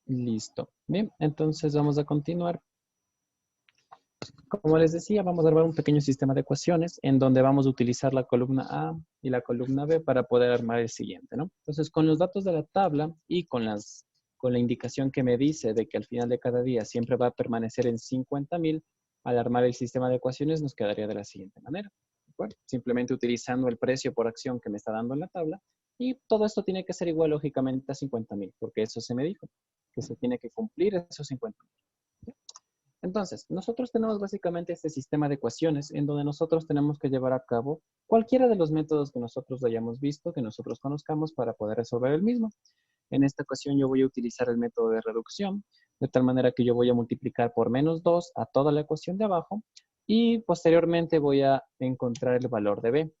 Listo. Bien, entonces vamos a continuar. Como les decía, vamos a armar un pequeño sistema de ecuaciones en donde vamos a utilizar la columna A y la columna B para poder armar el siguiente, ¿no? Entonces, con los datos de la tabla y con la indicación que me dice de que al final de cada día siempre va a permanecer en 50,000, al armar el sistema de ecuaciones nos quedaría de la siguiente manera. ¿De acuerdo? Simplemente utilizando el precio por acción que me está dando en la tabla, y todo esto tiene que ser igual, lógicamente, a 50,000, porque eso se me dijo, que se tiene que cumplir esos 50,000. Entonces, nosotros tenemos básicamente este sistema de ecuaciones en donde nosotros tenemos que llevar a cabo cualquiera de los métodos que nosotros hayamos visto, que nosotros conozcamos para poder resolver el mismo. En esta ocasión yo voy a utilizar el método de reducción, de tal manera que yo voy a multiplicar por menos 2 a toda la ecuación de abajo y posteriormente voy a encontrar el valor de b.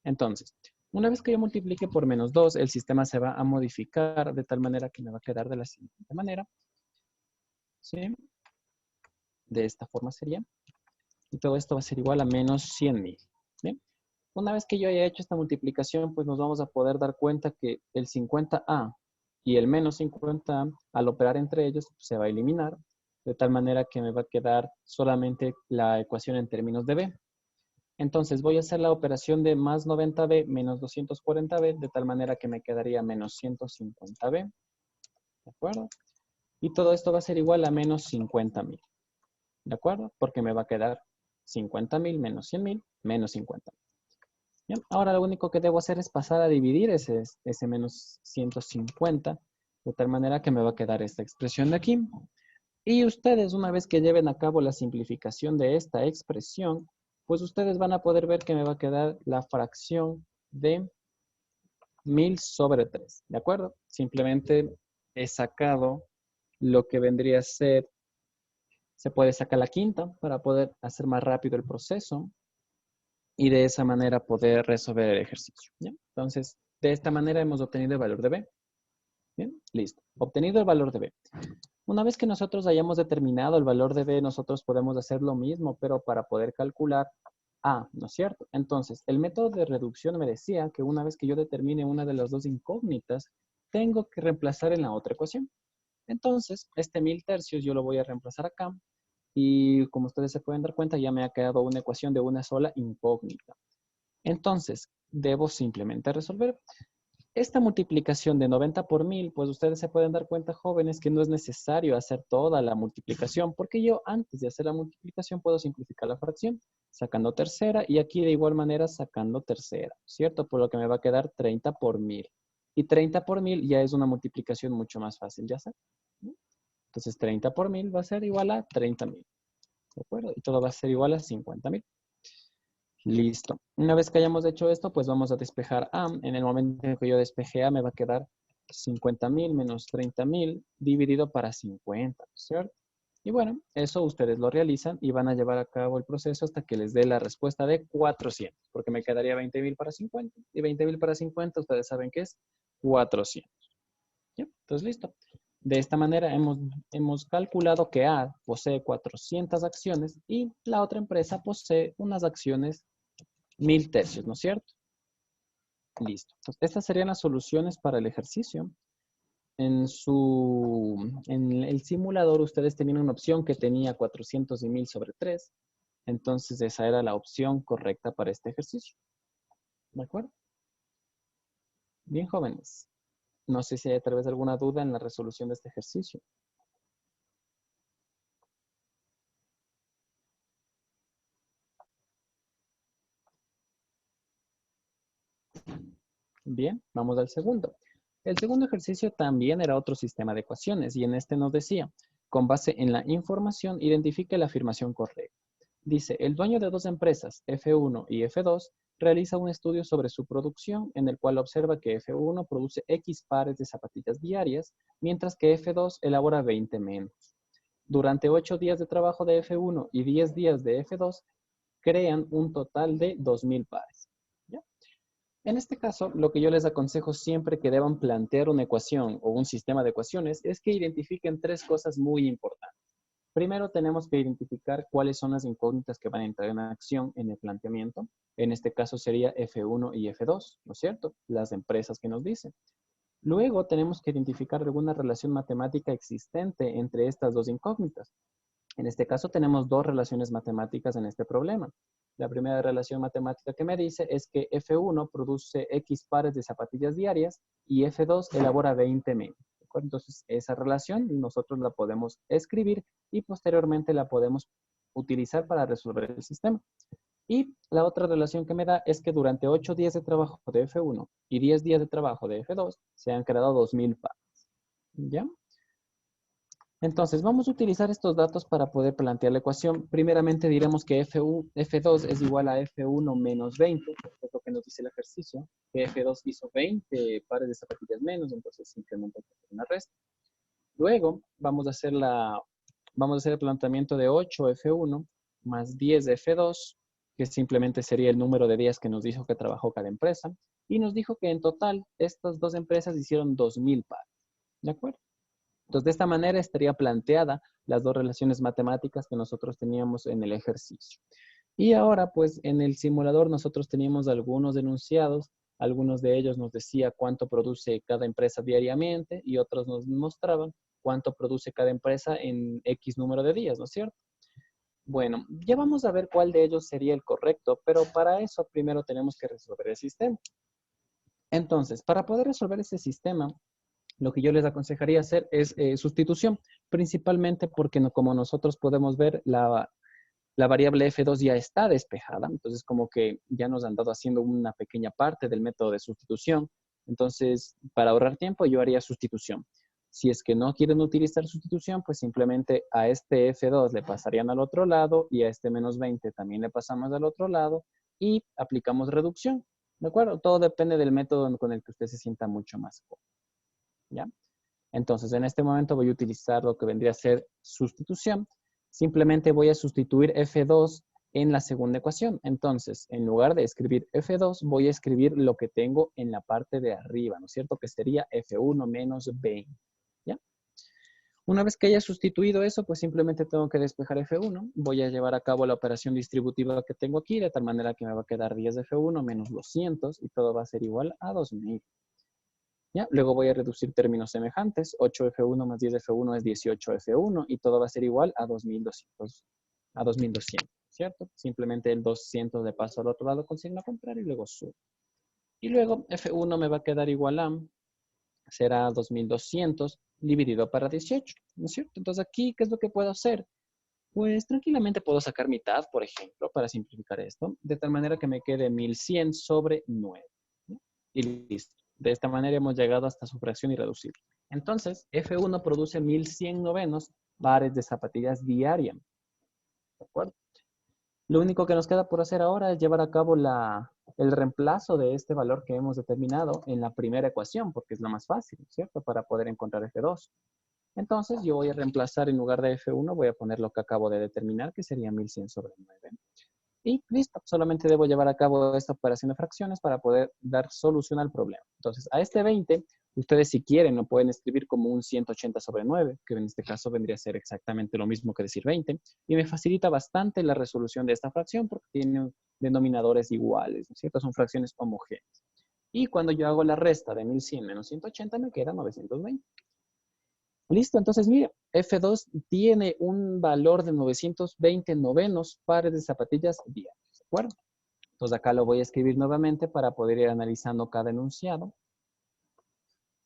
Entonces, una vez que yo multiplique por menos 2, el sistema se va a modificar de tal manera que me va a quedar de la siguiente manera. ¿Sí? De esta forma sería. Y todo esto va a ser igual a menos 100,000. ¿Bien? Una vez que yo haya hecho esta multiplicación, pues nos vamos a poder dar cuenta que el 50A y el menos 50A, al operar entre ellos, se va a eliminar, de tal manera que me va a quedar solamente la ecuación en términos de B. Entonces voy a hacer la operación de más 90B menos 240B, de tal manera que me quedaría menos 150B. ¿De acuerdo? Y todo esto va a ser igual a menos 50,000. ¿De acuerdo? Porque me va a quedar 50,000 menos 100,000 menos 50,000. Bien, ahora lo único que debo hacer es pasar a dividir ese menos 150, de tal manera que me va a quedar esta expresión de aquí. Y ustedes, una vez que lleven a cabo la simplificación de esta expresión, pues ustedes van a poder ver que me va a quedar la fracción de 1000 sobre 3, ¿de acuerdo? Simplemente he sacado lo que vendría a ser, se puede sacar la quinta para poder hacer más rápido el proceso y de esa manera poder resolver el ejercicio. ¿Ya? Entonces, de esta manera hemos obtenido el valor de B. Bien, listo. Obtenido el valor de B. Una vez que nosotros hayamos determinado el valor de B, nosotros podemos hacer lo mismo, pero para poder calcular A, ¿no es cierto? Entonces, el método de reducción me decía que una vez que yo determine una de las dos incógnitas, tengo que reemplazar en la otra ecuación. Entonces, este 1000 tercios yo lo voy a reemplazar acá. Y como ustedes se pueden dar cuenta, ya me ha quedado una ecuación de una sola incógnita. Entonces, debo simplemente resolver. Esta multiplicación de 90 por 1000, pues ustedes se pueden dar cuenta, jóvenes, que no es necesario hacer toda la multiplicación, porque yo antes de hacer la multiplicación puedo simplificar la fracción, sacando tercera, y aquí de igual manera sacando tercera, ¿cierto? Por lo que me va a quedar 30 por 1000. Y 30 por 1000 ya es una multiplicación mucho más fácil de hacer. Entonces 30 por 1000 va a ser igual a 30,000. ¿De acuerdo? Y todo va a ser igual a 50,000. Listo. Una vez que hayamos hecho esto, pues vamos a despejar A. En el momento en que yo despeje A, me va a quedar 50,000 menos 30,000 dividido para 50, ¿cierto? Y bueno, eso ustedes lo realizan y van a llevar a cabo el proceso hasta que les dé la respuesta de 400, porque me quedaría 20,000 para 50. Y 20,000 para 50, ustedes saben que es 400. ¿Ya? Entonces, listo. De esta manera hemos calculado que A posee 400 acciones y la otra empresa posee unas acciones 1000 tercios, ¿no es cierto? Listo. Entonces, estas serían las soluciones para el ejercicio. En el simulador ustedes tenían una opción que tenía 400 y 1000 sobre 3. Entonces esa era la opción correcta para este ejercicio. ¿De acuerdo? Bien, jóvenes. No sé si hay tal vez alguna duda en la resolución de este ejercicio. Bien, vamos al segundo. El segundo ejercicio también era otro sistema de ecuaciones y en este nos decía, con base en la información, identifique la afirmación correcta. Dice, el dueño de dos empresas, F1 y F2, realiza un estudio sobre su producción en el cual observa que F1 produce X pares de zapatillas diarias, mientras que F2 elabora 20 menos. Durante 8 días de trabajo de F1 y 10 días de F2, crean un total de 2000 pares. ¿Ya? En este caso, lo que yo les aconsejo siempre que deban plantear una ecuación o un sistema de ecuaciones es que identifiquen tres cosas muy importantes. Primero tenemos que identificar cuáles son las incógnitas que van a entrar en acción en el planteamiento. En este caso sería F1 y F2, ¿no es cierto? Las empresas que nos dicen. Luego tenemos que identificar alguna relación matemática existente entre estas dos incógnitas. En este caso tenemos dos relaciones matemáticas en este problema. La primera relación matemática que me dice es que F1 produce X pares de zapatillas diarias y F2 elabora 20 menos. Entonces, esa relación nosotros la podemos escribir y posteriormente la podemos utilizar para resolver el sistema. Y la otra relación que me da es que durante 8 días de trabajo de F1 y 10 días de trabajo de F2 se han creado 2000 pares. ¿Ya? Entonces, vamos a utilizar estos datos para poder plantear la ecuación. Primeramente diremos que F2 es igual a F1 menos 20, que es lo que nos dice el ejercicio, que F2 hizo 20 pares de zapatillas menos, entonces simplemente hay que hacer una resta. Luego, vamos a hacer el planteamiento de 8 F1 más 10 de F2, que simplemente sería el número de días que nos dijo que trabajó cada empresa, y nos dijo que en total estas dos empresas hicieron 2000 pares. ¿De acuerdo? Entonces, de esta manera estaría planteada las dos relaciones matemáticas que nosotros teníamos en el ejercicio. Y ahora, pues, en el simulador nosotros teníamos algunos enunciados. Algunos de ellos nos decía cuánto produce cada empresa diariamente y otros nos mostraban cuánto produce cada empresa en X número de días, ¿no es cierto? Bueno, ya vamos a ver cuál de ellos sería el correcto, pero para eso primero tenemos que resolver el sistema. Entonces, para poder resolver ese sistema, lo que yo les aconsejaría hacer es sustitución, principalmente porque como nosotros podemos ver, la variable F2 ya está despejada, entonces como que ya nos han dado haciendo una pequeña parte del método de sustitución. Entonces, para ahorrar tiempo, yo haría sustitución. Si es que no quieren utilizar sustitución, pues simplemente a este F2 le pasarían al otro lado y a este menos 20 también le pasamos al otro lado y aplicamos reducción. ¿De acuerdo? Todo depende del método con el que usted se sienta mucho más cómodo. ¿Ya? Entonces, en este momento voy a utilizar lo que vendría a ser sustitución. Simplemente voy a sustituir F2 en la segunda ecuación. Entonces, en lugar de escribir F2, voy a escribir lo que tengo en la parte de arriba, ¿no es cierto? Que sería F1 menos 20. ¿Ya? Una vez que haya sustituido eso, pues simplemente tengo que despejar F1. Voy a llevar a cabo la operación distributiva que tengo aquí, de tal manera que me va a quedar 10 de F1 menos 200 y todo va a ser igual a 2000. ¿Ya? Luego voy a reducir términos semejantes. 8F1 más 10F1 es 18F1 y todo va a ser igual a 2200, ¿cierto? Simplemente el 200 le paso al otro lado con signo contrario y luego subo. Y luego F1 me va a quedar igual a, será 2200 dividido para 18, ¿no es cierto? Entonces aquí, ¿qué es lo que puedo hacer? Pues tranquilamente puedo sacar mitad, por ejemplo, para simplificar esto, de tal manera que me quede 1100 sobre 9. ¿Sí? Y listo. De esta manera hemos llegado hasta su fracción irreducible. Entonces, F1 produce 1100 novenos pares de zapatillas diarias. ¿De acuerdo? Lo único que nos queda por hacer ahora es llevar a cabo el reemplazo de este valor que hemos determinado en la primera ecuación, porque es la más fácil, ¿cierto? Para poder encontrar F2. Entonces, yo voy a reemplazar en lugar de F1, voy a poner lo que acabo de determinar, que sería 1100 sobre 9. Y listo, solamente debo llevar a cabo esta operación de fracciones para poder dar solución al problema. Entonces, a este 20, ustedes si quieren lo pueden escribir como un 180 sobre 9, que en este caso vendría a ser exactamente lo mismo que decir 20, y me facilita bastante la resolución de esta fracción porque tiene denominadores iguales, ¿no es cierto? Son fracciones homogéneas. Y cuando yo hago la resta de 1100 menos 180, me queda 920. Listo, entonces mire, F2 tiene un valor de 920 novenos pares de zapatillas diarias, ¿de acuerdo? Entonces acá lo voy a escribir nuevamente para poder ir analizando cada enunciado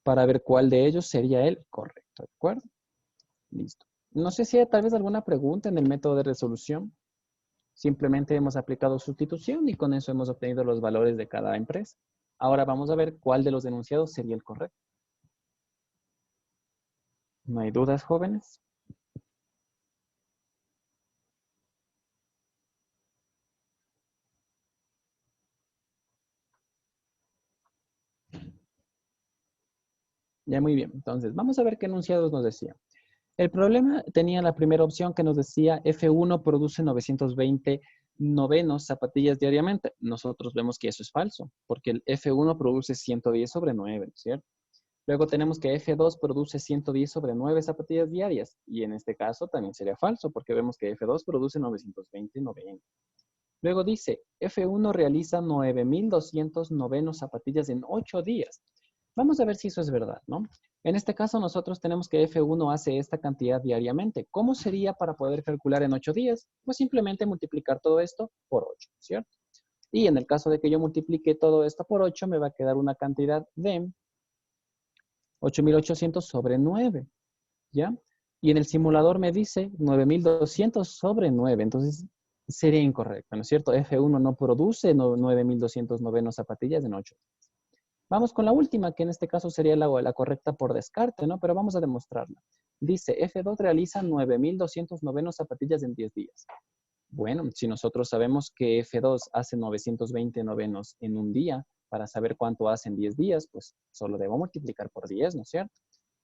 para ver cuál de ellos sería el correcto, ¿de acuerdo? Listo. No sé si hay tal vez alguna pregunta en el método de resolución. Simplemente hemos aplicado sustitución y con eso hemos obtenido los valores de cada empresa. Ahora vamos a ver cuál de los enunciados sería el correcto. ¿No hay dudas, jóvenes? Ya, muy bien. Entonces, vamos a ver qué enunciados nos decía. El problema tenía la primera opción que nos decía F1 produce 920 novenos zapatillas diariamente. Nosotros vemos que eso es falso, porque el F1 produce 110 sobre 9, ¿cierto? Luego tenemos que F2 produce 110 sobre 9 zapatillas diarias. Y en este caso también sería falso, porque vemos que F2 produce 920 novenos. Luego dice, F1 realiza 9200 novenos zapatillas en 8 días. Vamos a ver si eso es verdad, ¿no? En este caso, nosotros tenemos que F1 hace esta cantidad diariamente. ¿Cómo sería para poder calcular en 8 días? Pues simplemente multiplicar todo esto por 8, ¿cierto? Y en el caso de que yo multiplique todo esto por 8, me va a quedar una cantidad de 8.800 sobre 9, ¿ya? Y en el simulador me dice 9.200 sobre 9, entonces sería incorrecto, ¿no es cierto? F1 no produce 9.200 novenos zapatillas en 8. Vamos con la última, que en este caso sería la correcta por descarte, ¿no? Pero vamos a demostrarla. Dice, F2 realiza 9.200 novenos zapatillas en 10 días. Bueno, si nosotros sabemos que F2 hace 920 novenos en un día, para saber cuánto hace en 10 días, pues solo debo multiplicar por 10, ¿no es cierto?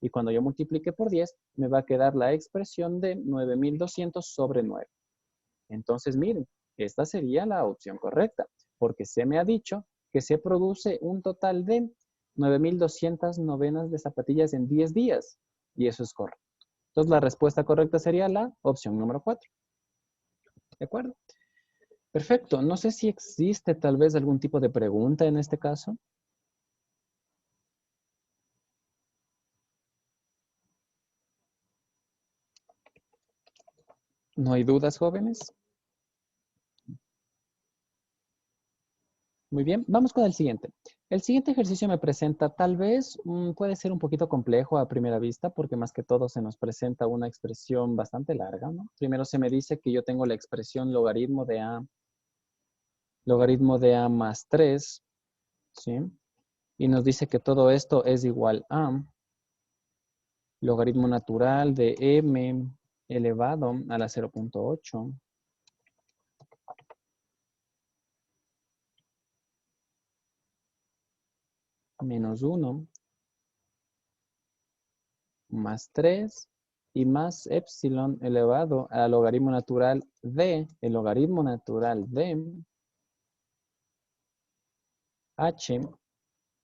Y cuando yo multiplique por 10, me va a quedar la expresión de 9.200 sobre 9. Entonces, miren, esta sería la opción correcta, porque se me ha dicho que se produce un total de 9.200 novenas de zapatillas en 10 días. Y eso es correcto. Entonces, la respuesta correcta sería la opción número 4. ¿De acuerdo? Perfecto. No sé si existe tal vez algún tipo de pregunta en este caso. ¿No hay dudas, jóvenes? Muy bien, vamos con el siguiente. El siguiente ejercicio me presenta, tal vez puede ser un poquito complejo a primera vista, porque más que todo se nos presenta una expresión bastante larga, ¿no? Primero se me dice que yo tengo la expresión logaritmo de A más 3, ¿sí? Y nos dice que todo esto es igual a logaritmo natural de M elevado a la 0.8 menos 1 más 3 y más epsilon elevado al logaritmo natural de, el logaritmo natural de h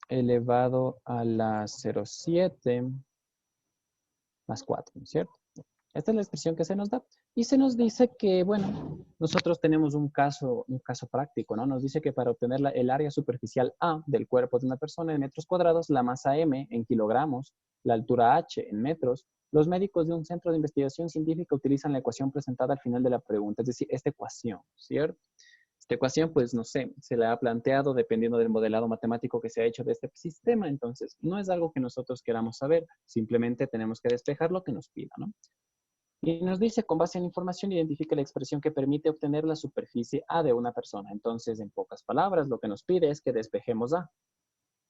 elevado a la 0.7 más 4, ¿no es cierto? Esta es la expresión que se nos da. Y se nos dice que, bueno, nosotros tenemos un caso práctico, ¿no? Nos dice que para obtener el área superficial A del cuerpo de una persona en metros cuadrados, la masa M en kilogramos, la altura H en metros, los médicos de un centro de investigación científica utilizan la ecuación presentada al final de la pregunta, es decir, esta ecuación, ¿cierto? Esta ecuación, pues, no sé, se la ha planteado dependiendo del modelado matemático que se ha hecho de este sistema, entonces no es algo que nosotros queramos saber, simplemente tenemos que despejar lo que nos pida, ¿no? Y nos dice, con base en información, identifica la expresión que permite obtener la superficie A de una persona. Entonces, en pocas palabras, lo que nos pide es que despejemos A,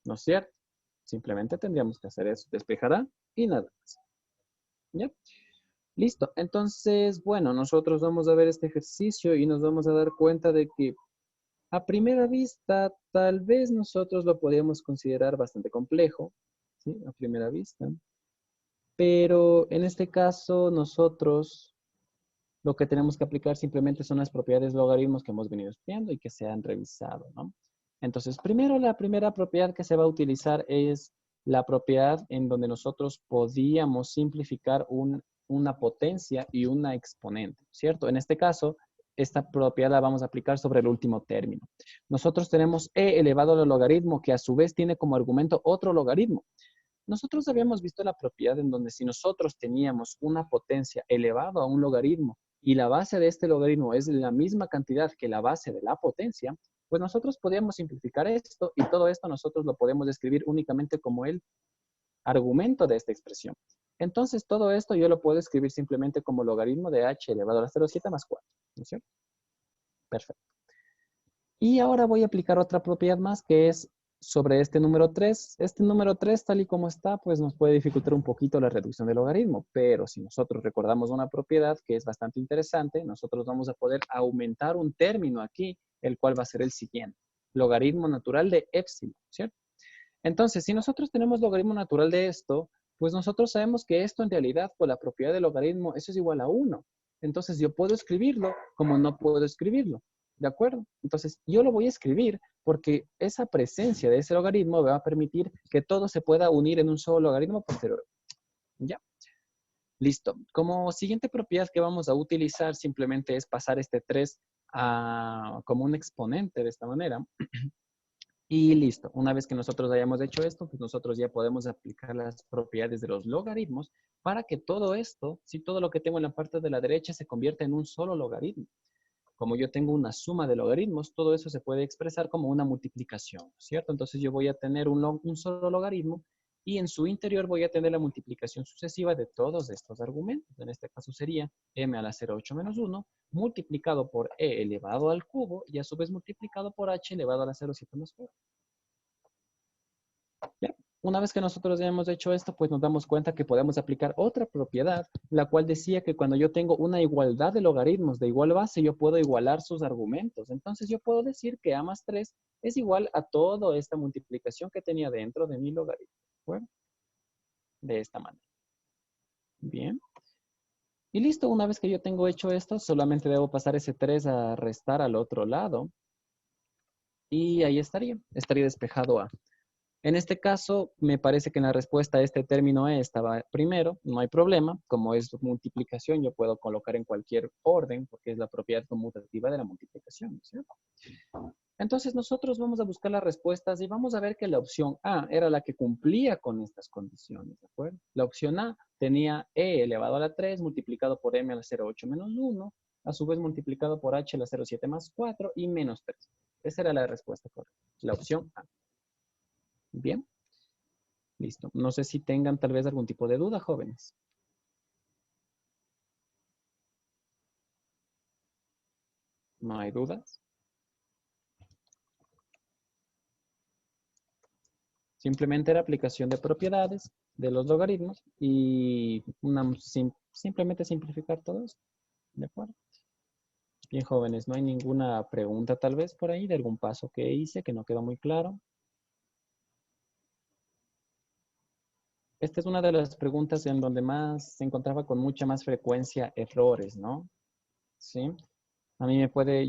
¿no es cierto? Simplemente tendríamos que hacer eso, despejar A y nada más. ¿Ya? Listo. Entonces, bueno, nosotros vamos a ver este ejercicio y nos vamos a dar cuenta de que a primera vista, tal vez nosotros lo podríamos considerar bastante complejo, ¿sí? A primera vista. Pero en este caso, nosotros lo que tenemos que aplicar simplemente son las propiedades de logaritmos que hemos venido estudiando y que se han revisado, ¿no? Entonces, primero, la primera propiedad que se va a utilizar es la propiedad en donde nosotros podíamos simplificar una potencia y una exponente, ¿cierto? En este caso, esta propiedad la vamos a aplicar sobre el último término. Nosotros tenemos e elevado al logaritmo, que a su vez tiene como argumento otro logaritmo. Nosotros habíamos visto la propiedad en donde si nosotros teníamos una potencia elevada a un logaritmo y la base de este logaritmo es la misma cantidad que la base de la potencia, pues nosotros podíamos simplificar esto y todo esto nosotros lo podemos describir únicamente como el argumento de esta expresión. Entonces todo esto yo lo puedo escribir simplemente como logaritmo de h elevado a la 0.7 más 4. ¿No es cierto? Perfecto. Y ahora voy a aplicar otra propiedad más que es sobre este número 3. Este número 3, tal y como está, pues nos puede dificultar un poquito la reducción del logaritmo. Pero si nosotros recordamos una propiedad que es bastante interesante, nosotros vamos a poder aumentar un término aquí, el cual va a ser el siguiente. Logaritmo natural de epsilon, ¿cierto? Entonces, si nosotros tenemos logaritmo natural de esto, pues nosotros sabemos que esto en realidad, por la propiedad del logaritmo, eso es igual a 1. Entonces, yo puedo escribirlo como no puedo escribirlo. ¿De acuerdo? Entonces, yo lo voy a escribir porque esa presencia de ese logaritmo me va a permitir que todo se pueda unir en un solo logaritmo posterior. ¿Ya? Listo. Como siguiente propiedad que vamos a utilizar simplemente es pasar este 3 como un exponente de esta manera. Y listo. Una vez que nosotros hayamos hecho esto, pues nosotros ya podemos aplicar las propiedades de los logaritmos para que todo esto, si todo lo que tengo en la parte de la derecha se convierta en un solo logaritmo. Como yo tengo una suma de logaritmos, todo eso se puede expresar como una multiplicación, ¿cierto? Entonces yo voy a tener un solo logaritmo y en su interior voy a tener la multiplicación sucesiva de todos estos argumentos. En este caso sería m a la 0,8 menos 1 multiplicado por e elevado al cubo y a su vez multiplicado por h elevado a la 0,7 más 4. ¿Ya? Una vez que nosotros ya hemos hecho esto, pues nos damos cuenta que podemos aplicar otra propiedad, la cual decía que cuando yo tengo una igualdad de logaritmos de igual base, yo puedo igualar sus argumentos. Entonces yo puedo decir que a más 3 es igual a toda esta multiplicación que tenía dentro de mi logaritmo. Bueno, de esta manera. Bien. Y listo, una vez que yo tengo hecho esto, solamente debo pasar ese 3 a restar al otro lado. Y ahí estaría despejado A. En este caso, me parece que en la respuesta a este término E estaba primero, no hay problema. Como es multiplicación, yo puedo colocar en cualquier orden porque es la propiedad conmutativa de la multiplicación, ¿cierto? Entonces nosotros vamos a buscar las respuestas y vamos a ver que la opción A era la que cumplía con estas condiciones, ¿de acuerdo? La opción A tenía E elevado a la 3 multiplicado por M a la 0,8 menos 1, a su vez multiplicado por H a la 0,7 más 4 y menos 3. Esa era la respuesta correcta, la opción A. Bien. Listo. No sé si tengan tal vez algún tipo de duda, jóvenes. ¿No hay dudas? Simplemente era aplicación de propiedades de los logaritmos y simplemente simplificar todo esto. ¿De acuerdo? Bien, jóvenes, ¿no hay ninguna pregunta tal vez por ahí de algún paso que hice que no quedó muy claro? Esta es una de las preguntas en donde más se encontraba con mucha más frecuencia errores, ¿no? Sí. A mí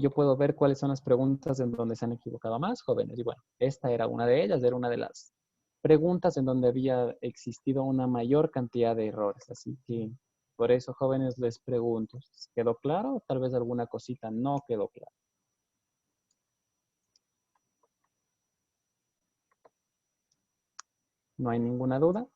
yo puedo ver cuáles son las preguntas en donde se han equivocado más, jóvenes. Y bueno, esta era una de ellas, era una de las preguntas en donde había existido una mayor cantidad de errores. Así que por eso, jóvenes, les pregunto, ¿quedó claro? O tal vez alguna cosita no quedó clara. ¿No hay ninguna duda?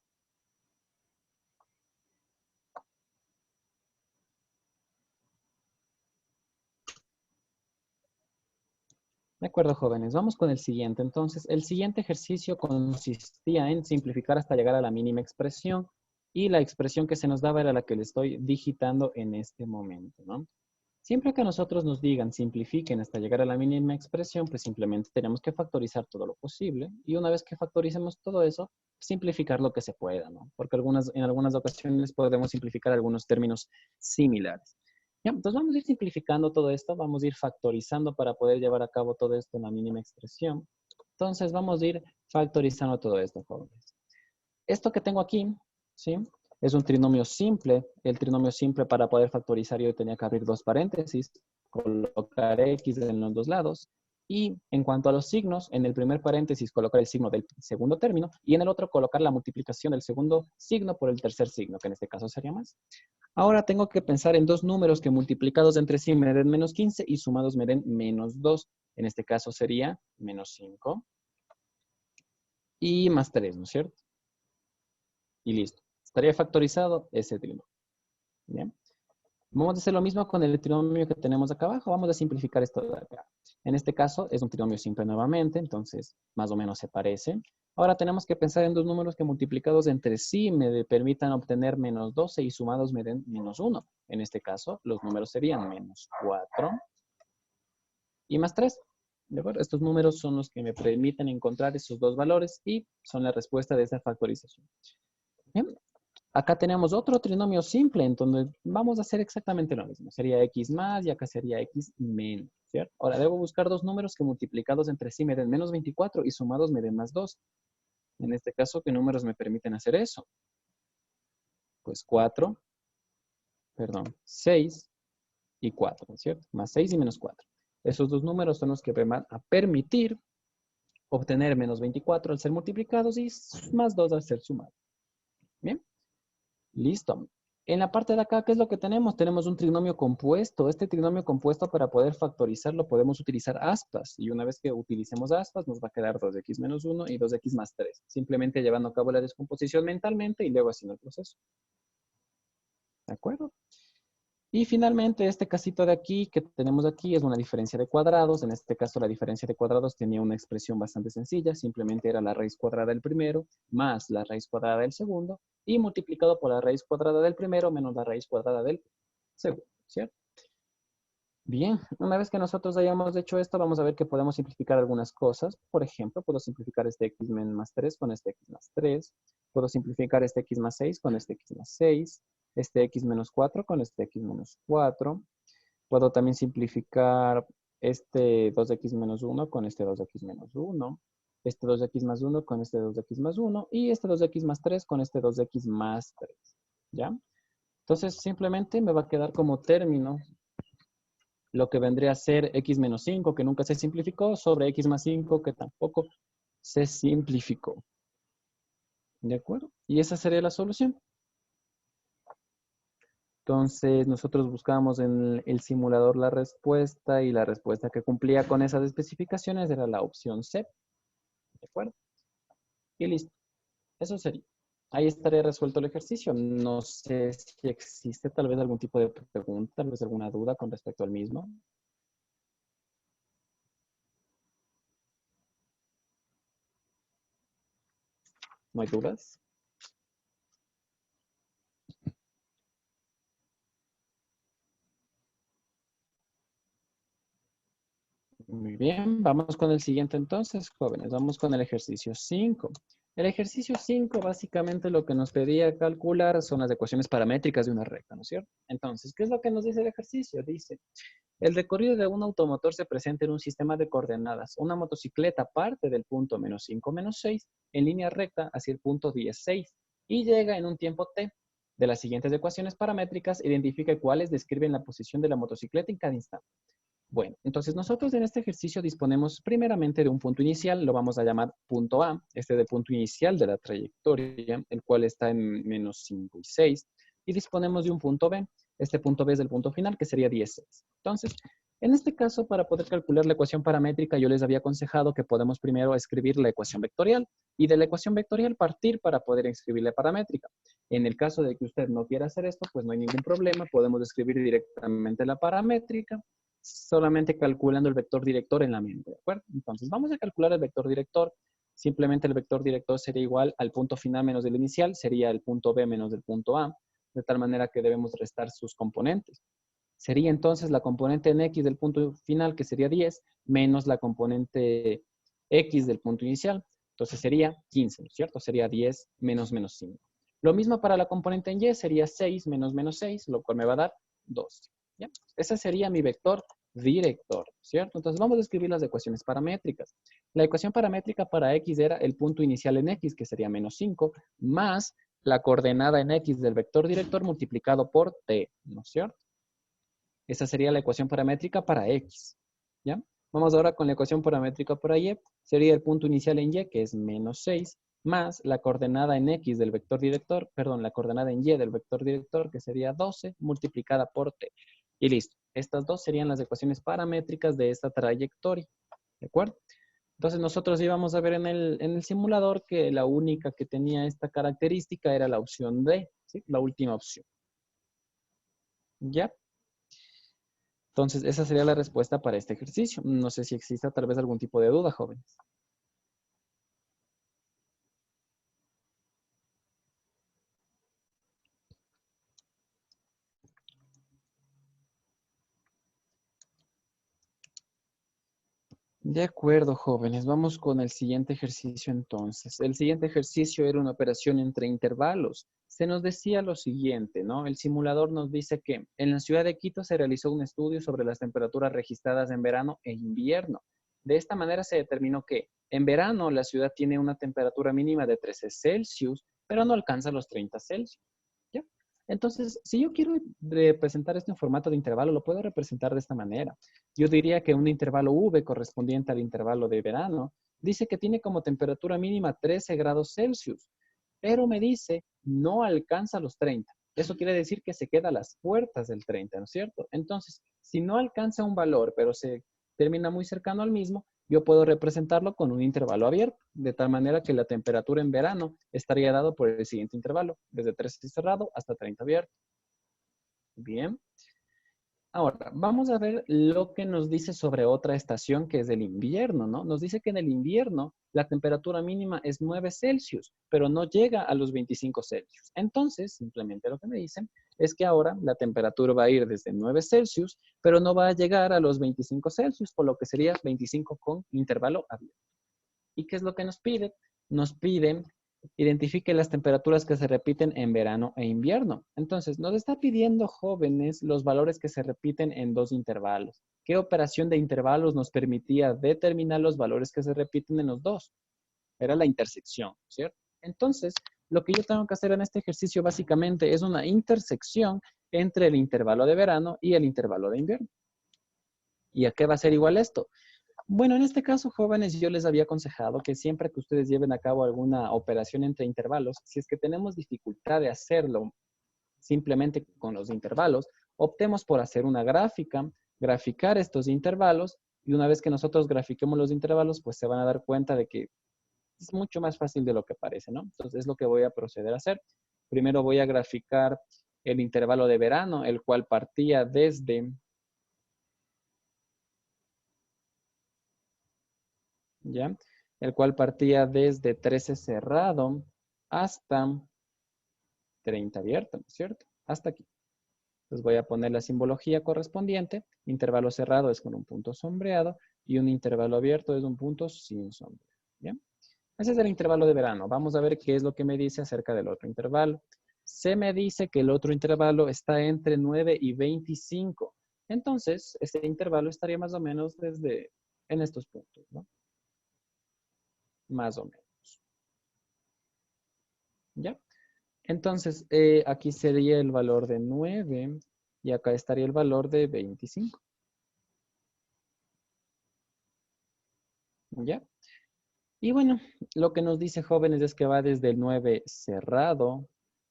De acuerdo, jóvenes. Vamos con el siguiente. Entonces, el siguiente ejercicio consistía en simplificar hasta llegar a la mínima expresión y la expresión que se nos daba era la que le estoy digitando en este momento, ¿no? Siempre que a nosotros nos digan simplifiquen hasta llegar a la mínima expresión, pues simplemente tenemos que factorizar todo lo posible y una vez que factoricemos todo eso, simplificar lo que se pueda, ¿no? Porque en algunas ocasiones podemos simplificar algunos términos similares. Ya, entonces vamos a ir simplificando todo esto, vamos a ir factorizando para poder llevar a cabo todo esto en la mínima expresión. Entonces vamos a ir factorizando todo esto, jóvenes. Esto que tengo aquí, ¿sí? Es un trinomio simple. El trinomio simple para poder factorizar yo tenía que abrir dos paréntesis, colocar X en los dos lados. Y en cuanto a los signos, en el primer paréntesis colocar el signo del segundo término y en el otro colocar la multiplicación del segundo signo por el tercer signo, que en este caso sería más. Ahora tengo que pensar en dos números que multiplicados entre sí me den menos 15 y sumados me den menos 2. En este caso sería menos 5 y más 3, ¿no es cierto? Y listo. Estaría factorizado ese trinomio. Bien. Vamos a hacer lo mismo con el trinomio que tenemos acá abajo. Vamos a simplificar esto de acá. En este caso es un trinomio simple nuevamente, entonces más o menos se parece. Ahora tenemos que pensar en dos números que multiplicados entre sí me permitan obtener menos 12 y sumados me den menos 1. En este caso los números serían menos 4 y más 3. ¿De acuerdo? Estos números son los que me permiten encontrar esos dos valores y son la respuesta de esta factorización. Bien. Acá tenemos otro trinomio simple, en donde vamos a hacer exactamente lo mismo. Sería x más y acá sería x menos, ¿cierto? Ahora debo buscar dos números que multiplicados entre sí me den menos 24 y sumados me den más 2. En este caso, ¿qué números me permiten hacer eso? Pues 6 y 4, ¿cierto? Más 6 y menos 4. Esos dos números son los que me van a permitir obtener menos 24 al ser multiplicados y más 2 al ser sumados. Bien, listo. En la parte de acá, ¿qué es lo que tenemos? Tenemos un trinomio compuesto. Este trinomio compuesto, para poder factorizarlo, podemos utilizar aspas. Y una vez que utilicemos aspas, nos va a quedar 2x menos 1 y 2x más 3. Simplemente llevando a cabo la descomposición mentalmente y luego haciendo el proceso. ¿De acuerdo? Y finalmente, este casito de aquí que tenemos aquí es una diferencia de cuadrados. En este caso, la diferencia de cuadrados tenía una expresión bastante sencilla. Simplemente era la raíz cuadrada del primero más la raíz cuadrada del segundo y multiplicado por la raíz cuadrada del primero menos la raíz cuadrada del segundo, ¿cierto? Bien, una vez que nosotros hayamos hecho esto, vamos a ver que podemos simplificar algunas cosas. Por ejemplo, puedo simplificar este x más 3 con este x más 3. Puedo simplificar este x más 6 con este x más 6. Este x menos 4 con este x menos 4. Puedo también simplificar este 2x menos 1 con este 2x menos 1. Este 2x más 1 con este 2x más 1. Y este 2x más 3 con este 2x más 3. ¿Ya? Entonces, simplemente me va a quedar como término lo que vendría a ser x menos 5, que nunca se simplificó, sobre x más 5, que tampoco se simplificó. ¿De acuerdo? Y esa sería la solución. Entonces, nosotros buscábamos en el simulador la respuesta y la respuesta que cumplía con esas especificaciones era la opción C. ¿De acuerdo? Y listo. Eso sería. Ahí estaría resuelto el ejercicio. No sé si existe tal vez algún tipo de pregunta, tal vez alguna duda con respecto al mismo. ¿No hay dudas? Muy bien, vamos con el siguiente entonces, jóvenes. Vamos con el ejercicio 5. El ejercicio 5 básicamente lo que nos pedía calcular son las ecuaciones paramétricas de una recta, ¿no es cierto? Entonces, ¿qué es lo que nos dice el ejercicio? Dice, el recorrido de un automotor se presenta en un sistema de coordenadas. Una motocicleta parte del punto menos 5 menos 6 en línea recta hacia el punto 10, 6 y llega en un tiempo t. De las siguientes ecuaciones paramétricas, identifica cuáles describen la posición de la motocicleta en cada instante. Bueno, entonces nosotros en este ejercicio disponemos primeramente de un punto inicial, lo vamos a llamar punto A, este de punto inicial de la trayectoria, el cual está en menos 5 y 6, y disponemos de un punto B, este punto B es el punto final, que sería 10, 6. Entonces, en este caso, para poder calcular la ecuación paramétrica, yo les había aconsejado que podemos primero escribir la ecuación vectorial, y de la ecuación vectorial partir para poder escribir la paramétrica. En el caso de que usted no quiera hacer esto, pues no hay ningún problema, podemos escribir directamente la paramétrica, solamente calculando el vector director en la mente, ¿de acuerdo? Entonces, vamos a calcular el vector director. Simplemente el vector director sería igual al punto final menos del inicial, sería el punto B menos el punto A, de tal manera que debemos restar sus componentes. Sería entonces la componente en X del punto final, que sería 10, menos la componente X del punto inicial. Entonces sería 15, ¿no es cierto? Sería 10 menos menos 5. Lo mismo para la componente en Y, sería 6 menos menos 6, lo cual me va a dar 12. ¿Ya? Ese sería mi vector director, ¿cierto? Entonces vamos a escribir las ecuaciones paramétricas. La ecuación paramétrica para X era el punto inicial en X, que sería menos 5, más la coordenada en X del vector director multiplicado por T, ¿no es cierto? Esa sería la ecuación paramétrica para X, ¿ya? Vamos ahora con la ecuación paramétrica para Y. Sería el punto inicial en Y, que es menos 6, más la coordenada en X del vector director, perdón, la coordenada en Y del vector director, que sería 12, multiplicada por T. Y listo. Estas dos serían las ecuaciones paramétricas de esta trayectoria, ¿de acuerdo? Entonces nosotros íbamos a ver en el simulador que la única que tenía esta característica era la opción D, ¿sí? La última opción. ¿Ya? Entonces, esa sería la respuesta para este ejercicio. No sé si exista tal vez algún tipo de duda, jóvenes. De acuerdo, jóvenes. Vamos con el siguiente ejercicio entonces. El siguiente ejercicio era una operación entre intervalos. Se nos decía lo siguiente, ¿no? El simulador nos dice que en la ciudad de Quito se realizó un estudio sobre las temperaturas registradas en verano e invierno. De esta manera se determinó que en verano la ciudad tiene una temperatura mínima de 13 Celsius, pero no alcanza los 30 Celsius. ¿Ya? Entonces, si yo quiero representar esto en formato de intervalo, lo puedo representar de esta manera. Yo diría que un intervalo V correspondiente al intervalo de verano dice que tiene como temperatura mínima 13 grados Celsius, pero me dice no alcanza los 30. Eso quiere decir que se queda a las puertas del 30, ¿no es cierto? Entonces, si no alcanza un valor, pero se termina muy cercano al mismo, yo puedo representarlo con un intervalo abierto, de tal manera que la temperatura en verano estaría dado por el siguiente intervalo, desde 13 cerrado hasta 30 abierto. Bien. Ahora, vamos a ver lo que nos dice sobre otra estación que es el invierno, ¿no? Nos dice que en el invierno la temperatura mínima es 9 Celsius, pero no llega a los 25 Celsius. Entonces, simplemente lo que me dicen es que ahora la temperatura va a ir desde 9 Celsius, pero no va a llegar a los 25 Celsius, por lo que sería 25 con intervalo abierto. ¿Y qué es lo que nos pide? Nos piden identifique las temperaturas que se repiten en verano e invierno. Entonces, nos está pidiendo, jóvenes, los valores que se repiten en dos intervalos. ¿Qué operación de intervalos nos permitía determinar los valores que se repiten en los dos? Era la intersección, ¿cierto? Entonces, lo que yo tengo que hacer en este ejercicio básicamente es una intersección entre el intervalo de verano y el intervalo de invierno. ¿Y a qué va a ser igual esto? Bueno, en este caso, jóvenes, yo les había aconsejado que siempre que ustedes lleven a cabo alguna operación entre intervalos, si es que tenemos dificultad de hacerlo simplemente con los intervalos, optemos por hacer una gráfica, graficar estos intervalos, y una vez que nosotros grafiquemos los intervalos, pues se van a dar cuenta de que es mucho más fácil de lo que parece, ¿no? Entonces es lo que voy a proceder a hacer. Primero voy a graficar el intervalo de verano, el cual partía desde, ¿ya? El cual partía desde 13 cerrado hasta 30 abierto, ¿no es cierto? Hasta aquí. Entonces voy a poner la simbología correspondiente. Intervalo cerrado es con un punto sombreado y un intervalo abierto es un punto sin sombra. ¿Bien? Ese es el intervalo de verano. Vamos a ver qué es lo que me dice acerca del otro intervalo. Se me dice que el otro intervalo está entre 9 y 25. Entonces, este intervalo estaría más o menos desde en estos puntos, ¿no? Más o menos. ¿Ya? Entonces, aquí sería el valor de 9 y acá estaría el valor de 25. ¿Ya? Y bueno, lo que nos dice, jóvenes, es que va desde el 9 cerrado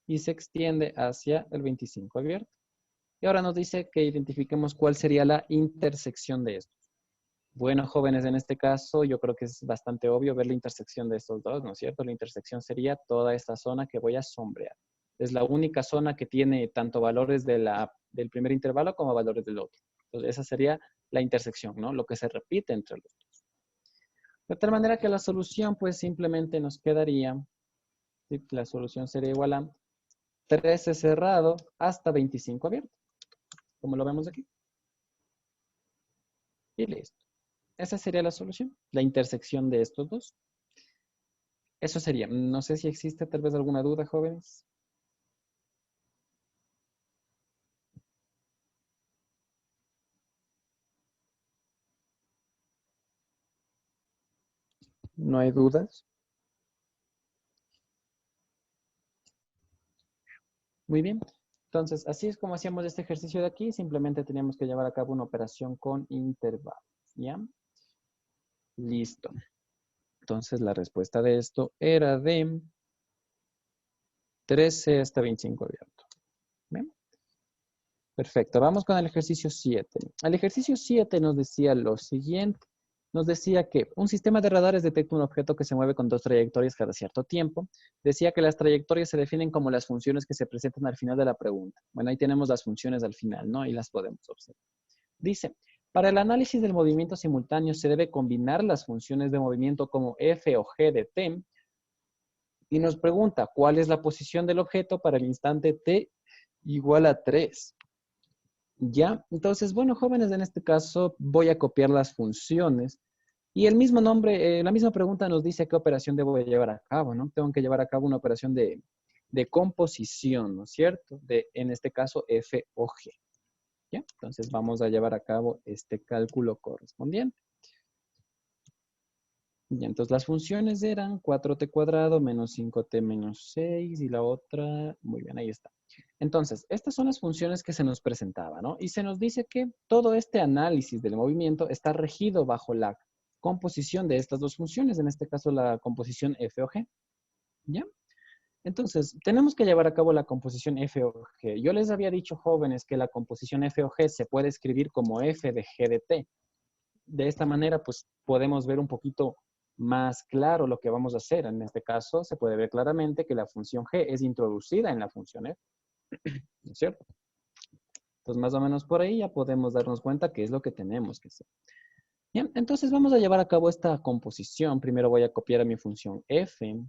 y se extiende hacia el 25 abierto. Y ahora nos dice que identifiquemos cuál sería la intersección de estos. Bueno, jóvenes, en este caso yo creo que es bastante obvio ver la intersección de estos dos, ¿no es cierto? La intersección sería toda esta zona que voy a sombrear. Es la única zona que tiene tanto valores del primer intervalo como valores del otro. Entonces, esa sería la intersección, ¿no? Lo que se repite entre los dos. De tal manera que la solución, pues, simplemente nos quedaría, ¿sí? La solución sería igual a 13 cerrado hasta 25 abierto, como lo vemos aquí. Y listo. Esa sería la solución, la intersección de estos dos. Eso sería. No sé si existe tal vez alguna duda, jóvenes. No hay dudas. Muy bien. Entonces, así es como hacíamos este ejercicio de aquí. Simplemente teníamos que llevar a cabo una operación con intervalos. ¿Ya? Listo. Entonces, la respuesta de esto era de 13 hasta 25 abierto. ¿Bien? Perfecto. Vamos con el ejercicio 7. El ejercicio 7 nos decía lo siguiente. Nos decía que un sistema de radares detecta un objeto que se mueve con dos trayectorias cada cierto tiempo. Decía que las trayectorias se definen como las funciones que se presentan al final de la pregunta. Bueno, ahí tenemos las funciones al final, ¿no? Y las podemos observar. Dice, para el análisis del movimiento simultáneo se debe combinar las funciones de movimiento como f o g de t. Y nos pregunta, ¿cuál es la posición del objeto para el instante t igual a 3? ¿Ya? Entonces, bueno, jóvenes, en este caso voy a copiar las funciones y el mismo nombre, la misma pregunta nos dice qué operación debo llevar a cabo, ¿no? Tengo que llevar a cabo una operación de composición, ¿no es cierto? En este caso, F o G. ¿Ya? Entonces vamos a llevar a cabo este cálculo correspondiente. Y entonces las funciones eran 4t cuadrado menos 5t menos 6 y la otra, muy bien, ahí está. Entonces, estas son las funciones que se nos presentaban, ¿no? Y se nos dice que todo este análisis del movimiento está regido bajo la composición de estas dos funciones, en este caso la composición f o g, ¿ya? Entonces, tenemos que llevar a cabo la composición F o G. Yo les había dicho, jóvenes, que la composición F o G se puede escribir como F de G de T. De esta manera, pues, podemos ver un poquito más claro lo que vamos a hacer. En este caso, se puede ver claramente que la función G es introducida en la función F. ¿No es cierto? Entonces, más o menos por ahí ya podemos darnos cuenta qué es lo que tenemos que hacer. Bien, entonces vamos a llevar a cabo esta composición. Primero voy a copiar a mi función F.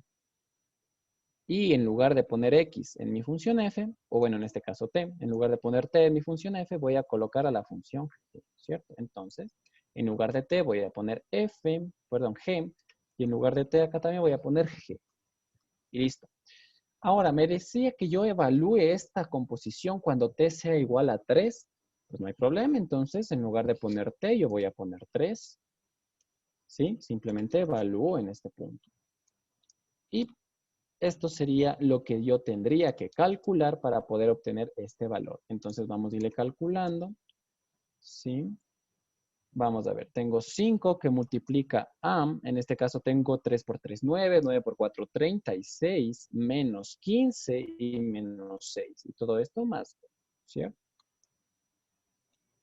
Y en lugar de poner X en mi función F, o bueno, en este caso T, en lugar de poner T en mi función F, voy a colocar a la función G, ¿cierto? Entonces, en lugar de T voy a poner G, y en lugar de T acá también voy a poner G. Y listo. Ahora, me decía que yo evalúe esta composición cuando T sea igual a 3. Pues no hay problema. Entonces, en lugar de poner T, yo voy a poner 3. ¿Sí? Simplemente evalúo en este punto. Y esto sería lo que yo tendría que calcular para poder obtener este valor. Entonces vamos a irle calculando. ¿Sí? Vamos a ver, tengo 5 que multiplica a, en este caso tengo 3 por 3, 9, 9 por 4, 36, menos 15 y menos 6. Y todo esto más, ¿cierto?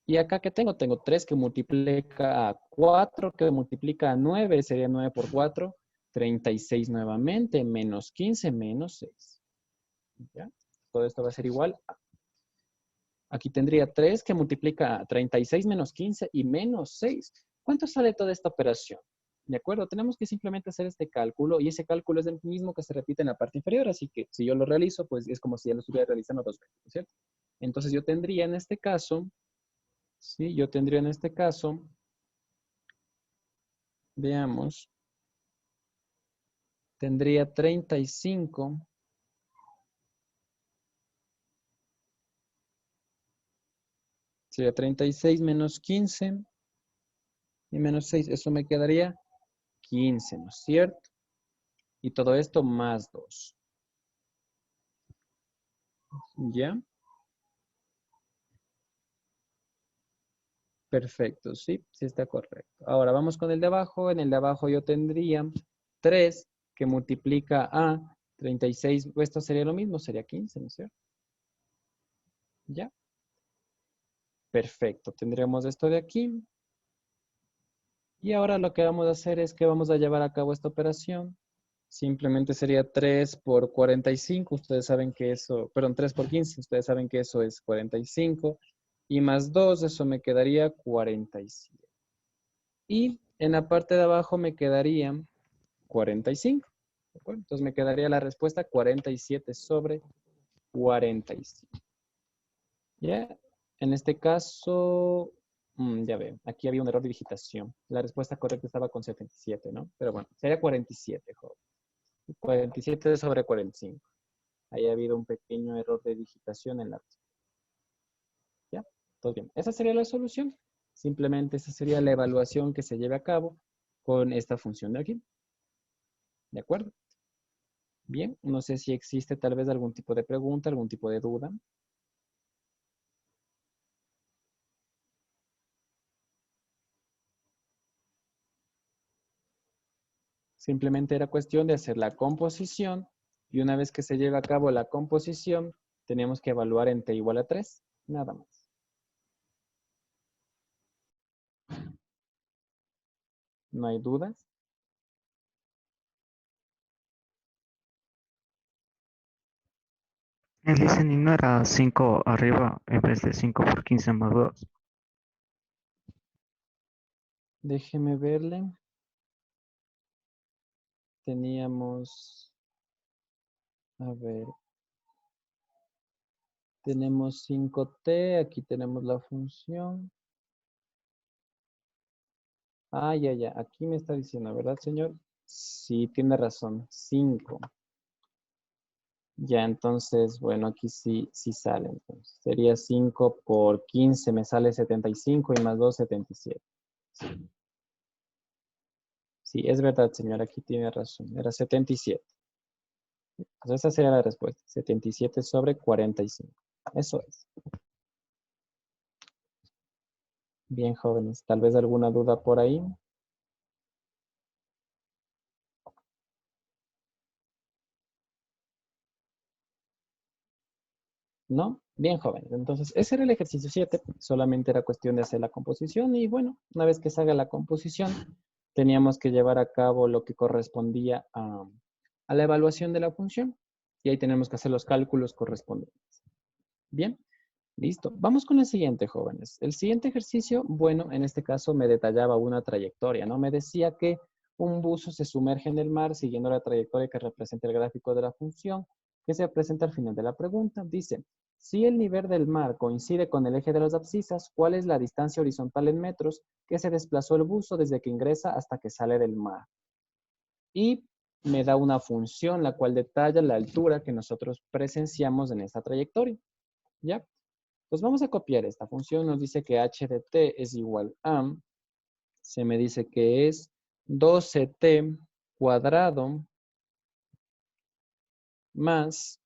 Y acá que tengo, tengo 3 que multiplica a 4, que multiplica a 9, sería 9 por 4, 36 nuevamente, menos 15, menos 6. ¿Ya? Todo esto va a ser igual a. Aquí tendría 3 que multiplica a 36 menos 15 y menos 6. ¿Cuánto sale toda esta operación? ¿De acuerdo? Tenemos que simplemente hacer este cálculo y ese cálculo es el mismo que se repite en la parte inferior, así que si yo lo realizo, pues es como si ya lo estuviera realizando dos veces, ¿cierto? Entonces yo tendría en este caso, ¿sí? Yo tendría en este caso, veamos, tendría 35. Sería 36 menos 15 y menos 6. Eso me quedaría 15, ¿no es cierto? Y todo esto más 2. ¿Ya? Perfecto, sí, sí está correcto. Ahora vamos con el de abajo. En el de abajo yo tendría 3 que multiplica a 36. Esto sería lo mismo, sería 15, ¿no es cierto? ¿Ya? Perfecto, tendríamos esto de aquí. Y ahora lo que vamos a hacer es que vamos a llevar a cabo esta operación. Simplemente sería 3 por 45. Ustedes saben que eso, perdón, 3 por 15. Ustedes saben que eso es 45. Y más 2, eso me quedaría 47. Y en la parte de abajo me quedarían 45. ¿De acuerdo? Entonces me quedaría la respuesta 47 sobre 45. ¿Ya? En este caso, ya veo, aquí había un error de digitación. La respuesta correcta estaba con 77, ¿no? Pero bueno, sería 47, joven. 47 sobre 45. Ahí ha habido un pequeño error de digitación en la respuesta. ¿Ya? Todo bien. Esa sería la solución. Simplemente esa sería la evaluación que se lleve a cabo con esta función de aquí. ¿De acuerdo? Bien, no sé si existe tal vez algún tipo de pregunta, algún tipo de duda. Simplemente era cuestión de hacer la composición y una vez que se lleve a cabo la composición, tenemos que evaluar en t igual a 3, nada más. ¿No hay dudas? El listening no era 5 arriba en vez de 5 por 15 más 2. Déjeme verle. Teníamos, a ver, tenemos 5t, aquí tenemos la función. Ah, ya, ya, aquí me está diciendo, ¿verdad, señor? Sí, tiene razón, 5. Ya, entonces, bueno, aquí sí, sí sale. Entonces, sería 5 por 15, me sale 75 y más 2, 77. Sí, sí, es verdad, señor, aquí tiene razón. Era 77. Entonces, esa sería la respuesta. 77 sobre 45. Eso es. Bien, jóvenes. Tal vez alguna duda por ahí. ¿No? Bien, jóvenes. Entonces, ese era el ejercicio 7. Solamente era cuestión de hacer la composición y bueno, una vez que se haga la composición, teníamos que llevar a cabo lo que correspondía a la evaluación de la función. Y ahí tenemos que hacer los cálculos correspondientes. Bien, listo. Vamos con el siguiente, jóvenes. El siguiente ejercicio, bueno, en este caso me detallaba una trayectoria, ¿no? Me decía que un buzo se sumerge en el mar siguiendo la trayectoria que representa el gráfico de la función que se presenta al final de la pregunta. Dice, si el nivel del mar coincide con el eje de las abscisas, ¿cuál es la distancia horizontal en metros que se desplazó el buzo desde que ingresa hasta que sale del mar? Y me da una función la cual detalla la altura que nosotros presenciamos en esta trayectoria. ¿Ya? Pues vamos a copiar esta función. Nos dice que h de t es igual a, se me dice que es 12t cuadrado más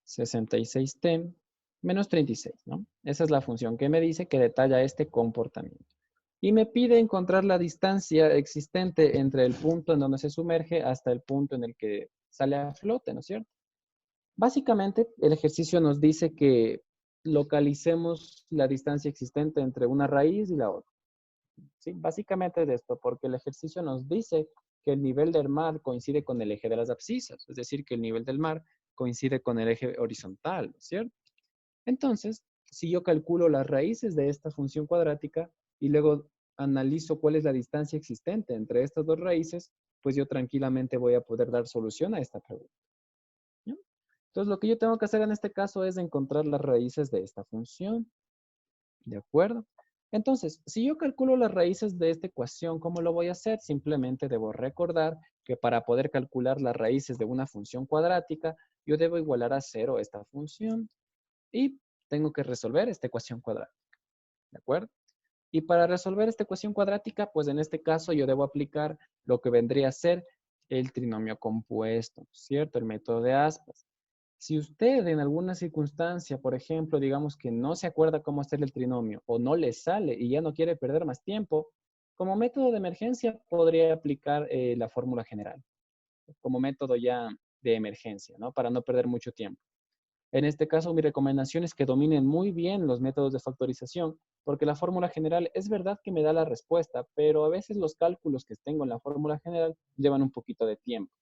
66t menos 36, ¿no? Esa es la función que me dice que detalla este comportamiento. Y me pide encontrar la distancia existente entre el punto en donde se sumerge hasta el punto en el que sale a flote, ¿no es cierto? Básicamente, el ejercicio nos dice que localicemos la distancia existente entre una raíz y la otra. ¿Sí? Básicamente de esto, porque el ejercicio nos dice que el nivel del mar coincide con el eje de las abscisas, es decir, que el nivel del mar coincide con el eje horizontal, ¿no es cierto? Entonces, si yo calculo las raíces de esta función cuadrática y luego analizo cuál es la distancia existente entre estas dos raíces, pues yo tranquilamente voy a poder dar solución a esta pregunta. ¿Ya? Entonces, lo que yo tengo que hacer en este caso es encontrar las raíces de esta función. ¿De acuerdo? Entonces, si yo calculo las raíces de esta ecuación, ¿cómo lo voy a hacer? Simplemente debo recordar que para poder calcular las raíces de una función cuadrática, yo debo igualar a 0 esta función y tengo que resolver esta ecuación cuadrática. ¿De acuerdo? Y para resolver esta ecuación cuadrática, pues en este caso yo debo aplicar lo que vendría a ser el trinomio compuesto, ¿cierto? El método de aspas. Si usted en alguna circunstancia, por ejemplo, digamos que no se acuerda cómo hacer el trinomio o no le sale y ya no quiere perder más tiempo, como método de emergencia podría aplicar la fórmula general, como método ya de emergencia, ¿no? Para no perder mucho tiempo. En este caso, mi recomendación es que dominen muy bien los métodos de factorización, porque la fórmula general es verdad que me da la respuesta, pero a veces los cálculos que tengo en la fórmula general llevan un poquito de tiempo.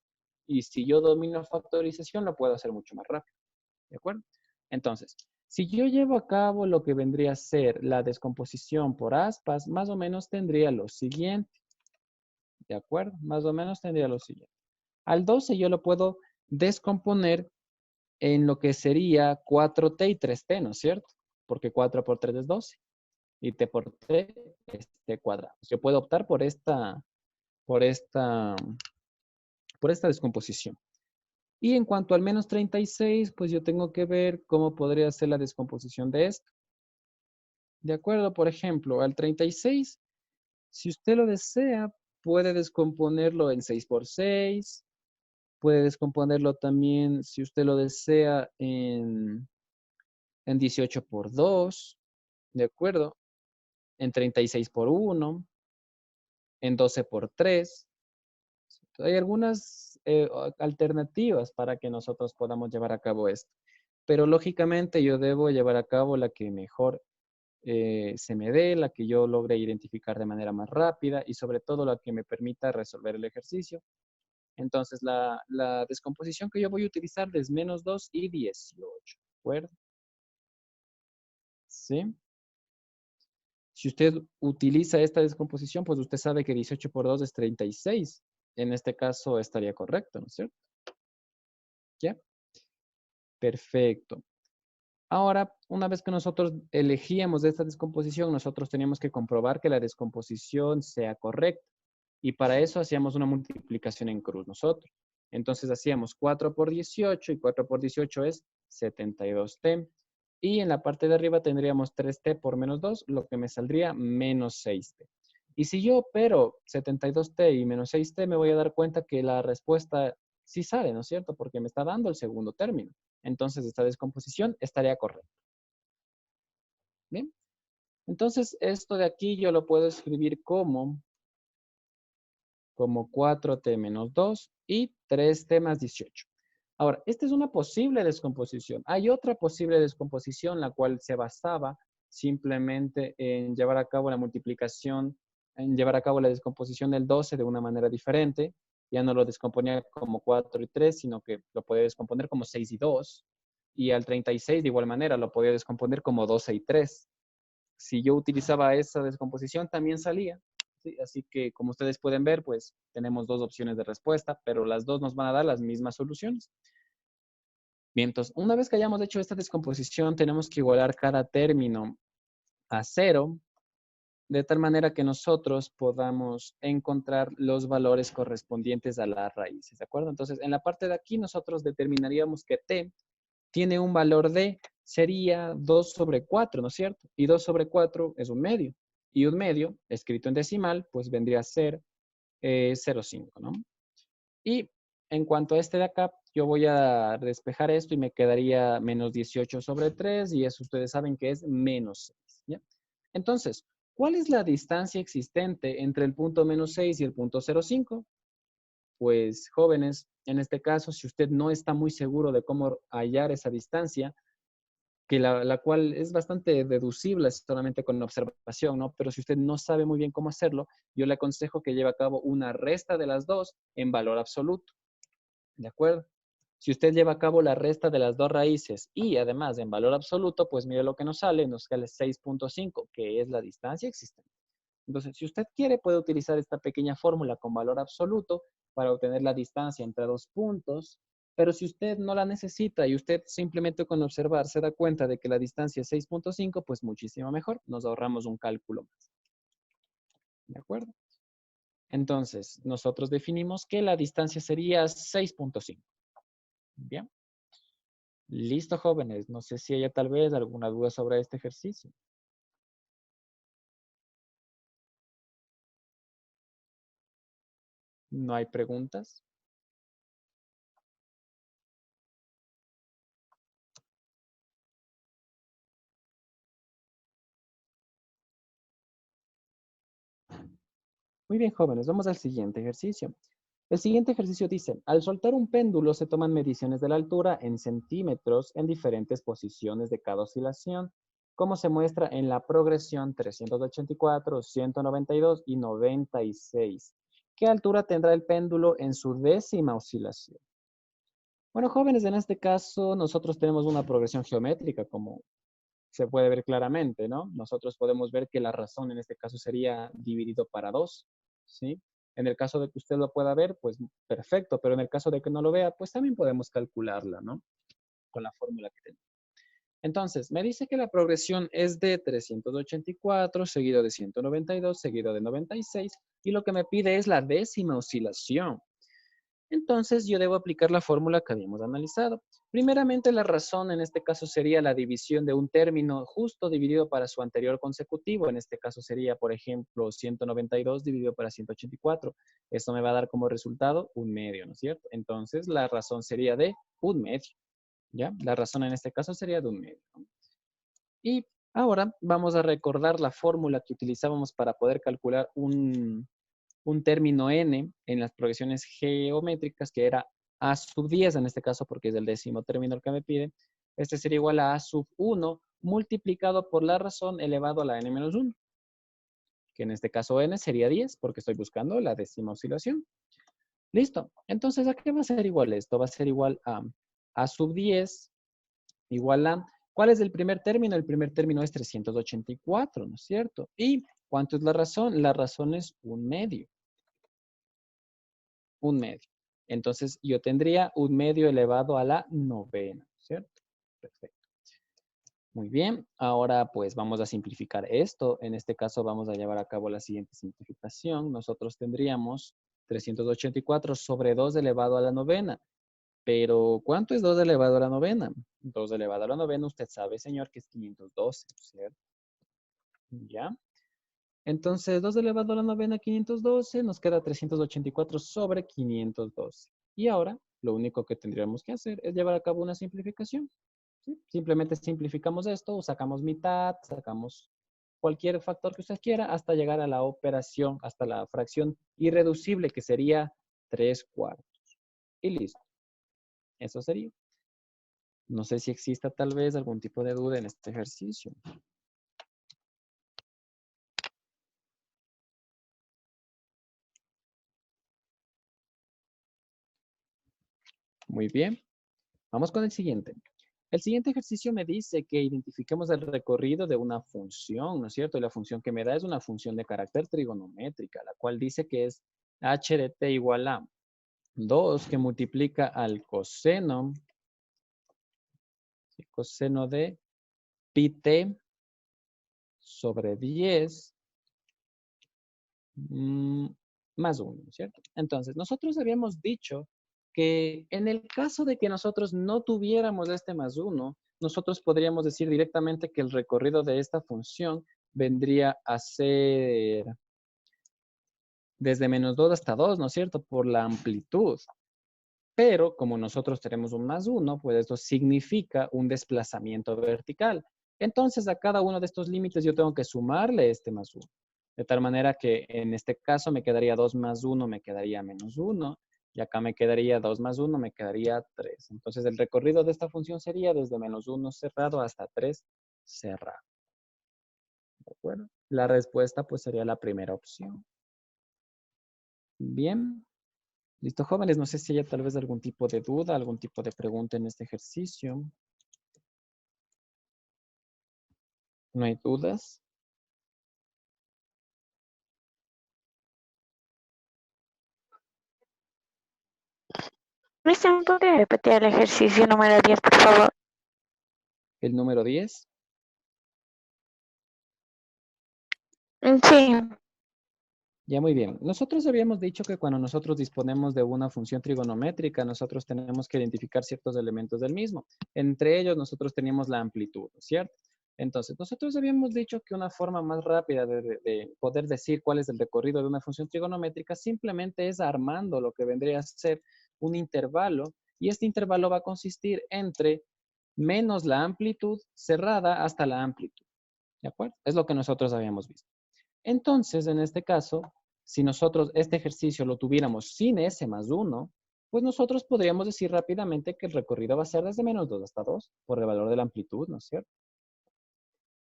Y si yo domino factorización, lo puedo hacer mucho más rápido. ¿De acuerdo? Entonces, si yo llevo a cabo lo que vendría a ser la descomposición por aspas, más o menos tendría lo siguiente. ¿De acuerdo? Más o menos tendría lo siguiente. Al 12 yo lo puedo descomponer en lo que sería 4t y 3t, ¿no es cierto? Porque 4 por 3 es 12 y t por t es t cuadrado. Yo puedo optar por esta, por esta descomposición. Y en cuanto al menos 36, pues yo tengo que ver cómo podría ser la descomposición de esto. De acuerdo, por ejemplo, al 36, si usted lo desea, puede descomponerlo en 6 por 6, puede descomponerlo también, si usted lo desea, en 18 por 2, ¿de acuerdo? En 36 por 1, en 12 por 3. Hay algunas alternativas para que nosotros podamos llevar a cabo esto. Pero lógicamente yo debo llevar a cabo la que mejor se me dé, la que yo logre identificar de manera más rápida y sobre todo la que me permita resolver el ejercicio. Entonces la descomposición que yo voy a utilizar es menos 2 y 18. ¿De acuerdo? ¿Sí? Si usted utiliza esta descomposición, pues usted sabe que 18 por 2 es 36. En este caso estaría correcto, ¿no es cierto? ¿Ya? Perfecto. Ahora, una vez que nosotros elegíamos esta descomposición, nosotros teníamos que comprobar que la descomposición sea correcta. Y para eso hacíamos una multiplicación en cruz nosotros. Entonces hacíamos 4 por 18 y 4 por 18 es 72t. Y en la parte de arriba tendríamos 3t por menos 2, lo que me saldría menos 6t. Y si yo opero 72t y menos 6t, me voy a dar cuenta que la respuesta sí sale, ¿no es cierto? Porque me está dando el segundo término. Entonces esta descomposición estaría correcta. Bien. Entonces esto de aquí yo lo puedo escribir como 4t menos 2 y 3t más 18. Ahora, esta es una posible descomposición. Hay otra posible descomposición, la cual se basaba simplemente en llevar a cabo la multiplicación, en llevar a cabo la descomposición del 12 de una manera diferente. Ya no lo descomponía como 4 y 3, sino que lo podía descomponer como 6 y 2. Y al 36 de igual manera lo podía descomponer como 12 y 3. Si yo utilizaba esa descomposición, también salía. ¿Sí? Así que, como ustedes pueden ver, pues tenemos dos opciones de respuesta, pero las dos nos van a dar las mismas soluciones. Bien, entonces, una vez que hayamos hecho esta descomposición, tenemos que igualar cada término a cero, de tal manera que nosotros podamos encontrar los valores correspondientes a las raíces, ¿de acuerdo? Entonces, en la parte de aquí, nosotros determinaríamos que t tiene un valor de, sería 2 sobre 4, ¿no es cierto? Y 2 sobre 4 es un medio. Y un medio, escrito en decimal, pues vendría a ser 0,5, ¿no? Y en cuanto a este de acá, yo voy a despejar esto y me quedaría menos 18 sobre 3 y eso ustedes saben que es menos 6, ¿ya? Entonces, ¿cuál es la distancia existente entre el punto menos 6 y el punto 0,5? Pues jóvenes, en este caso, si usted no está muy seguro de cómo hallar esa distancia, que la cual es bastante deducible solamente con observación, ¿no? Pero si usted no sabe muy bien cómo hacerlo, yo le aconsejo que lleve a cabo una resta de las dos en valor absoluto. ¿De acuerdo? Si usted lleva a cabo la resta de las dos raíces y además en valor absoluto, pues mire lo que nos sale 6,5, que es la distancia existente. Entonces, si usted quiere, puede utilizar esta pequeña fórmula con valor absoluto para obtener la distancia entre dos puntos, pero si usted no la necesita y usted simplemente con observar se da cuenta de que la distancia es 6,5, pues muchísimo mejor, nos ahorramos un cálculo más. ¿De acuerdo? Entonces, nosotros definimos que la distancia sería 6,5. Bien. Listo, jóvenes. No sé si haya tal vez alguna duda sobre este ejercicio. ¿No hay preguntas? Muy bien, jóvenes. Vamos al siguiente ejercicio. El siguiente ejercicio dice, al soltar un péndulo se toman mediciones de la altura en centímetros en diferentes posiciones de cada oscilación, como se muestra en la progresión 384, 192 y 96. ¿Qué altura tendrá el péndulo en su décima oscilación? Bueno, jóvenes, en este caso nosotros tenemos una progresión geométrica, como se puede ver claramente, ¿no? Nosotros podemos ver que la razón en este caso sería dividido para 2, ¿sí? En el caso de que usted lo pueda ver, pues perfecto, pero en el caso de que no lo vea, pues también podemos calcularla, ¿no? Con la fórmula que tenemos. Entonces, me dice que la progresión es de 384, seguido de 192, seguido de 96, y lo que me pide es la décima oscilación. Entonces, yo debo aplicar la fórmula que habíamos analizado. Primeramente, la razón en este caso sería la división de un término justo dividido para su anterior consecutivo. En este caso sería, por ejemplo, 192 dividido para 184. Eso me va a dar como resultado un medio, ¿no es cierto? Entonces, la razón sería de un medio, ¿ya? La razón en este caso sería de un medio, ¿no? Y ahora vamos a recordar la fórmula que utilizábamos para poder calcular un término n en las progresiones geométricas, que era a sub 10 en este caso, porque es el décimo término el que me pide. Este sería igual a sub 1 multiplicado por la razón elevado a la n menos 1, que en este caso n sería 10, porque estoy buscando la décima oscilación. Listo. Entonces, ¿a qué va a ser igual esto? Va a ser igual a sub 10 igual a, ¿cuál es el primer término? El primer término es 384, ¿no es cierto? ¿Y cuánto es la razón? La razón es un medio. Un medio. Entonces, yo tendría un medio elevado a la novena, ¿cierto? Perfecto. Muy bien. Ahora, pues, vamos a simplificar esto. En este caso, vamos a llevar a cabo la siguiente simplificación. Nosotros tendríamos 384 sobre 2 elevado a la novena. Pero, ¿cuánto es 2 elevado a la novena? 2 elevado a la novena, usted sabe, señor, que es 512, ¿cierto? ¿Ya? Entonces, 2 elevado a la novena, 512, nos queda 384 sobre 512. Y ahora, lo único que tendríamos que hacer es llevar a cabo una simplificación, ¿sí? Simplemente simplificamos esto, sacamos mitad, sacamos cualquier factor que usted quiera, hasta llegar a la operación, hasta la fracción irreducible, que sería 3 cuartos. Y listo. Eso sería. No sé si exista tal vez algún tipo de duda en este ejercicio. Muy bien. Vamos con el siguiente. El siguiente ejercicio me dice que identifiquemos el recorrido de una función, ¿no es cierto? Y la función que me da es una función de carácter trigonométrica, la cual dice que es h de t igual a 2 que multiplica al coseno, el coseno de pi t sobre 10 más 1, ¿cierto? Entonces, nosotros habíamos dicho que en el caso de que nosotros no tuviéramos este más 1, nosotros podríamos decir directamente que el recorrido de esta función vendría a ser desde menos 2 hasta 2, ¿no es cierto? Por la amplitud. Pero como nosotros tenemos un más 1, pues esto significa un desplazamiento vertical. Entonces, a cada uno de estos límites yo tengo que sumarle este más 1. De tal manera que en este caso me quedaría 2 más 1, me quedaría menos 1. Y acá me quedaría 2 más 1, me quedaría 3. Entonces, el recorrido de esta función sería desde menos 1 cerrado hasta 3 cerrado. ¿De acuerdo? La respuesta pues sería la primera opción. Bien. Listo, jóvenes. No sé si hay tal vez algún tipo de duda, algún tipo de pregunta en este ejercicio. ¿No hay dudas? Cristian, ¿podría repetir el ejercicio número 10, por favor? El número 10. Sí. Ya, muy bien. Nosotros habíamos dicho que cuando nosotros disponemos de una función trigonométrica, nosotros tenemos que identificar ciertos elementos del mismo. Entre ellos, nosotros teníamos la amplitud, ¿cierto? Entonces, nosotros habíamos dicho que una forma más rápida de poder decir cuál es el recorrido de una función trigonométrica simplemente es armando lo que vendría a ser un intervalo, y este intervalo va a consistir entre menos la amplitud cerrada hasta la amplitud. ¿De acuerdo? Es lo que nosotros habíamos visto. Entonces, en este caso, si nosotros este ejercicio lo tuviéramos sin S más 1, pues nosotros podríamos decir rápidamente que el recorrido va a ser desde menos 2 hasta 2 por el valor de la amplitud, ¿no es cierto?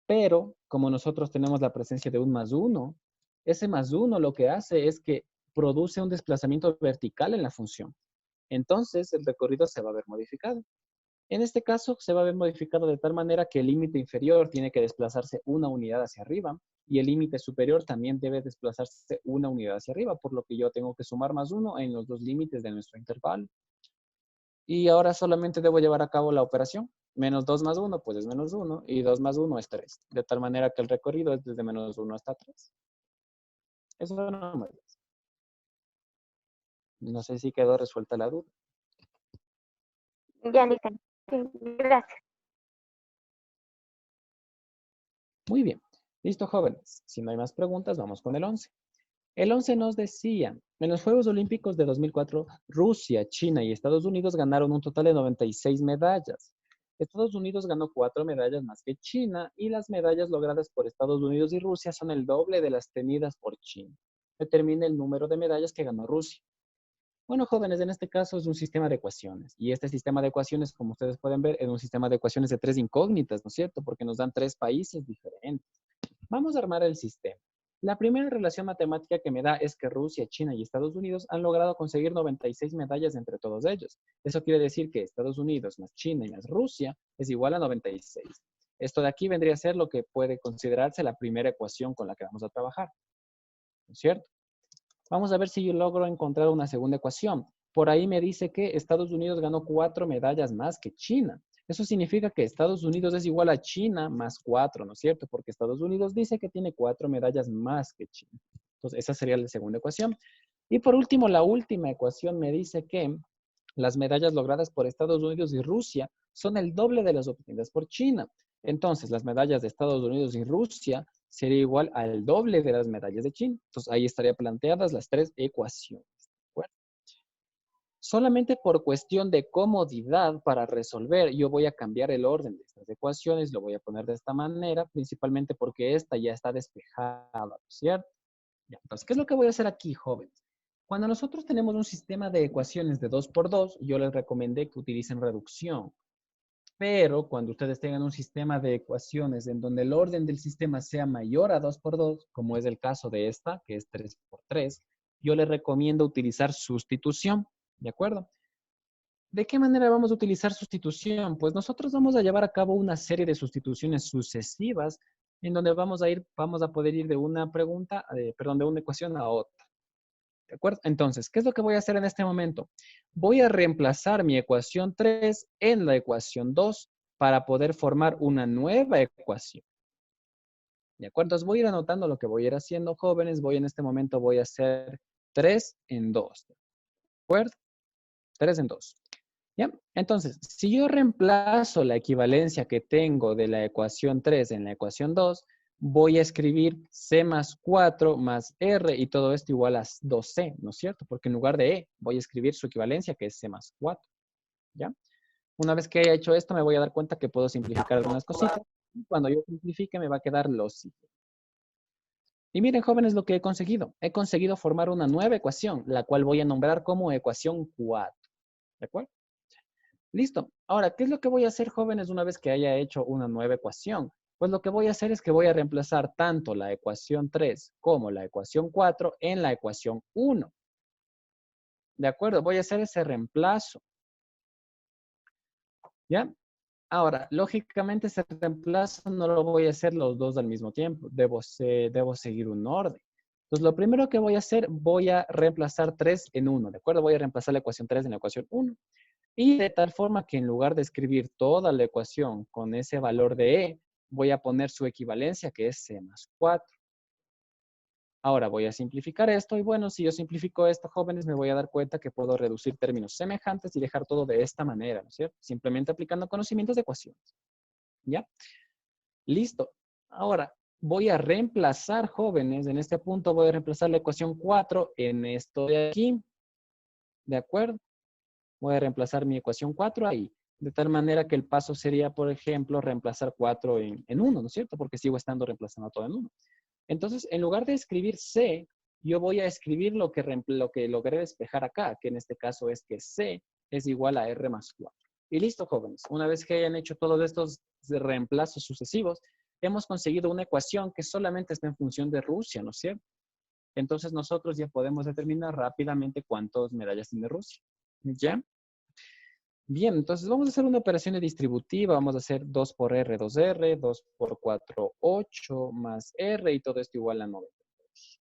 Pero, como nosotros tenemos la presencia de un más 1, ese más 1 lo que hace es que produce un desplazamiento vertical en la función. Entonces, el recorrido se va a ver modificado. En este caso, se va a ver modificado de tal manera que el límite inferior tiene que desplazarse una unidad hacia arriba y el límite superior también debe desplazarse una unidad hacia arriba, por lo que yo tengo que sumar más 1 en los dos límites de nuestro intervalo. Y ahora solamente debo llevar a cabo la operación. Menos 2 más 1, pues es menos 1, y 2 más 1 es 3. De tal manera que el recorrido es desde menos 1 hasta 3. Eso no me... No sé si quedó resuelta la duda. Ya, listo. Sí, gracias. Muy bien. Listo, jóvenes. Si no hay más preguntas, vamos con el 11. El 11 nos decía, en los Juegos Olímpicos de 2004, Rusia, China y Estados Unidos ganaron un total de 96 medallas. Estados Unidos ganó 4 medallas más que China y las medallas logradas por Estados Unidos y Rusia son el doble de las tenidas por China. Determina el número de medallas que ganó Rusia. Bueno, jóvenes, en este caso es un sistema de ecuaciones. Y este sistema de ecuaciones, como ustedes pueden ver, es un sistema de ecuaciones de 3 incógnitas, ¿no es cierto? Porque nos dan 3 países diferentes. Vamos a armar el sistema. La primera relación matemática que me da es que Rusia, China y Estados Unidos han logrado conseguir 96 medallas entre todos ellos. Eso quiere decir que Estados Unidos más China y más Rusia es igual a 96. Esto de aquí vendría a ser lo que puede considerarse la primera ecuación con la que vamos a trabajar. ¿No es cierto? Vamos a ver si yo logro encontrar una segunda ecuación. Por ahí me dice que Estados Unidos ganó 4 medallas más que China. Eso significa que Estados Unidos es igual a China más 4, ¿no es cierto? Porque Estados Unidos dice que tiene 4 medallas más que China. Entonces, esa sería la segunda ecuación. Y por último, la última ecuación me dice que las medallas logradas por Estados Unidos y Rusia son el doble de las obtenidas por China. Entonces, las medallas de Estados Unidos y Rusia sería igual al doble de las medallas de China. Entonces, ahí estarían planteadas las 3 ecuaciones. Bueno, solamente por cuestión de comodidad para resolver, yo voy a cambiar el orden de estas ecuaciones, lo voy a poner de esta manera, principalmente porque esta ya está despejada, ¿cierto? Ya, entonces, ¿qué es lo que voy a hacer aquí, jóvenes? Cuando nosotros tenemos un sistema de ecuaciones de 2 por 2, yo les recomendé que utilicen reducción. Pero cuando ustedes tengan un sistema de ecuaciones en donde el orden del sistema sea mayor a 2 por 2, como es el caso de esta, que es 3 por 3, yo les recomiendo utilizar sustitución. ¿De acuerdo? ¿De qué manera vamos a utilizar sustitución? Pues nosotros vamos a llevar a cabo una serie de sustituciones sucesivas en donde vamos a poder ir de una pregunta, perdón, de una ecuación a otra. ¿De acuerdo? Entonces, ¿qué es lo que voy a hacer en este momento? Voy a reemplazar mi ecuación 3 en la ecuación 2 para poder formar una nueva ecuación. ¿De acuerdo? Entonces voy a ir anotando lo que voy a ir haciendo, jóvenes. En este momento voy a hacer 3 en 2. ¿De acuerdo? 3 en 2. ¿Ya? Entonces, si yo reemplazo la equivalencia que tengo de la ecuación 3 en la ecuación 2, voy a escribir C más 4 más R y todo esto igual a 2C, ¿no es cierto? Porque en lugar de E voy a escribir su equivalencia que es C más 4, ¿ya? Una vez que haya hecho esto me voy a dar cuenta que puedo simplificar algunas cositas. Y cuando yo simplifique me va a quedar lo siguiente. Y miren, jóvenes, lo que he conseguido. He conseguido formar una nueva ecuación, la cual voy a nombrar como ecuación 4. ¿De acuerdo? Listo. Ahora, ¿qué es lo que voy a hacer, jóvenes, una vez que haya hecho una nueva ecuación? Pues lo que voy a hacer es que voy a reemplazar tanto la ecuación 3 como la ecuación 4 en la ecuación 1. ¿De acuerdo? Voy a hacer ese reemplazo. ¿Ya? Ahora, lógicamente ese reemplazo no lo voy a hacer los dos al mismo tiempo. Debo seguir un orden. Entonces, lo primero que voy a hacer, voy a reemplazar 3 en 1. ¿De acuerdo? Voy a reemplazar la ecuación 3 en la ecuación 1. Y de tal forma que en lugar de escribir toda la ecuación con ese valor de E, voy a poner su equivalencia que es C más 4. Ahora voy a simplificar esto y bueno, si yo simplifico esto, jóvenes, me voy a dar cuenta que puedo reducir términos semejantes y dejar todo de esta manera, ¿no es cierto? Simplemente aplicando conocimientos de ecuaciones. ¿Ya? Listo. Ahora voy a reemplazar, jóvenes, en este punto voy a reemplazar la ecuación 4 en esto de aquí. ¿De acuerdo? Voy a reemplazar mi ecuación 4 ahí. De tal manera que el paso sería, por ejemplo, reemplazar 4 en 1, ¿no es cierto? Porque sigo estando reemplazando todo en 1. Entonces, en lugar de escribir C, yo voy a escribir lo que logré despejar acá, que en este caso es que C es igual a R más 4. Y listo, jóvenes. Una vez que hayan hecho todos estos reemplazos sucesivos, hemos conseguido una ecuación que solamente está en función de Rusia, ¿no es cierto? Entonces, nosotros ya podemos determinar rápidamente cuántas medallas tiene Rusia. ¿Ya? Bien, entonces vamos a hacer una operación distributiva. Vamos a hacer 2 por R, 2R, 2 por 4, 8, más R y todo esto igual a 92.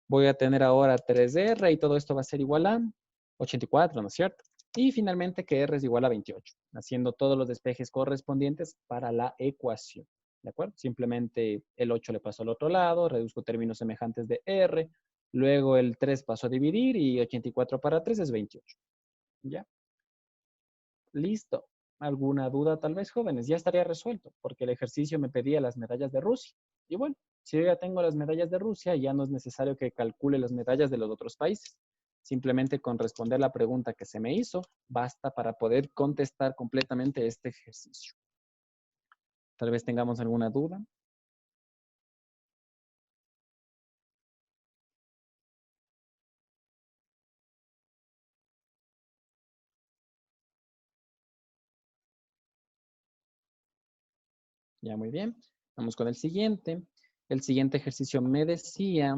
Voy a tener ahora 3R y todo esto va a ser igual a 84, ¿no es cierto? Y finalmente que R es igual a 28, haciendo todos los despejes correspondientes para la ecuación. ¿De acuerdo? Simplemente el 8 le paso al otro lado, reduzco términos semejantes de R, luego el 3 paso a dividir y 84 para 3 es 28. ¿Ya? Listo. ¿Alguna duda tal vez, jóvenes? Ya estaría resuelto, porque el ejercicio me pedía las medallas de Rusia. Y bueno, si yo ya tengo las medallas de Rusia, ya no es necesario que calcule las medallas de los otros países. Simplemente con responder la pregunta que se me hizo, basta para poder contestar completamente este ejercicio. Tal vez tengamos alguna duda. Ya, muy bien. Vamos con el siguiente. El siguiente ejercicio me decía,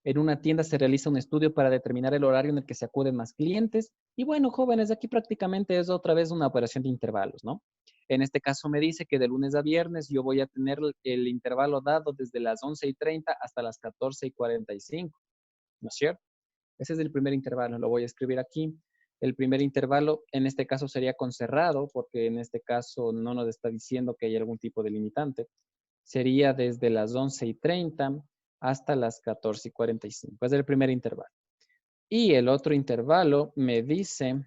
en una tienda se realiza un estudio para determinar el horario en el que se acuden más clientes. Y bueno, jóvenes, aquí prácticamente es otra vez una operación de intervalos, ¿no? En este caso me dice que de lunes a viernes yo voy a tener el intervalo dado desde las 11:30 hasta las 14:45, ¿no es cierto? Ese es el primer intervalo, lo voy a escribir aquí. El primer intervalo, en este caso, sería con cerrado, porque en este caso no nos está diciendo que hay algún tipo de limitante. Sería desde las 11:30 hasta las 14:45. Es el primer intervalo. Y el otro intervalo me dice,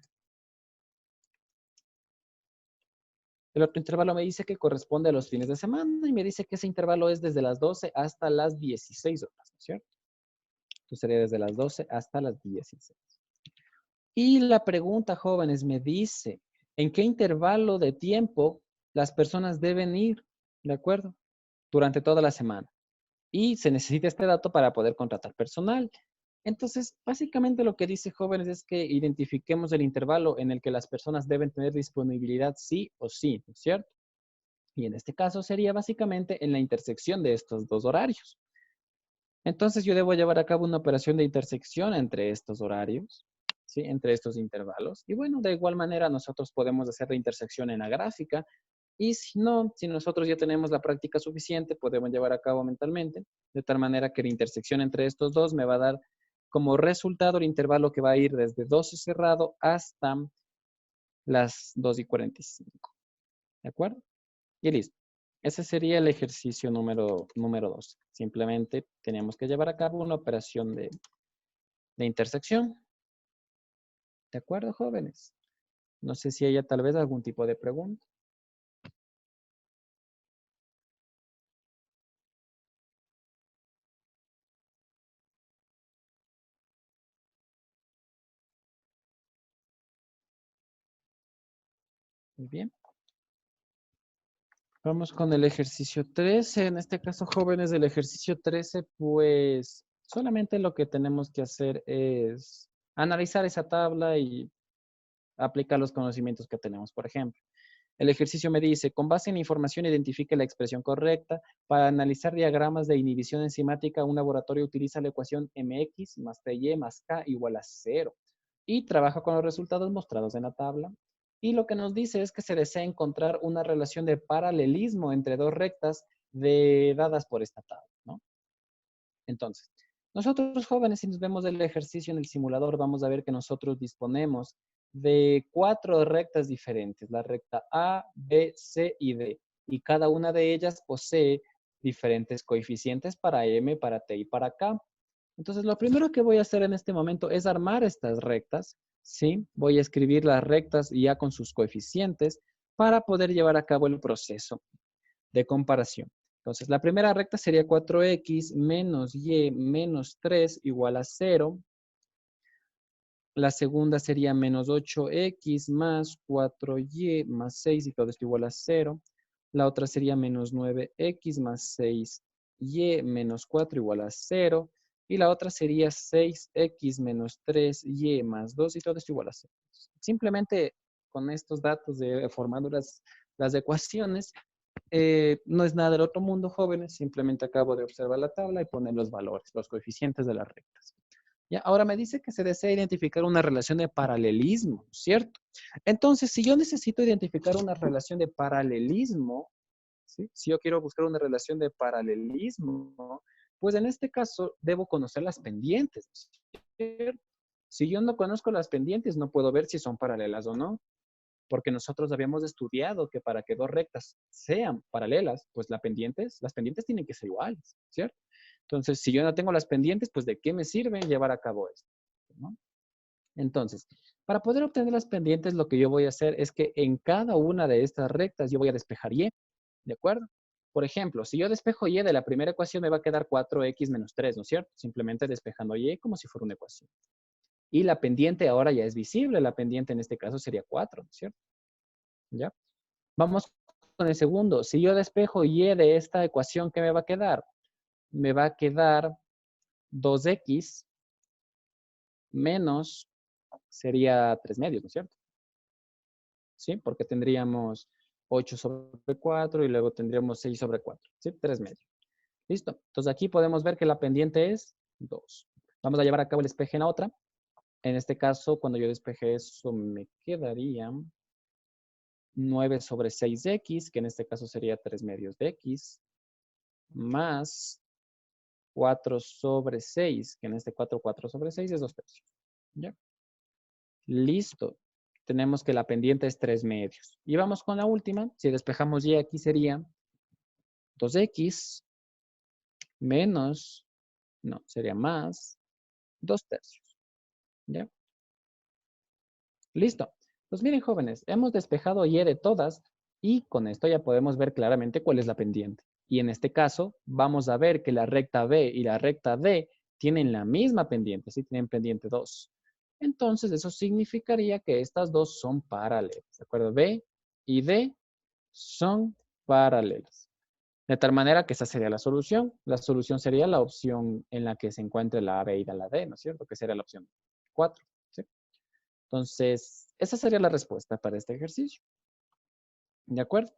que corresponde a los fines de semana y me dice que ese intervalo es desde las 12 hasta las 16 horas, ¿no es cierto? Entonces sería desde las 12 hasta las 16. Y la pregunta, jóvenes, me dice, ¿en qué intervalo de tiempo las personas deben ir? ¿De acuerdo? Durante toda la semana. Y se necesita este dato para poder contratar personal. Entonces, básicamente lo que dice jóvenes es que identifiquemos el intervalo en el que las personas deben tener disponibilidad sí o sí, ¿no es cierto? Y en este caso sería básicamente en la intersección de estos dos horarios. Entonces yo debo llevar a cabo una operación de intersección entre estos horarios, ¿sí? Entre estos intervalos. Y bueno, de igual manera nosotros podemos hacer la intersección en la gráfica. Y si no, si nosotros ya tenemos la práctica suficiente, podemos llevar a cabo mentalmente, de tal manera que la intersección entre estos dos me va a dar como resultado el intervalo que va a ir desde 12 cerrado hasta las 2:45. ¿De acuerdo? Y listo. Ese sería el ejercicio número 2. Simplemente tenemos que llevar a cabo una operación de intersección. ¿De acuerdo, jóvenes? No sé si haya tal vez algún tipo de pregunta. Muy bien. Vamos con el ejercicio 13. En este caso, jóvenes, del ejercicio 13, pues solamente lo que tenemos que hacer es analizar esa tabla y aplicar los conocimientos que tenemos. Por ejemplo, el ejercicio me dice, con base en la información, identifique la expresión correcta. Para analizar diagramas de inhibición enzimática, un laboratorio utiliza la ecuación mx más ty más k igual a 0 y trabaja con los resultados mostrados en la tabla. Y lo que nos dice es que se desea encontrar una relación de paralelismo entre dos rectas dadas por esta tabla, ¿no? Entonces, nosotros jóvenes, si nos vemos el ejercicio en el simulador, vamos a ver que nosotros disponemos de 4 rectas diferentes, la recta A, B, C y D. Y cada una de ellas posee diferentes coeficientes para M, para T y para K. Entonces, lo primero que voy a hacer en este momento es armar estas rectas, ¿sí? Voy a escribir las rectas ya con sus coeficientes para poder llevar a cabo el proceso de comparación. Entonces, la primera recta sería 4x menos y menos 3 igual a 0. La segunda sería menos 8x más 4y más 6 y todo esto igual a 0. La otra sería menos 9x más 6y menos 4 igual a 0. Y la otra sería 6x menos 3y más 2 y todo esto igual a 0. Simplemente con estos datos de formando las ecuaciones, no es nada del otro mundo, jóvenes. Simplemente acabo de observar la tabla y poner los valores, los coeficientes de las rectas. ¿Ya? Ahora me dice que se desea identificar una relación de paralelismo, ¿cierto? Entonces, si yo necesito identificar una relación de paralelismo, ¿sí? Si yo quiero buscar una relación de paralelismo, pues en este caso debo conocer las pendientes, ¿cierto? Si yo no conozco las pendientes, no puedo ver si son paralelas o no, porque nosotros habíamos estudiado que para que dos rectas sean paralelas, pues las pendientes tienen que ser iguales, ¿cierto? Entonces, si yo no tengo las pendientes, pues ¿de qué me sirve llevar a cabo esto? ¿No? Entonces, para poder obtener las pendientes, lo que yo voy a hacer es que en cada una de estas rectas yo voy a despejar y, ¿de acuerdo? Por ejemplo, si yo despejo y de la primera ecuación me va a quedar 4x menos 3, ¿no es cierto? Simplemente despejando y como si fuera una ecuación. Y la pendiente ahora ya es visible, la pendiente en este caso sería 4, ¿no es cierto? ¿Ya? Vamos con el segundo. Si yo despejo y de esta ecuación, ¿qué me va a quedar? Me va a quedar 2x menos, sería 3 medios, ¿no es cierto? ¿Sí? Porque tendríamos 8 sobre 4 y luego tendríamos 6 sobre 4, ¿sí? 3 medios. Listo. Entonces aquí podemos ver que la pendiente es 2. Vamos a llevar a cabo el despeje en la otra. En este caso, cuando yo despeje eso, me quedaría 9 sobre 6x, que en este caso sería 3 medios de x, más 4 sobre 6, que en este 4 sobre 6 es 2 tercios. ¿Ya? Listo. Tenemos que la pendiente es 3 medios. Y vamos con la última. Si despejamos y aquí sería 2x menos, no, sería más 2 tercios. ¿Ya? Listo. Pues miren, jóvenes, hemos despejado y de todas y con esto ya podemos ver claramente cuál es la pendiente. Y en este caso, vamos a ver que la recta B y la recta D tienen la misma pendiente, ¿sí? Tienen pendiente 2. Entonces, eso significaría que estas dos son paralelas, ¿de acuerdo? B y D son paralelas. De tal manera que esa sería la solución. La solución sería la opción en la que se encuentre la A, B y la D, ¿no es cierto? Que sería la opción 4. ¿Sí? Entonces, esa sería la respuesta para este ejercicio. ¿De acuerdo?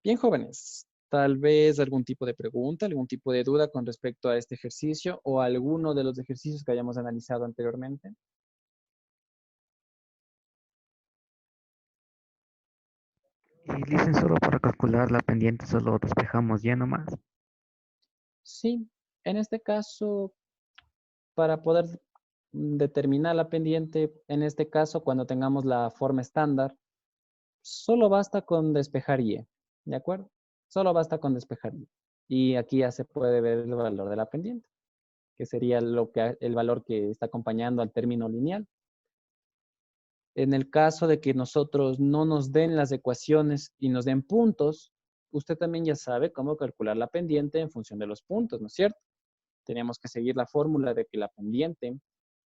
Bien, jóvenes. Tal vez algún tipo de pregunta, algún tipo de duda con respecto a este ejercicio o a alguno de los ejercicios que hayamos analizado anteriormente. Y dicen solo para calcular la pendiente, solo despejamos ya nomás. Sí, en este caso, para poder determinar la pendiente, en este caso, cuando tengamos la forma estándar, solo basta con despejar y, ¿de acuerdo? Solo basta con despejar y. Y aquí ya se puede ver el valor de la pendiente, que sería el valor que está acompañando al término lineal. En el caso de que nosotros no nos den las ecuaciones y nos den puntos, usted también ya sabe cómo calcular la pendiente en función de los puntos, ¿no es cierto? Tenemos que seguir la fórmula de que la pendiente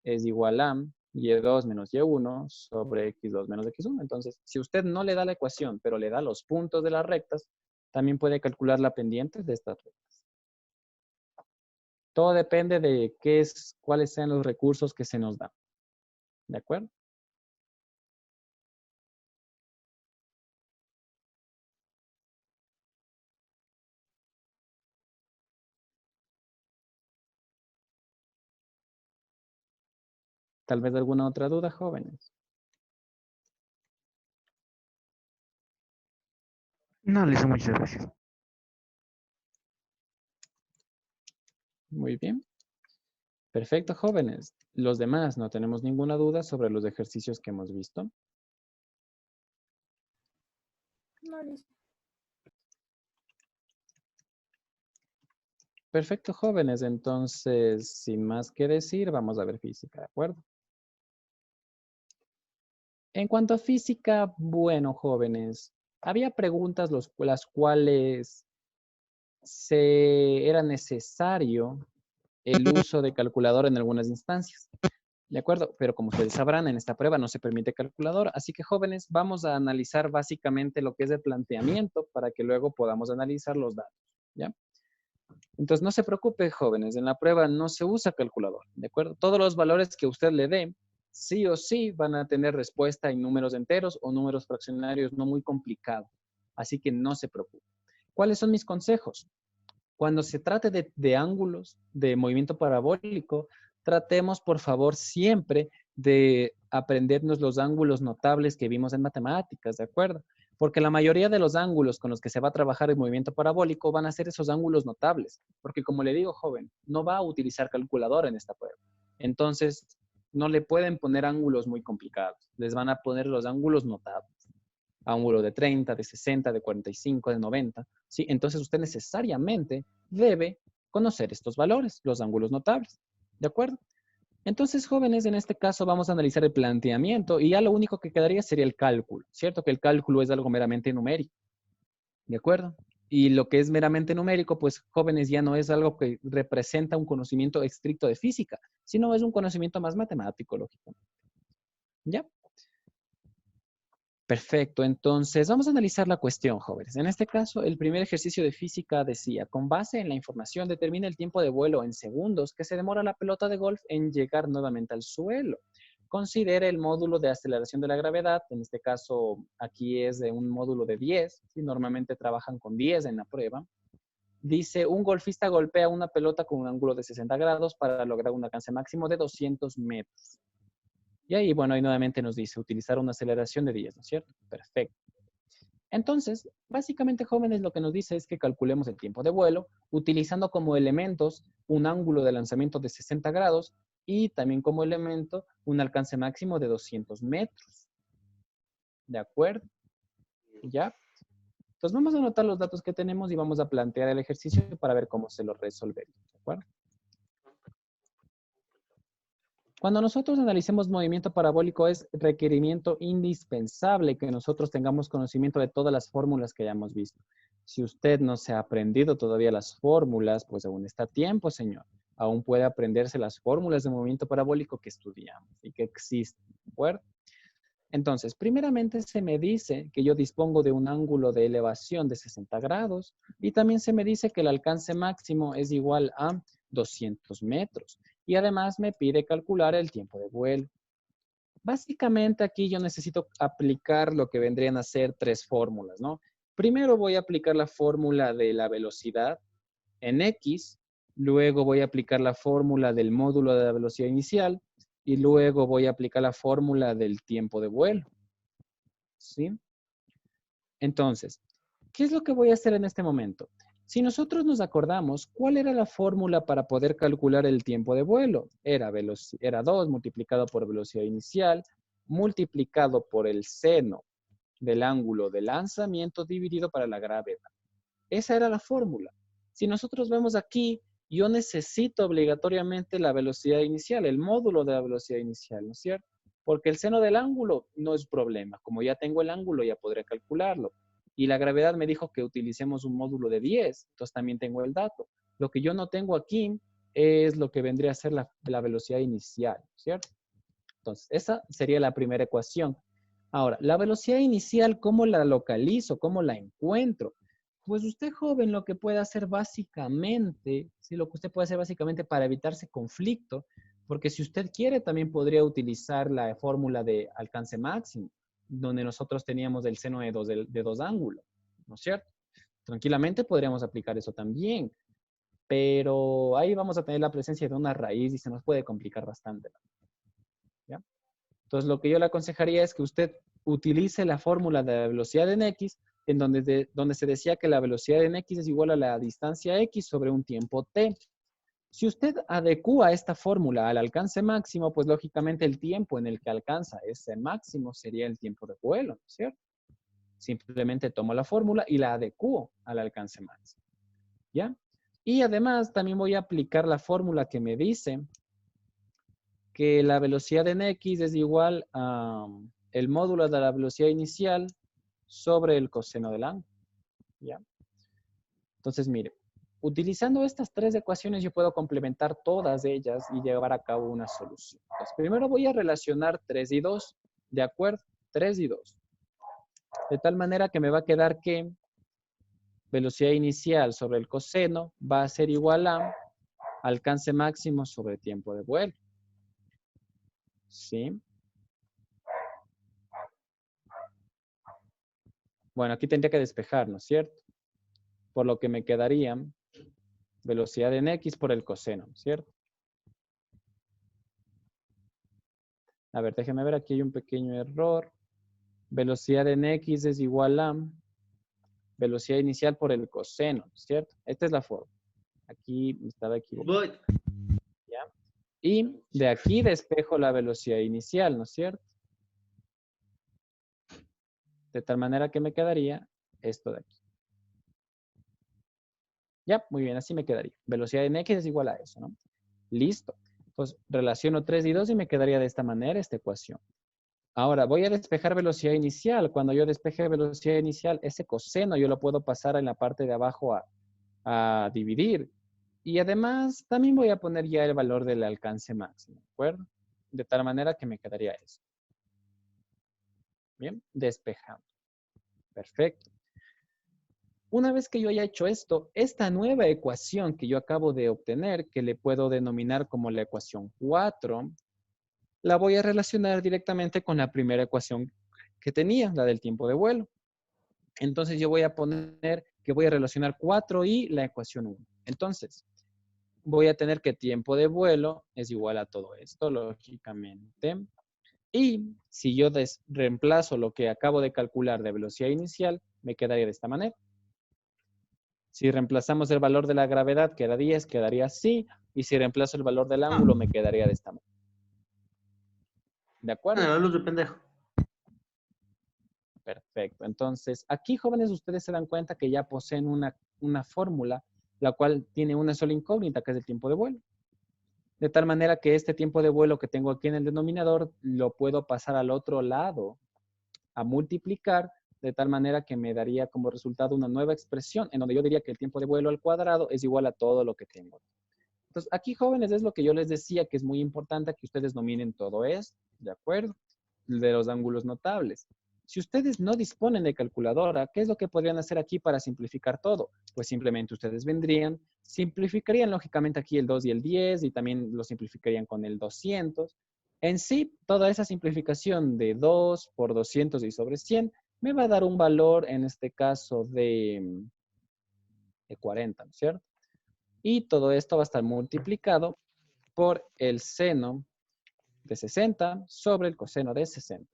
es igual a y2 menos y1 sobre x2 menos x1. Entonces, si usted no le da la ecuación, pero le da los puntos de las rectas, también puede calcular la pendiente de estas rectas. Todo depende de cuáles sean los recursos que se nos dan. ¿De acuerdo? Tal vez alguna otra duda, jóvenes. No, listo, muchas gracias. Muy bien. Perfecto, jóvenes. Los demás, no tenemos ninguna duda sobre los ejercicios que hemos visto. No, listo. Perfecto, jóvenes. Entonces, sin más que decir, vamos a ver física, ¿de acuerdo? En cuanto a física, bueno, jóvenes, había preguntas las cuales era necesario el uso de calculadora en algunas instancias. ¿De acuerdo? Pero como ustedes sabrán, en esta prueba no se permite calculadora. Así que, jóvenes, vamos a analizar básicamente lo que es el planteamiento para que luego podamos analizar los datos. ¿Ya? Entonces, no se preocupe, jóvenes. En la prueba no se usa calculadora. ¿De acuerdo? Todos los valores que usted le dé, sí o sí van a tener respuesta en números enteros o números fraccionarios no muy complicados. Así que no se preocupe. ¿Cuáles son mis consejos? Cuando se trate de ángulos, de movimiento parabólico, tratemos, por favor, siempre de aprendernos los ángulos notables que vimos en matemáticas, ¿de acuerdo? Porque la mayoría de los ángulos con los que se va a trabajar el movimiento parabólico van a ser esos ángulos notables. Porque como le digo, joven, no va a utilizar calculadora en esta prueba. Entonces, no le pueden poner ángulos muy complicados. Les van a poner los ángulos notables. Ángulo de 30, de 60, de 45, de 90. ¿Sí? Entonces usted necesariamente debe conocer estos valores, los ángulos notables. ¿De acuerdo? Entonces, jóvenes, en este caso vamos a analizar el planteamiento y ya lo único que quedaría sería el cálculo. ¿Cierto? Que el cálculo es algo meramente numérico. ¿De acuerdo? Y lo que es meramente numérico, pues, jóvenes, ya no es algo que representa un conocimiento estricto de física, sino es un conocimiento más matemático, lógicamente. ¿Ya? Perfecto, entonces vamos a analizar la cuestión, jóvenes. En este caso, el primer ejercicio de física decía, con base en la información, determina el tiempo de vuelo en segundos que se demora la pelota de golf en llegar nuevamente al suelo. Considere el módulo de aceleración de la gravedad, en este caso aquí es de un módulo de 10, ¿sí? Normalmente trabajan con 10 en la prueba. Dice, un golfista golpea una pelota con un ángulo de 60 grados para lograr un alcance máximo de 200 metros. Y ahí, bueno, ahí nuevamente nos dice utilizar una aceleración de 10, ¿no es cierto? Perfecto. Entonces, básicamente, jóvenes, lo que nos dice es que calculemos el tiempo de vuelo utilizando como elementos un ángulo de lanzamiento de 60 grados y también como elemento un alcance máximo de 200 metros. ¿De acuerdo? ¿Ya? Entonces, vamos a anotar los datos que tenemos y vamos a plantear el ejercicio para ver cómo se lo resolvemos. ¿De acuerdo? Cuando nosotros analicemos movimiento parabólico es requerimiento indispensable que nosotros tengamos conocimiento de todas las fórmulas que hayamos visto. Si usted no se ha aprendido todavía las fórmulas, pues aún está a tiempo, señor. Aún puede aprenderse las fórmulas de movimiento parabólico que estudiamos y que existen, ¿de acuerdo? Entonces, primeramente se me dice que yo dispongo de un ángulo de elevación de 60 grados y también se me dice que el alcance máximo es igual a 200 metros. Y además me pide calcular el tiempo de vuelo. Básicamente aquí yo necesito aplicar lo que vendrían a ser tres fórmulas, ¿no? Primero voy a aplicar la fórmula de la velocidad en X, luego voy a aplicar la fórmula del módulo de la velocidad inicial y luego voy a aplicar la fórmula del tiempo de vuelo, ¿sí? Entonces, ¿qué es lo que voy a hacer en este momento? Si nosotros nos acordamos, ¿cuál era la fórmula para poder calcular el tiempo de vuelo? Era 2 multiplicado por velocidad inicial, multiplicado por el seno del ángulo de lanzamiento dividido para la gravedad. Esa era la fórmula. Si nosotros vemos aquí, yo necesito obligatoriamente la velocidad inicial, el módulo de la velocidad inicial, ¿no es cierto? Porque el seno del ángulo no es problema. Como ya tengo el ángulo, ya podré calcularlo. Y la gravedad me dijo que utilicemos un módulo de 10, entonces también tengo el dato. Lo que yo no tengo aquí es lo que vendría a ser la velocidad inicial, ¿cierto? Entonces, esa sería la primera ecuación. Ahora, la velocidad inicial, ¿cómo la localizo? ¿Cómo la encuentro? Pues usted, joven, lo que puede hacer básicamente, sí, lo que usted puede hacer básicamente para evitarse conflicto, porque si usted quiere también podría utilizar la fórmula de alcance máximo, donde nosotros teníamos el seno de dos ángulos, ¿no es cierto? Tranquilamente podríamos aplicar eso también, pero ahí vamos a tener la presencia de una raíz y se nos puede complicar bastante, ¿ya? Entonces, lo que yo le aconsejaría es que usted utilice la fórmula de la velocidad en X, en donde se decía que la velocidad en X es igual a la distancia X sobre un tiempo T. Si usted adecúa esta fórmula al alcance máximo, pues lógicamente el tiempo en el que alcanza ese máximo sería el tiempo de vuelo, ¿no es cierto? Simplemente tomo la fórmula y la adecuo al alcance máximo, ¿ya? Y además también voy a aplicar la fórmula que me dice que la velocidad en X es igual a el módulo de la velocidad inicial sobre el coseno del ángulo, ¿ya? Entonces, mire, utilizando estas tres ecuaciones yo puedo complementar todas ellas y llevar a cabo una solución. Entonces, primero voy a relacionar 3 y 2, ¿de acuerdo? 3 y 2. De tal manera que me va a quedar que velocidad inicial sobre el coseno va a ser igual a alcance máximo sobre tiempo de vuelo. ¿Sí? Bueno, aquí tendría que despejar, ¿no es cierto? Por lo que me quedaría velocidad en X por el coseno, ¿cierto? A ver, déjeme ver, aquí hay un pequeño error. Velocidad en X es igual a velocidad inicial por el coseno, ¿cierto? Esta es la forma. Aquí me estaba equivocando. ¿Ya? Y de aquí despejo la velocidad inicial, ¿no es cierto? De tal manera que me quedaría esto de aquí. Ya, muy bien, así me quedaría. Velocidad en X es igual a eso, ¿no? Listo. Pues relaciono 3 y 2 y me quedaría de esta manera esta ecuación. Ahora, voy a despejar velocidad inicial. Cuando yo despeje velocidad inicial, ese coseno yo lo puedo pasar en la parte de abajo a dividir. Y además, también voy a poner ya el valor del alcance máximo, ¿de acuerdo? De tal manera que me quedaría eso. Bien, despejando. Perfecto. Una vez que yo haya hecho esto, esta nueva ecuación que yo acabo de obtener, que le puedo denominar como la ecuación 4, la voy a relacionar directamente con la primera ecuación que tenía, la del tiempo de vuelo. Entonces yo voy a poner que voy a relacionar 4 y la ecuación 1. Entonces, voy a tener que tiempo de vuelo es igual a todo esto, lógicamente. Y si yo reemplazo lo que acabo de calcular de velocidad inicial, me quedaría de esta manera. Si reemplazamos el valor de la gravedad, que era 10, quedaría así. Y si reemplazo el valor del ángulo, me quedaría de esta manera. ¿De acuerdo? La luz de pendejo. Perfecto. Entonces, aquí, jóvenes, ustedes se dan cuenta que ya poseen una fórmula, la cual tiene una sola incógnita, que es el tiempo de vuelo. De tal manera que este tiempo de vuelo que tengo aquí en el denominador, lo puedo pasar al otro lado, a multiplicar, de tal manera que me daría como resultado una nueva expresión, en donde yo diría que el tiempo de vuelo al cuadrado es igual a todo lo que tengo. Entonces, aquí, jóvenes, es lo que yo les decía, que es muy importante que ustedes dominen todo esto, ¿de acuerdo? de los ángulos notables. Si ustedes no disponen de calculadora, ¿qué es lo que podrían hacer aquí para simplificar todo? Pues simplemente ustedes vendrían, simplificarían lógicamente aquí el 2 y el 10 y también lo simplificarían con el 200. En sí, toda esa simplificación de 2 por 200 y sobre 100 me va a dar un valor, en este caso, de 40, ¿no es cierto? Y todo esto va a estar multiplicado por el seno de 60 sobre el coseno de 60.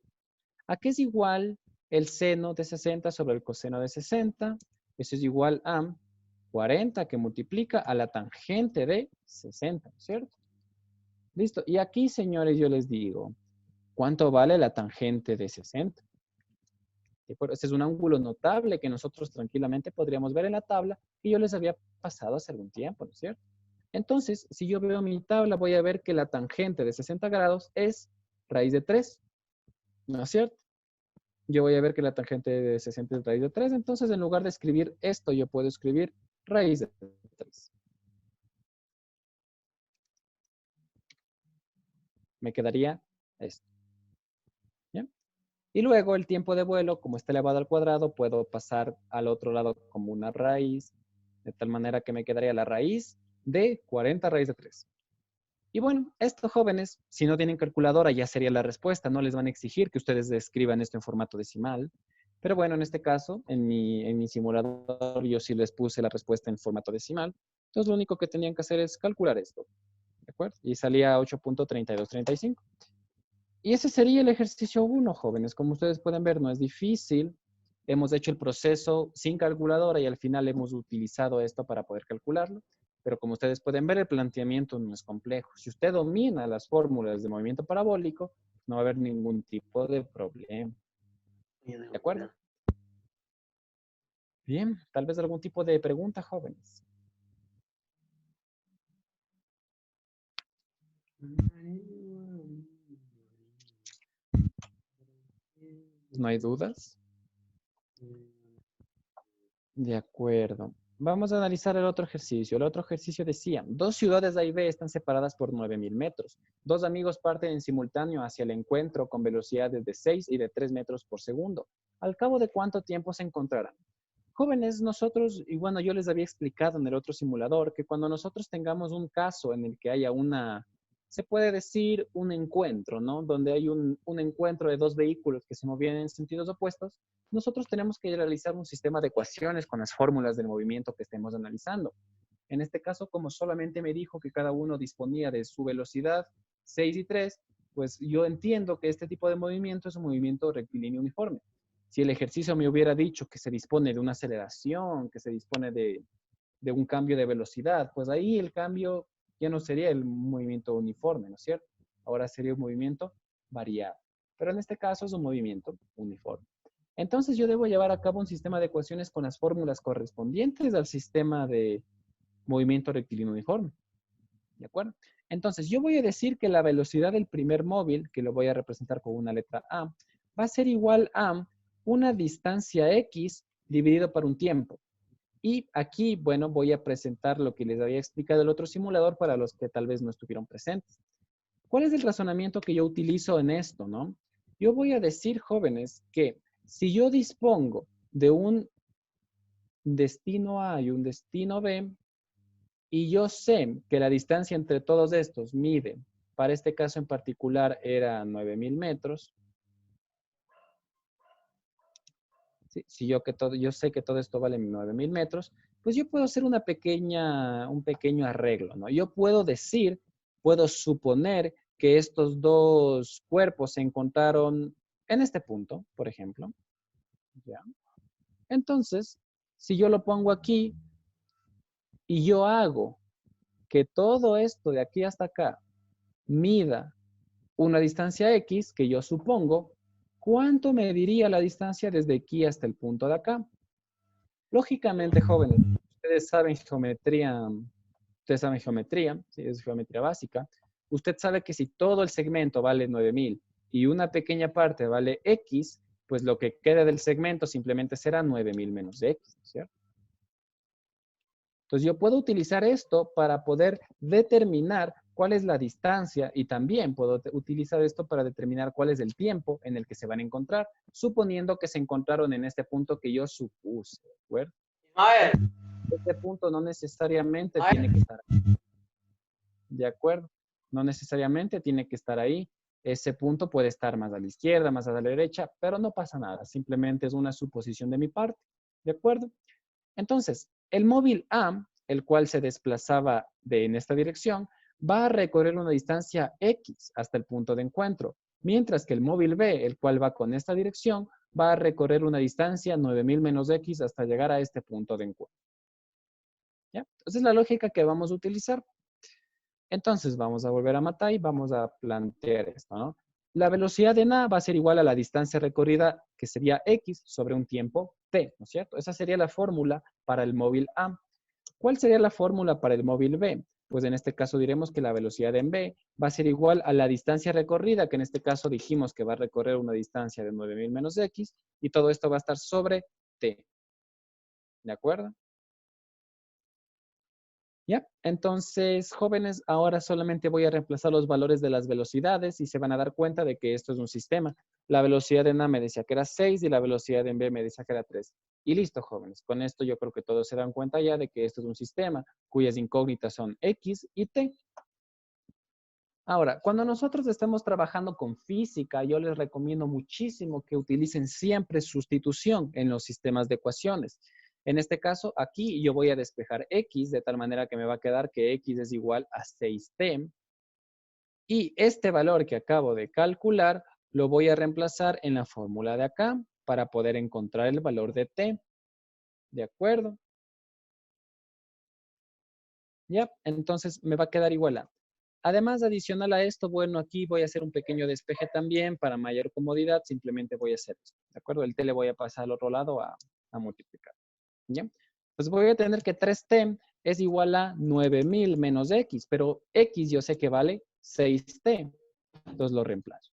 ¿A qué es igual el seno de 60 sobre el coseno de 60? Eso es igual a 40 que multiplica a la tangente de 60, ¿no es cierto? Listo. Y aquí, señores, yo les digo, ¿cuánto vale la tangente de 60? Este es un ángulo notable que nosotros tranquilamente podríamos ver en la tabla que yo les había pasado hace algún tiempo, ¿no es cierto? Entonces, si yo veo mi tabla, voy a ver que la tangente de 60 grados es raíz de 3, ¿no es cierto? Yo voy a ver que la tangente de 60 es raíz de 3, entonces en lugar de escribir esto, yo puedo escribir raíz de 3. Me quedaría esto. ¿Bien? Y luego el tiempo de vuelo, como está elevado al cuadrado, puedo pasar al otro lado como una raíz, de tal manera que me quedaría la raíz de 40 raíz de 3. Y bueno, estos jóvenes, si no tienen calculadora, ya sería la respuesta. No les van a exigir que ustedes escriban esto en formato decimal. Pero bueno, en este caso, en mi simulador, yo sí les puse la respuesta en formato decimal. Entonces, lo único que tenían que hacer es calcular esto. ¿De acuerdo? Y salía 8.3235. Y ese sería el ejercicio 1, jóvenes. Como ustedes pueden ver, no es difícil. Hemos hecho el proceso sin calculadora y al final hemos utilizado esto para poder calcularlo. Pero como ustedes pueden ver, el planteamiento no es complejo. Si usted domina las fórmulas de movimiento parabólico, no va a haber ningún tipo de problema. ¿De acuerdo? Bien, tal vez algún tipo de pregunta, jóvenes. ¿No hay dudas? De acuerdo. Vamos a analizar el otro ejercicio. El otro ejercicio decía, dos ciudades A y B están separadas por 9.000 metros. Dos amigos parten en simultáneo hacia el encuentro con velocidades de 6 y de 3 metros por segundo. ¿Al cabo de cuánto tiempo se encontrarán? Jóvenes, nosotros, y bueno, yo les había explicado en el otro simulador que cuando nosotros tengamos un caso en el que haya se puede decir un encuentro, ¿no? Donde hay un encuentro de dos vehículos que se movían en sentidos opuestos, nosotros tenemos que realizar un sistema de ecuaciones con las fórmulas del movimiento que estemos analizando. En este caso, como solamente me dijo que cada uno disponía de su velocidad 6 y 3, pues yo entiendo que este tipo de movimiento es un movimiento rectilíneo uniforme. Si el ejercicio me hubiera dicho que se dispone de una aceleración, que se dispone de un cambio de velocidad, pues ahí el cambio ya no sería el movimiento uniforme, ¿no es cierto? Ahora sería un movimiento variable. Pero en este caso es un movimiento uniforme. Entonces yo debo llevar a cabo un sistema de ecuaciones con las fórmulas correspondientes al sistema de movimiento rectilíneo uniforme. ¿De acuerdo? Entonces yo voy a decir que la velocidad del primer móvil, que lo voy a representar con una letra A, va a ser igual a una distancia X dividido por un tiempo. Y aquí, bueno, voy a presentar lo que les había explicado el otro simulador para los que tal vez no estuvieron presentes. ¿Cuál es el razonamiento que yo utilizo en esto, no? Yo voy a decir, jóvenes, que si yo dispongo de un destino A y un destino B, y yo sé que la distancia entre todos estos mide, para este caso en particular era 9.000 metros. Si yo sé que todo esto vale 9.000 metros, pues yo puedo hacer un pequeño arreglo, ¿no? Yo puedo decir, puedo suponer que estos dos cuerpos se encontraron en este punto, por ejemplo. ¿Ya? Entonces, si yo lo pongo aquí y yo hago que todo esto de aquí hasta acá mida una distancia X, que yo supongo, ¿cuánto mediría la distancia desde aquí hasta el punto de acá? Lógicamente, jóvenes, ustedes saben geometría, ¿sí? Es geometría básica. Usted sabe que si todo el segmento vale 9.000 y una pequeña parte vale X, pues lo que queda del segmento simplemente será 9.000 menos X, ¿cierto? Entonces yo puedo utilizar esto para poder determinar cuál cuál es la distancia y también puedo utilizar esto para determinar cuál es el tiempo en el que se van a encontrar, suponiendo que se encontraron en este punto que yo supuse, ¿de acuerdo? Este punto no necesariamente tiene que estar ahí, ¿de acuerdo? No necesariamente tiene que estar ahí. Ese punto puede estar más a la izquierda, más a la derecha, pero no pasa nada. Simplemente es una suposición de mi parte, ¿de acuerdo? Entonces, el móvil A, el cual se desplazaba en esta dirección, va a recorrer una distancia X hasta el punto de encuentro, mientras que el móvil B, el cual va con esta dirección, va a recorrer una distancia 9000 menos X hasta llegar a este punto de encuentro. ¿Ya? Entonces, es la lógica que vamos a utilizar. Entonces, vamos a volver a matar y vamos a plantear esto, ¿no? La velocidad en A va a ser igual a la distancia recorrida, que sería X sobre un tiempo T, ¿no es cierto? Esa sería la fórmula para el móvil A. ¿Cuál sería la fórmula para el móvil B? Pues en este caso diremos que la velocidad en B va a ser igual a la distancia recorrida, que en este caso dijimos que va a recorrer una distancia de 9000 menos X, y todo esto va a estar sobre T. ¿De acuerdo? ¿Ya? Entonces, jóvenes, ahora solamente voy a reemplazar los valores de las velocidades y se van a dar cuenta de que esto es un sistema. La velocidad en A me decía que era 6 y la velocidad en B me decía que era 3. Y listo, jóvenes. Con esto yo creo que todos se dan cuenta ya de que esto es un sistema cuyas incógnitas son X y T. Ahora, cuando nosotros estemos trabajando con física, yo les recomiendo muchísimo que utilicen siempre sustitución en los sistemas de ecuaciones. En este caso, aquí yo voy a despejar X de tal manera que me va a quedar que X es igual a 6T. Y este valor que acabo de calcular lo voy a reemplazar en la fórmula de acá para poder encontrar el valor de T. ¿De acuerdo? ¿Ya? Entonces me va a quedar igual a. Además, adicional a esto, bueno, aquí voy a hacer un pequeño despeje también para mayor comodidad. Simplemente voy a hacer esto. ¿De acuerdo? El T le voy a pasar al otro lado a multiplicar. ¿Ya? Pues voy a tener que 3T es igual a 9000 menos X, pero X yo sé que vale 6T. Entonces lo reemplazo.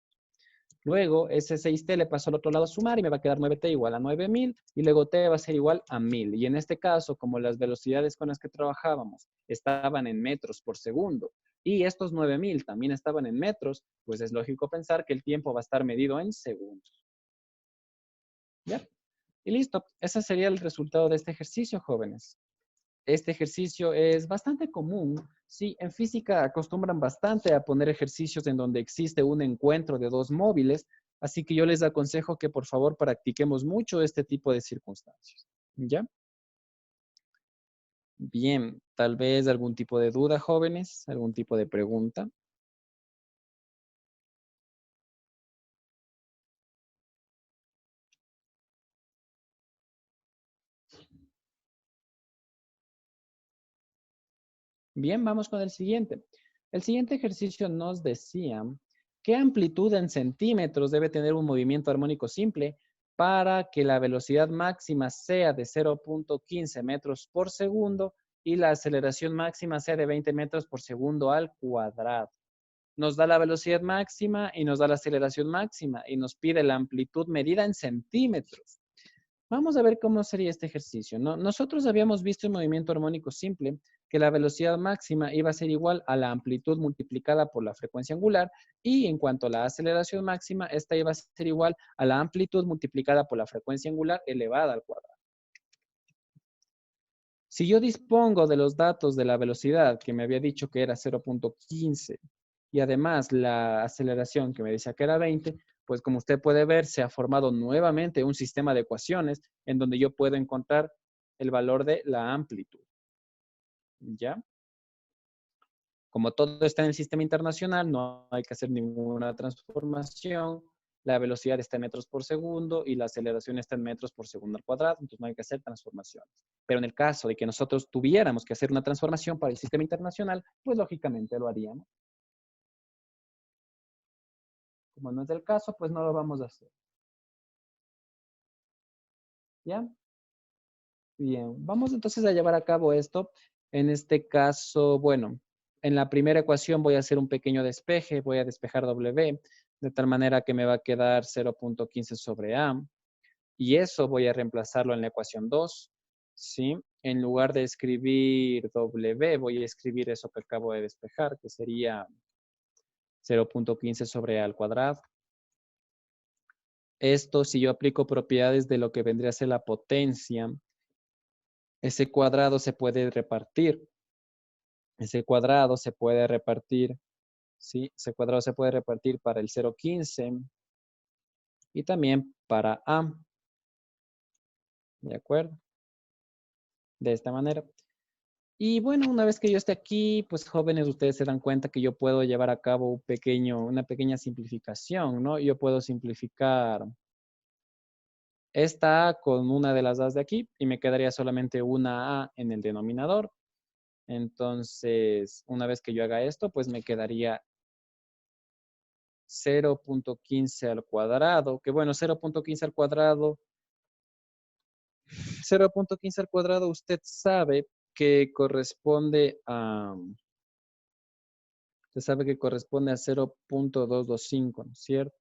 Luego, ese 6T le paso al otro lado a sumar y me va a quedar 9T igual a 9000 y luego T va a ser igual a 1000. Y en este caso, como las velocidades con las que trabajábamos estaban en metros por segundo y estos 9000 también estaban en metros, pues es lógico pensar que el tiempo va a estar medido en segundos. ¿Ya? Y listo. Ese sería el resultado de este ejercicio, jóvenes. Este ejercicio es bastante común. Sí, en física acostumbran bastante a poner ejercicios en donde existe un encuentro de dos móviles, así que yo les aconsejo que por favor practiquemos mucho este tipo de circunstancias. ¿Ya? Bien, tal vez algún tipo de duda, jóvenes, algún tipo de pregunta. Bien, vamos con el siguiente. El siguiente ejercicio nos decía qué amplitud en centímetros debe tener un movimiento armónico simple para que la velocidad máxima sea de 0.15 metros por segundo y la aceleración máxima sea de 20 metros por segundo al cuadrado. Nos da la velocidad máxima y nos da la aceleración máxima y nos pide la amplitud medida en centímetros. Vamos a ver cómo sería este ejercicio, ¿no? Nosotros habíamos visto en movimiento armónico simple que la velocidad máxima iba a ser igual a la amplitud multiplicada por la frecuencia angular y en cuanto a la aceleración máxima, esta iba a ser igual a la amplitud multiplicada por la frecuencia angular elevada al cuadrado. Si yo dispongo de los datos de la velocidad que me había dicho que era 0.15 y además la aceleración que me decía que era 20, pues como usted puede ver, se ha formado nuevamente un sistema de ecuaciones en donde yo puedo encontrar el valor de la amplitud. ¿Ya? Como todo está en el sistema internacional, no hay que hacer ninguna transformación. La velocidad está en metros por segundo y la aceleración está en metros por segundo al cuadrado, entonces no hay que hacer transformaciones. Pero en el caso de que nosotros tuviéramos que hacer una transformación para el sistema internacional, pues lógicamente lo haríamos. Como no es el caso, pues no lo vamos a hacer. ¿Ya? Bien, vamos entonces a llevar a cabo esto. En este caso, bueno, en la primera ecuación voy a hacer un pequeño despeje, voy a despejar W, de tal manera que me va a quedar 0.15 sobre A. Y eso voy a reemplazarlo en la ecuación 2, ¿sí? en lugar de escribir W, voy a escribir eso que acabo de despejar, que sería 0.15 sobre A al cuadrado. Esto, si yo aplico propiedades de lo que vendría a ser la potencia, ese cuadrado se puede repartir. Ese cuadrado se puede repartir, ¿sí? Ese cuadrado se puede repartir para el 0.15 y también para A. ¿De acuerdo? De esta manera. Y bueno, una vez que yo esté aquí, pues jóvenes, ustedes se dan cuenta que yo puedo llevar a cabo una pequeña simplificación, ¿no? Yo puedo simplificar esta A con una de las A's de aquí y me quedaría solamente una A en el denominador. Entonces, una vez que yo haga esto, pues me quedaría 0.15 al cuadrado, que bueno, 0.15 al cuadrado, 0.15 al cuadrado usted sabe que corresponde a, usted sabe que corresponde a 0.225, ¿no es cierto?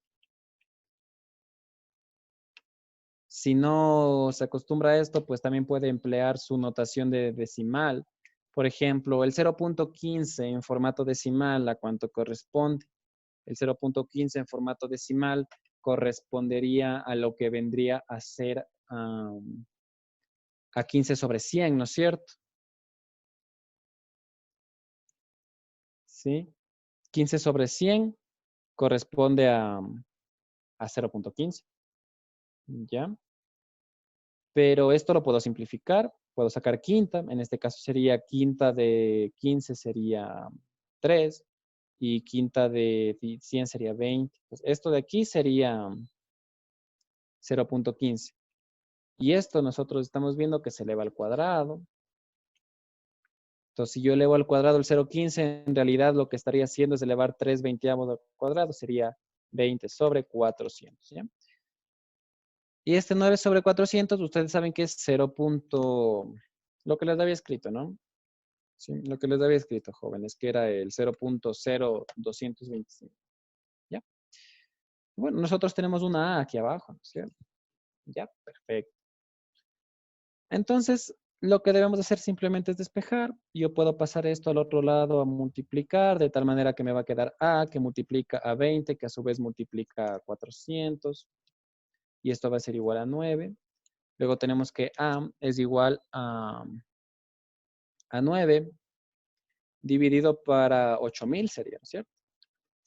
Si no se acostumbra a esto, pues también puede emplear su notación de decimal. Por ejemplo, el 0.15 en formato decimal, ¿a cuánto corresponde? El 0.15 en formato decimal correspondería a lo que vendría a ser a 15 sobre 100, ¿no es cierto? ¿Sí? 15 sobre 100 corresponde a 0.15, ¿ya? Pero esto lo puedo simplificar, puedo sacar quinta, en este caso sería quinta de 15 sería 3 y quinta de 100 sería 20. Pues esto de aquí sería 0.15. Y esto nosotros estamos viendo que se eleva al cuadrado. Entonces, si yo elevo al cuadrado el 0.15, en realidad lo que estaría haciendo es elevar 3/20 al cuadrado, sería 20 sobre 400, ¿ya? Y este 9 sobre 400, ustedes saben que es 0. Lo que les había escrito, ¿no? Sí, lo que les había escrito, jóvenes, que era el 0.0225. ¿Ya? Bueno, nosotros tenemos una A aquí abajo, ¿no es cierto? Ya, perfecto. Entonces, lo que debemos hacer simplemente es despejar. Yo puedo pasar esto al otro lado a multiplicar, de tal manera que me va a quedar A, que multiplica a 20, que a su vez multiplica a 400. Y esto va a ser igual a 9. Luego tenemos que A es igual a 9 dividido para 8000 sería, ¿no es cierto?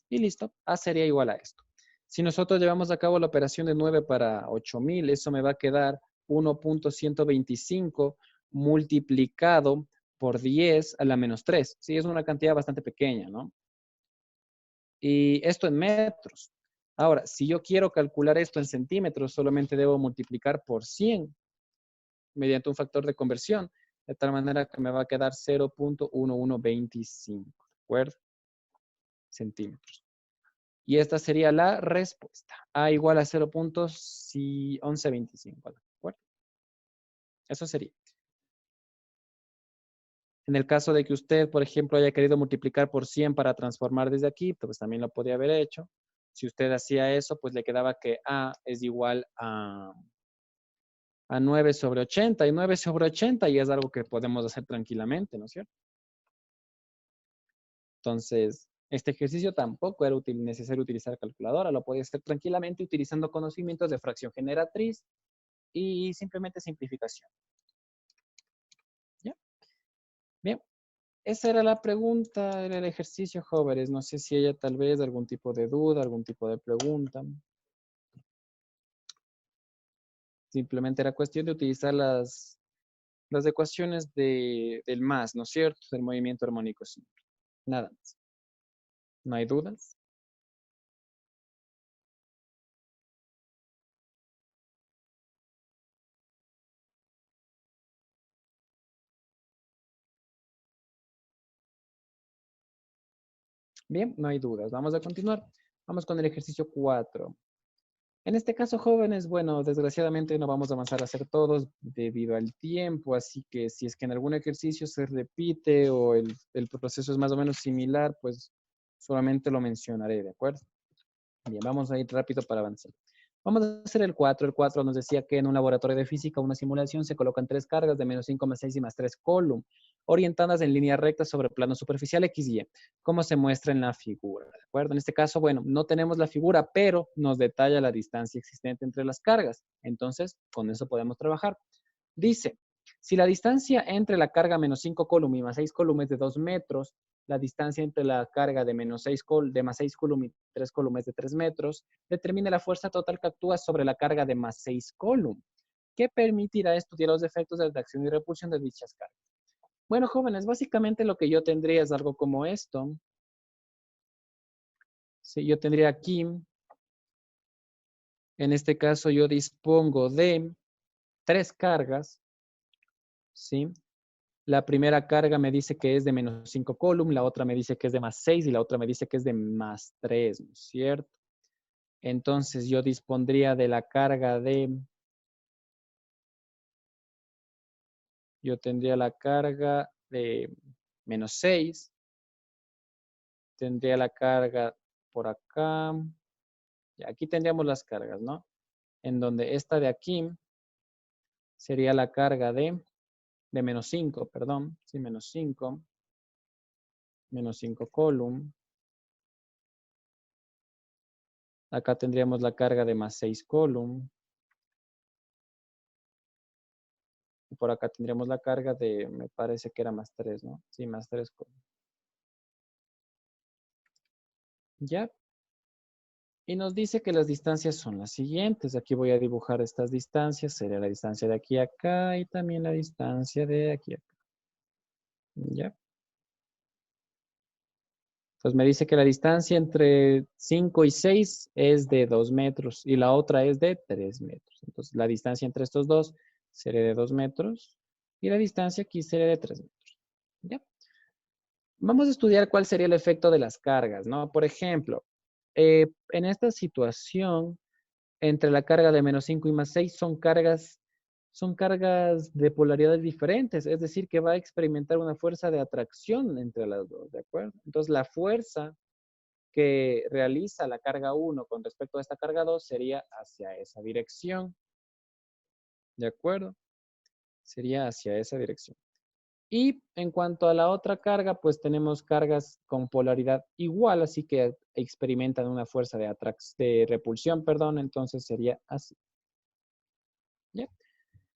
Y listo, A sería igual a esto. Si nosotros llevamos a cabo la operación de 9 para 8000, eso me va a quedar 1.125 multiplicado por 10 a la menos 3. Sí, es una cantidad bastante pequeña, ¿no? Y esto en metros. Ahora, si yo quiero calcular esto en centímetros, solamente debo multiplicar por 100 mediante un factor de conversión, de tal manera que me va a quedar 0.1125, ¿de acuerdo? Centímetros. Y esta sería la respuesta. A igual a 0.1125, ¿de acuerdo? Eso sería. En el caso de que usted, por ejemplo, haya querido multiplicar por 100 para transformar desde aquí, pues también lo podría haber hecho. Si usted hacía eso, pues le quedaba que A es igual a 9 sobre 80. Y 9 sobre 80 y es algo que podemos hacer tranquilamente, ¿no es cierto? Entonces, este ejercicio tampoco era necesario utilizar calculadora. Lo podía hacer tranquilamente utilizando conocimientos de fracción generatriz y simplemente simplificación. ¿Ya? Bien. Esa era la pregunta, era el ejercicio, jóvenes. No sé si haya tal vez algún tipo de duda, algún tipo de pregunta. Simplemente era cuestión de utilizar las ecuaciones del más, ¿no es cierto? Del movimiento armónico simple. Nada más. ¿No hay dudas? Bien, no hay dudas. Vamos a continuar. Vamos con el ejercicio 4. En este caso, jóvenes, bueno, desgraciadamente no vamos a avanzar a hacer todos debido al tiempo, así que si es que en algún ejercicio se repite o el proceso es más o menos similar, pues solamente lo mencionaré, ¿de acuerdo? Bien, vamos a ir rápido para avanzar. Vamos a hacer el 4. El 4 nos decía que en un laboratorio de física, una simulación, se colocan 3 cargas de -5, +6 y +3 column, orientadas en línea recta sobre plano superficial X y Y, como se muestra en la figura, ¿de acuerdo? En este caso, bueno, no tenemos la figura, pero nos detalla la distancia existente entre las cargas. Entonces, con eso podemos trabajar. Dice, si la distancia entre la carga -5 column y +6 column es de 2 metros, la distancia entre la carga de -6 column y 3 column es de 3 metros, determine la fuerza total que actúa sobre la carga de +6 column, que permitirá estudiar los efectos de atracción y repulsión de dichas cargas. Bueno, jóvenes, básicamente lo que yo tendría es algo como esto. Sí, yo tendría aquí, en este caso yo dispongo de 3 cargas, ¿sí? La primera carga me dice que es de -5 column, la otra me dice que es de +6 y la otra me dice que es de +3, ¿no es cierto? Entonces yo dispondría de la carga de, yo tendría la carga de -6, tendría la carga por acá, y aquí tendríamos las cargas, ¿no? En donde esta de aquí sería la carga de -5, perdón, sí, -5 column. Acá tendríamos la carga de +6 column. Y por acá tendríamos la carga de, me parece que era +3, ¿no? Sí, +3 column. Ya. Y nos dice que las distancias son las siguientes. Aquí voy a dibujar estas distancias. Sería la distancia de aquí a acá y también la distancia de aquí a acá. Ya. Entonces me dice que la distancia entre 5 y 6 es de 2 metros y la otra es de 3 metros. Entonces la distancia entre estos dos sería de 2 metros y la distancia aquí sería de 3 metros. ¿Ya? Vamos a estudiar cuál sería el efecto de las cargas, ¿no? Por ejemplo, en esta situación, entre la carga de -5 y +6 son cargas de polaridades diferentes, es decir, que va a experimentar una fuerza de atracción entre las dos, ¿de acuerdo? Entonces, la fuerza que realiza la carga 1 con respecto a esta carga 2 sería hacia esa dirección, ¿de acuerdo? Sería hacia esa dirección. Y en cuanto a la otra carga, pues tenemos cargas con polaridad igual, así que experimentan una fuerza de repulsión, perdón, entonces sería así. ¿Ya?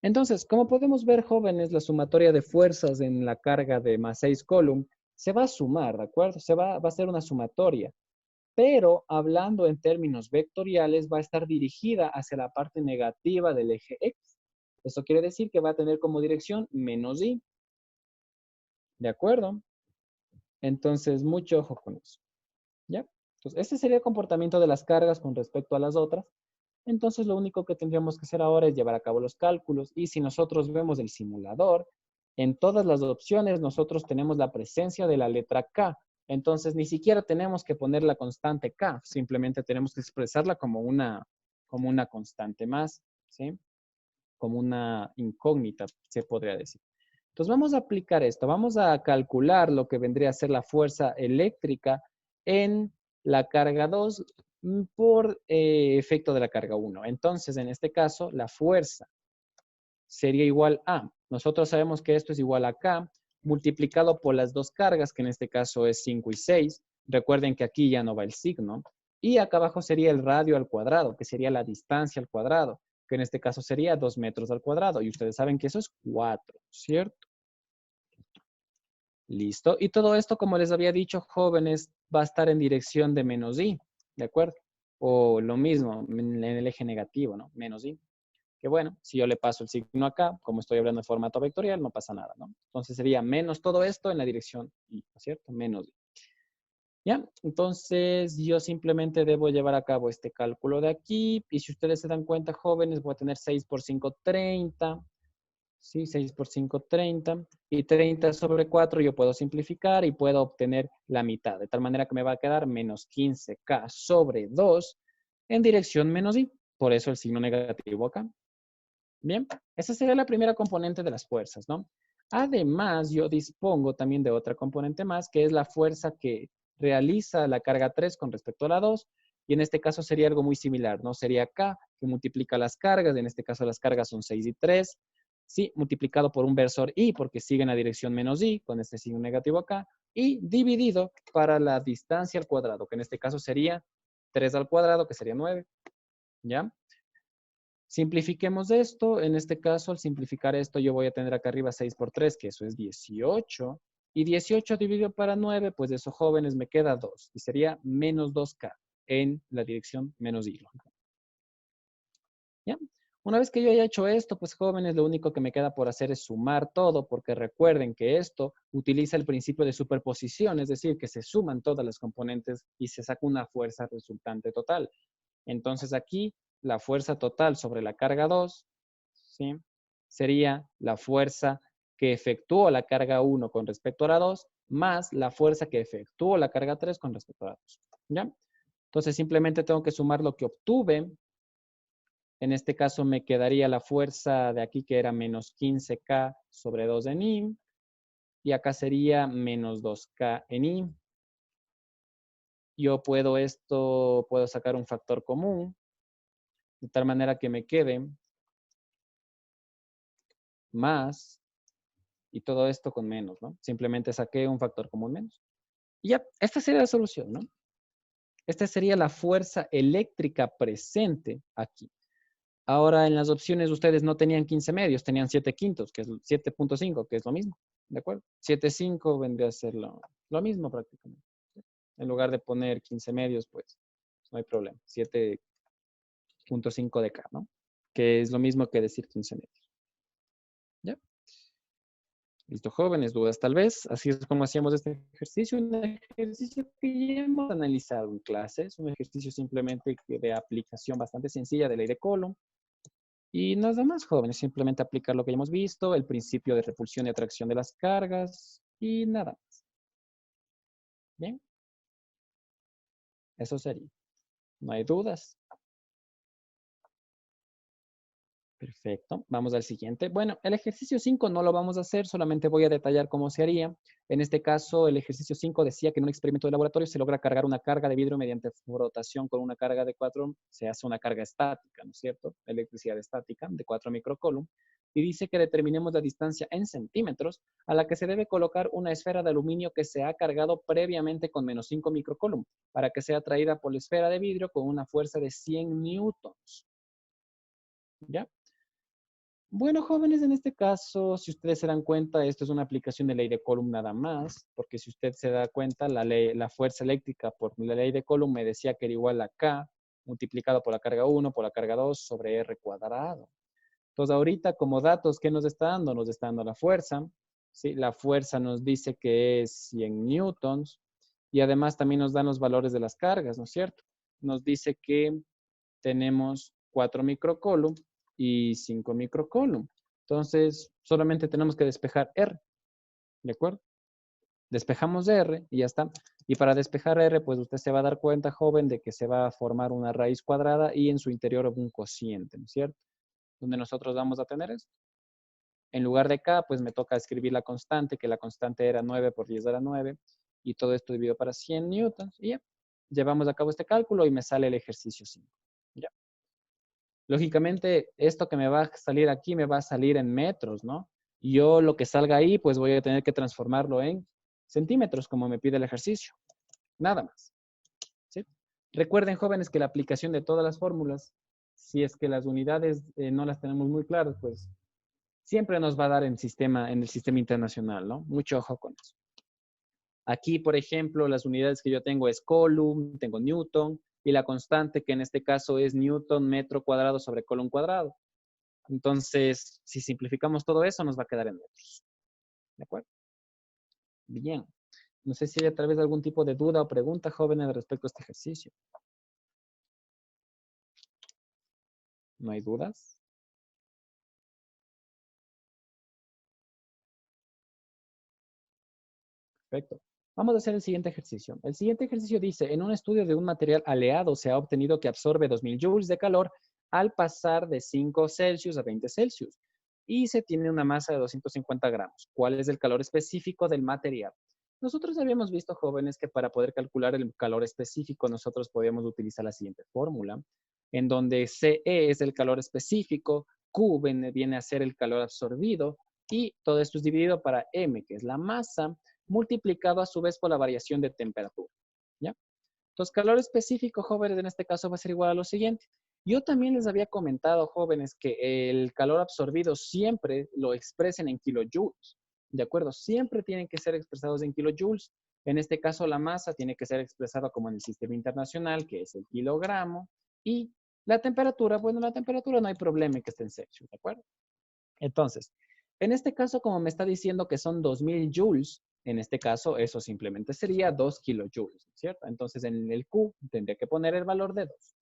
Entonces, como podemos ver, jóvenes, la sumatoria de fuerzas en la carga de +6 column se va a sumar, ¿de acuerdo? Va a ser una sumatoria, pero hablando en términos vectoriales, va a estar dirigida hacia la parte negativa del eje X. Eso quiere decir que va a tener como dirección -i. ¿De acuerdo? Entonces, mucho ojo con eso. ¿Ya? Entonces, este sería el comportamiento de las cargas con respecto a las otras. Entonces, lo único que tendríamos que hacer ahora es llevar a cabo los cálculos. Y si nosotros vemos el simulador, en todas las opciones nosotros tenemos la presencia de la letra K. Entonces, ni siquiera tenemos que poner la constante K. Simplemente tenemos que expresarla como una constante más, ¿sí? Como una incógnita, se podría decir. Entonces vamos a aplicar esto, vamos a calcular lo que vendría a ser la fuerza eléctrica en la carga 2 por efecto de la carga 1. Entonces, en este caso, la fuerza sería igual a, nosotros sabemos que esto es igual a K, multiplicado por las dos cargas, que en este caso es 5 y 6. Recuerden que aquí ya no va el signo. Y acá abajo sería el radio al cuadrado, que sería la distancia al cuadrado, que en este caso sería 2 metros al cuadrado. Y ustedes saben que eso es 4, ¿cierto? Listo. Y todo esto, como les había dicho, jóvenes, va a estar en dirección de -i, ¿de acuerdo? O lo mismo, en el eje negativo, ¿no? -i. Que bueno, si yo le paso el signo acá, como estoy hablando en formato vectorial, no pasa nada, ¿no? Entonces sería menos todo esto en la dirección i, ¿no es cierto? -i. ¿Ya? Entonces yo simplemente debo llevar a cabo este cálculo de aquí. Y si ustedes se dan cuenta, jóvenes, voy a tener 6 por 5, 30. ¿Sí? 6 por 5, 30. Y 30 sobre 4 yo puedo simplificar y puedo obtener la mitad. De tal manera que me va a quedar menos 15K sobre 2 en dirección -i. Por eso el signo negativo acá. Bien, esa sería la primera componente de las fuerzas, ¿no? Además, yo dispongo también de otra componente más, que es la fuerza que realiza la carga 3 con respecto a la 2. Y en este caso sería algo muy similar, ¿no? Sería K, que multiplica las cargas. En este caso las cargas son 6 y 3. Sí, multiplicado por un versor I, porque sigue en la dirección menos I, con este signo negativo acá. Y dividido para la distancia al cuadrado, que en este caso sería 3 al cuadrado, que sería 9. ¿Ya? Simplifiquemos esto. En este caso, al simplificar esto, yo voy a tener acá arriba 6 por 3, que eso es 18. Y 18 dividido para 9, pues de esos jóvenes me queda 2. Y sería menos 2K en la dirección menos I. ¿Ya? Una vez que yo haya hecho esto, pues jóvenes, lo único que me queda por hacer es sumar todo, porque recuerden que esto utiliza el principio de superposición, es decir, que se suman todas las componentes y se saca una fuerza resultante total. Entonces aquí la fuerza total sobre la carga 2, ¿sí? Sería la fuerza que efectuó la carga 1 con respecto a la 2, más la fuerza que efectuó la carga 3 con respecto a la 2. ¿Ya? Entonces simplemente tengo que sumar lo que obtuve. En este caso me quedaría la fuerza de aquí que era menos 15K sobre 2 en I. Y acá sería menos 2K en I. Yo puedo sacar un factor común, de tal manera que me quede más, y todo esto con menos, ¿no? Simplemente saqué un factor común menos. Y ya, esta sería la solución, ¿no? Esta sería la fuerza eléctrica presente aquí. Ahora, en las opciones ustedes no tenían 15 medios, tenían 7 quintos, que es 7.5, que es lo mismo, ¿de acuerdo? 7.5 vendría a ser lo mismo prácticamente. En lugar de poner 15 medios, pues no hay problema. 7.5 de K, ¿no? Que es lo mismo que decir 15 medios. ¿Ya? Listo, jóvenes, dudas tal vez. Así es como hacíamos este ejercicio. Un ejercicio que ya hemos analizado en clases. Un ejercicio simplemente de aplicación bastante sencilla de ley de Coulomb. Y nada más, jóvenes. Simplemente aplicar lo que ya hemos visto. El principio de repulsión y atracción de las cargas. Y nada más. Bien. Eso sería. No hay dudas. Perfecto. Vamos al siguiente. Bueno, el ejercicio 5 no lo vamos a hacer, solamente voy a detallar cómo se haría. En este caso, el ejercicio 5 decía que en un experimento de laboratorio se logra cargar una carga de vidrio mediante frotación con una carga de 4, se hace una carga estática, ¿no es cierto? Electricidad estática de 4 microcoulomb. Y dice que determinemos la distancia en centímetros a la que se debe colocar una esfera de aluminio que se ha cargado previamente con menos 5 microcoulomb para que sea atraída por la esfera de vidrio con una fuerza de 100 newtons. ¿Ya? Bueno, jóvenes, en este caso, si ustedes se dan cuenta, esto es una aplicación de ley de Coulomb nada más, porque si usted se da cuenta, la fuerza eléctrica por la ley de Coulomb me decía que era igual a K multiplicado por la carga 1 por la carga 2 sobre R cuadrado. Entonces, ahorita como datos, ¿qué nos está dando? Nos está dando la fuerza, ¿sí? La fuerza nos dice que es 100 newtons y además también nos dan los valores de las cargas, ¿no es cierto? Nos dice que tenemos 4 microcoulomb y 5 microcoulomb. Entonces, solamente tenemos que despejar R, ¿de acuerdo? Despejamos R y ya está. Y para despejar R, pues usted se va a dar cuenta, joven, de que se va a formar una raíz cuadrada y en su interior un cociente, ¿no es cierto? Donde nosotros vamos a tener esto. En lugar de K, pues me toca escribir la constante, que la constante era 9 por 10 a la 9, y todo esto dividido para 100 newtons, y ya. Llevamos a cabo este cálculo y me sale el ejercicio 5. Ya. Lógicamente, esto que me va a salir aquí me va a salir en metros, ¿no? Y yo lo que salga ahí, pues voy a tener que transformarlo en centímetros, como me pide el ejercicio. Nada más. ¿Sí? Recuerden, jóvenes, que la aplicación de todas las fórmulas, si es que las unidades no las tenemos muy claras, pues siempre nos va a dar en el sistema internacional, ¿no? Mucho ojo con eso. Aquí, por ejemplo, las unidades que yo tengo es Coulomb, tengo Newton, y la constante que en este caso es Newton metro cuadrado sobre Coulomb cuadrado. Entonces, si simplificamos todo eso, nos va a quedar en metros. ¿De acuerdo? Bien. No sé si hay tal vez algún tipo de duda o pregunta, jóvenes, respecto a este ejercicio. ¿No hay dudas? Perfecto. Vamos a hacer el siguiente ejercicio. El siguiente ejercicio dice, en un estudio de un material aleado se ha obtenido que absorbe 2000 joules de calor al pasar de 5 Celsius a 20 Celsius y se tiene una masa de 250 gramos. ¿Cuál es el calor específico del material? Nosotros habíamos visto, jóvenes, que para poder calcular el calor específico, nosotros podíamos utilizar la siguiente fórmula, en donde CE es el calor específico, Q viene a ser el calor absorbido, y todo esto es dividido para M, que es la masa, multiplicado a su vez por la variación de temperatura. ¿Ya? Entonces, calor específico, jóvenes, en este caso va a ser igual a lo siguiente. Yo también les había comentado, jóvenes, que el calor absorbido siempre lo expresen en kilojoules. ¿De acuerdo? Siempre tienen que ser expresados en kilojoules. En este caso, la masa tiene que ser expresada como en el sistema internacional, que es el kilogramo. Y la temperatura, bueno, la temperatura no hay problema en que esté en Celsius, ¿de acuerdo? Entonces, en este caso, como me está diciendo que son 2000 joules, en este caso, eso simplemente sería 2 kilojoules, ¿cierto? Entonces, en el Q tendría que poner el valor de 2.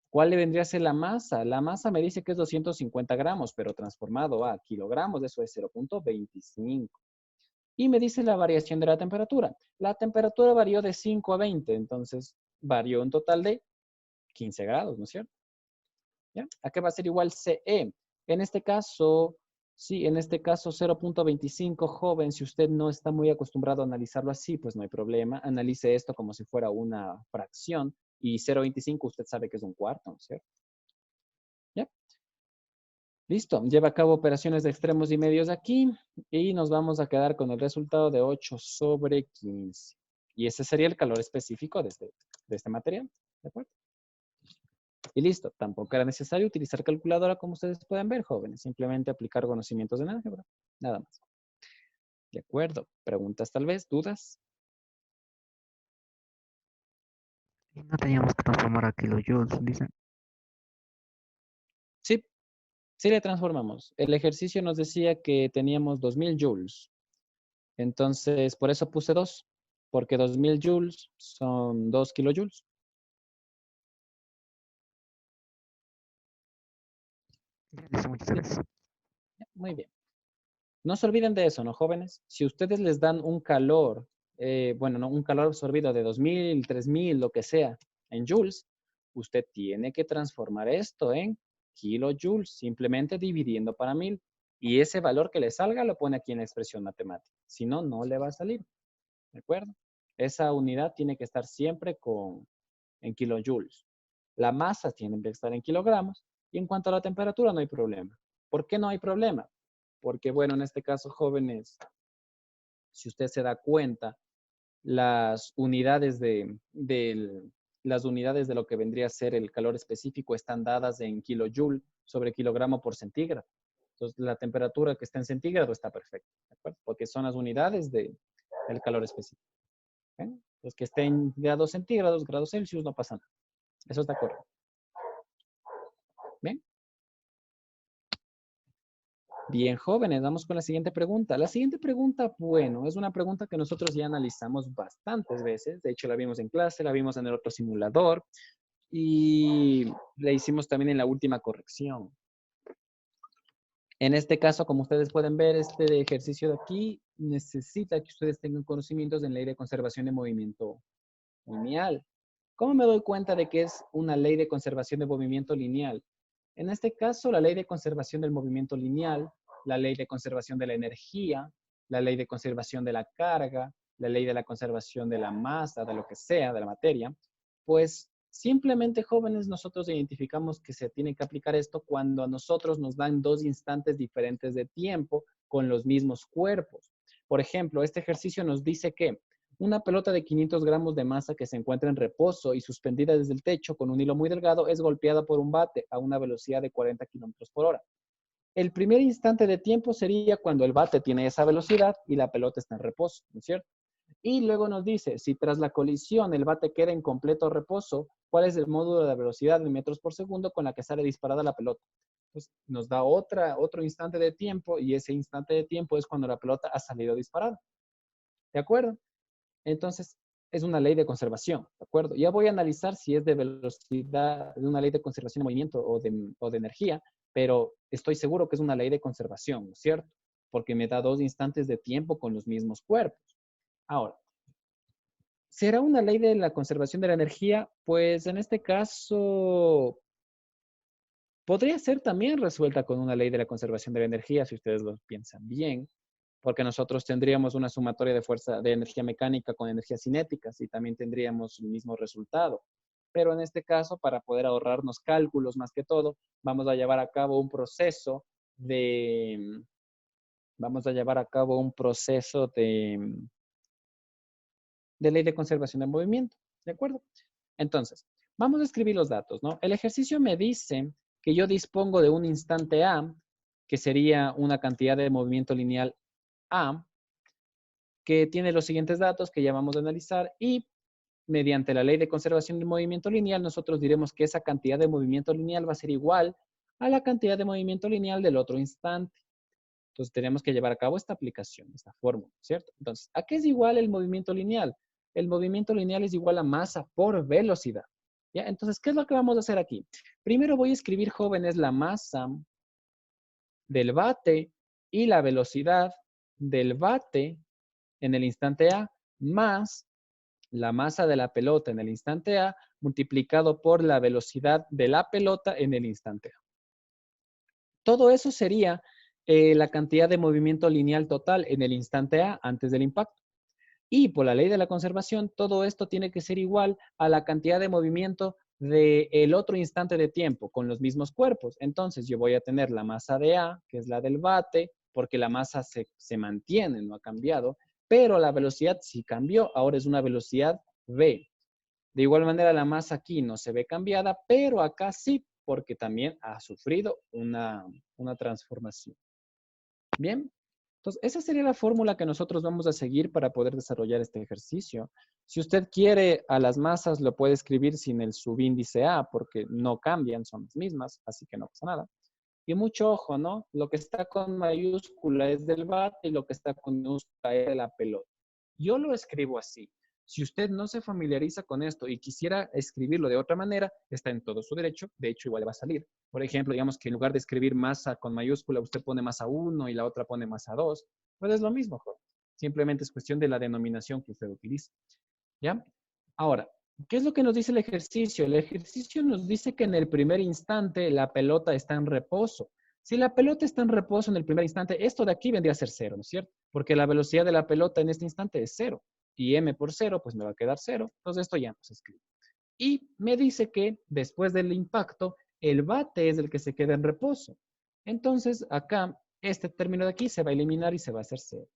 ¿Cuál le vendría a ser la masa? La masa me dice que es 250 gramos, pero transformado a kilogramos, eso es 0.25. Y me dice la variación de la temperatura. La temperatura varió de 5 a 20, entonces varió un total de 15 grados, ¿no es cierto? ¿Ya? ¿A qué va a ser igual CE? En este caso, sí, en este caso 0.25, joven, si usted no está muy acostumbrado a analizarlo así, pues no hay problema. Analice esto como si fuera una fracción y 0.25 usted sabe que es un cuarto, ¿no es cierto? ¿Ya? Listo, lleva a cabo operaciones de extremos y medios aquí y nos vamos a quedar con el resultado de 8 sobre 15. Y ese sería el calor específico de este material, ¿de acuerdo? Y listo, tampoco era necesario utilizar calculadora como ustedes pueden ver, jóvenes. Simplemente aplicar conocimientos en álgebra, nada más. De acuerdo, preguntas tal vez, dudas. Y no teníamos que transformar a kilojoules, dicen. Sí, sí le transformamos. El ejercicio nos decía que teníamos 2000 joules. Entonces, por eso puse 2, porque 2000 joules son 2 kilojoules. Ya, listo, muchas gracias. Muy bien. No se olviden de eso, ¿no, jóvenes? Si ustedes les dan un calor, bueno, no, un calor absorbido de 2000, 3000, lo que sea, en joules, usted tiene que transformar esto en kilojoules, simplemente dividiendo para 1000. Y ese valor que le salga lo pone aquí en la expresión matemática. Si no, no le va a salir. ¿De acuerdo? Esa unidad tiene que estar siempre en kilojoules. La masa tiene que estar en kilogramos. Y en cuanto a la temperatura, no hay problema. ¿Por qué no hay problema? Porque, bueno, en este caso, jóvenes, si usted se da cuenta, las unidades las unidades de lo que vendría a ser el calor específico están dadas en kilojoule sobre kilogramo por centígrado. Entonces, la temperatura que está en centígrado está perfecta, ¿de acuerdo? Porque son las unidades del calor específico. ¿Okay? Los que estén grados centígrados, grados Celsius, no pasa nada. Eso está correcto. ¿Bien? Bien, jóvenes, vamos con la siguiente pregunta. La siguiente pregunta, bueno, es una pregunta que nosotros ya analizamos bastantes veces. De hecho, la vimos en clase, la vimos en el otro simulador y la hicimos también en la última corrección. En este caso, como ustedes pueden ver, este ejercicio de aquí necesita que ustedes tengan conocimientos en ley de conservación de movimiento lineal. ¿Cómo me doy cuenta de que es una ley de conservación de movimiento lineal? En este caso, la ley de conservación del movimiento lineal, la ley de conservación de la energía, la ley de conservación de la carga, la ley de la conservación de la masa, de lo que sea, de la materia, pues simplemente, jóvenes, nosotros identificamos que se tiene que aplicar esto cuando a nosotros nos dan dos instantes diferentes de tiempo con los mismos cuerpos. Por ejemplo, este ejercicio nos dice que una pelota de 500 gramos de masa que se encuentra en reposo y suspendida desde el techo con un hilo muy delgado es golpeada por un bate a una velocidad de 40 kilómetros por hora. El primer instante de tiempo sería cuando el bate tiene esa velocidad y la pelota está en reposo, ¿no es cierto? Y luego nos dice, si tras la colisión el bate queda en completo reposo, ¿cuál es el módulo de la velocidad en metros por segundo con la que sale disparada la pelota? Pues nos da otro instante de tiempo y ese instante de tiempo es cuando la pelota ha salido disparada. ¿De acuerdo? Entonces, es una ley de conservación, ¿de acuerdo? Ya voy a analizar si es de velocidad, de una ley de conservación de movimiento o de energía, pero estoy seguro que es una ley de conservación, ¿no es cierto? Porque me da dos instantes de tiempo con los mismos cuerpos. Ahora, ¿será una ley de la conservación de la energía? Pues en este caso, podría ser también resuelta con una ley de la conservación de la energía, si ustedes lo piensan bien. porque nosotros tendríamos una sumatoria de fuerza de energía mecánica con energía cinética y también tendríamos el mismo resultado. Pero en este caso, para poder ahorrarnos cálculos más que todo, vamos a llevar a cabo un proceso de ley de conservación de movimiento, ¿de acuerdo? Entonces, vamos a escribir los datos, ¿no? El ejercicio me dice que yo dispongo de un instante A, que sería una cantidad de movimiento lineal A, que tiene los siguientes datos que ya vamos a analizar y mediante la ley de conservación del movimiento lineal, nosotros diremos que esa cantidad de movimiento lineal va a ser igual a la cantidad de movimiento lineal del otro instante. Entonces, tenemos que llevar a cabo esta aplicación, esta fórmula, ¿cierto? Entonces, ¿a qué es igual el movimiento lineal? El movimiento lineal es igual a masa por velocidad. ¿Ya? Entonces, ¿qué es lo que vamos a hacer aquí? Primero voy a escribir, jóvenes, la masa del bate y la velocidad del bate en el instante A más la masa de la pelota en el instante A multiplicado por la velocidad de la pelota en el instante A. Todo eso sería la cantidad de movimiento lineal total en el instante A antes del impacto. Y por la ley de la conservación, todo esto tiene que ser igual a la cantidad de movimiento del otro instante de tiempo con los mismos cuerpos. Entonces yo voy a tener la masa de A, que es la del bate, porque la masa se mantiene, no ha cambiado, pero la velocidad sí cambió, ahora es una velocidad V. De igual manera, la masa aquí no se ve cambiada, pero acá sí, porque también ha sufrido una transformación. Bien, entonces esa sería la fórmula que nosotros vamos a seguir para poder desarrollar este ejercicio. Si usted quiere a las masas, lo puede escribir sin el subíndice A, porque no cambian, son las mismas, así que no pasa nada. Y mucho ojo, ¿no? Lo que está con mayúscula es del bate y lo que está con minúscula es de la pelota. Yo lo escribo así. Si usted no se familiariza con esto y quisiera escribirlo de otra manera, está en todo su derecho. De hecho, igual va a salir. Por ejemplo, digamos que en lugar de escribir masa con mayúscula, usted pone masa 1 y la otra pone masa 2. Pues es lo mismo, joven. Simplemente es cuestión de la denominación que usted utilice. ¿Ya? Ahora, ¿qué es lo que nos dice el ejercicio? El ejercicio nos dice que en el primer instante la pelota está en reposo. Si la pelota está en reposo en el primer instante, esto de aquí vendría a ser cero, ¿no es cierto? Porque la velocidad de la pelota en este instante es cero. Y m por cero, pues me va a quedar cero. Entonces esto ya no se escribe. Y me dice que después del impacto, el bate es el que se queda en reposo. Entonces acá, este término de aquí se va a eliminar y se va a hacer cero.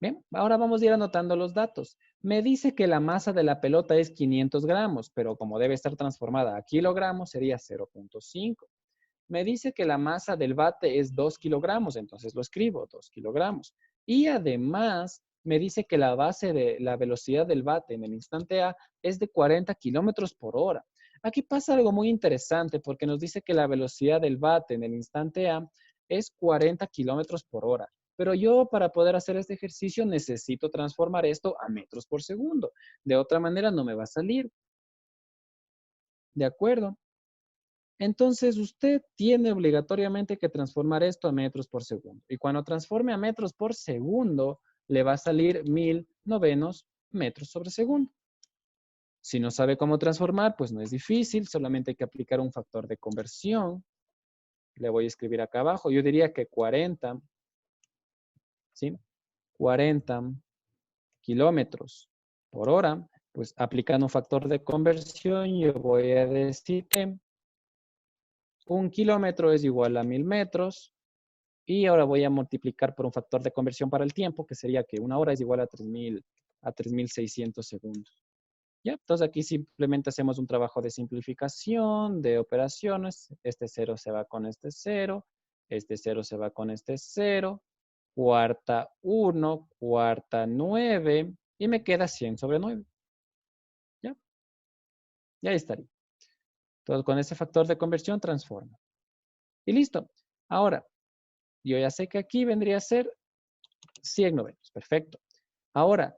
Bien, ahora vamos a ir anotando los datos. Me dice que la masa de la pelota es 500 gramos, pero como debe estar transformada a kilogramos, sería 0.5. Me dice que la masa del bate es 2 kilogramos, entonces lo escribo, 2 kilogramos. Y además me dice que la base de la velocidad del bate en el instante A es de 40 kilómetros por hora. Aquí pasa algo muy interesante porque nos dice que la velocidad del bate en el instante A es 40 kilómetros por hora. Pero yo para poder hacer este ejercicio necesito transformar esto a metros por segundo. De otra manera no me va a salir. ¿De acuerdo? Entonces usted tiene obligatoriamente que transformar esto a metros por segundo. Y cuando transforme a metros por segundo, le va a salir 1000 metros sobre segundo. Si no sabe cómo transformar, pues no es difícil, solamente hay que aplicar un factor de conversión. Le voy a escribir acá abajo. Yo diría que 40, ¿sí? 40 kilómetros por hora, pues aplicando un factor de conversión, yo voy a decir que 1 kilómetro es igual a 1000 metros. Y ahora voy a multiplicar por un factor de conversión para el tiempo, que sería que 1 hora es igual a 3600 segundos. ¿Ya? Entonces aquí simplemente hacemos un trabajo de simplificación, de operaciones. Este 0 se va con este 0. Este 0 se va con este 0. Cuarta 1, cuarta 9. Y me queda 100 sobre 9. ¿Ya? Ya estaría. Entonces con ese factor de conversión transforma. Y listo. Ahora, yo ya sé que aquí vendría a ser 100 Perfecto. Ahora,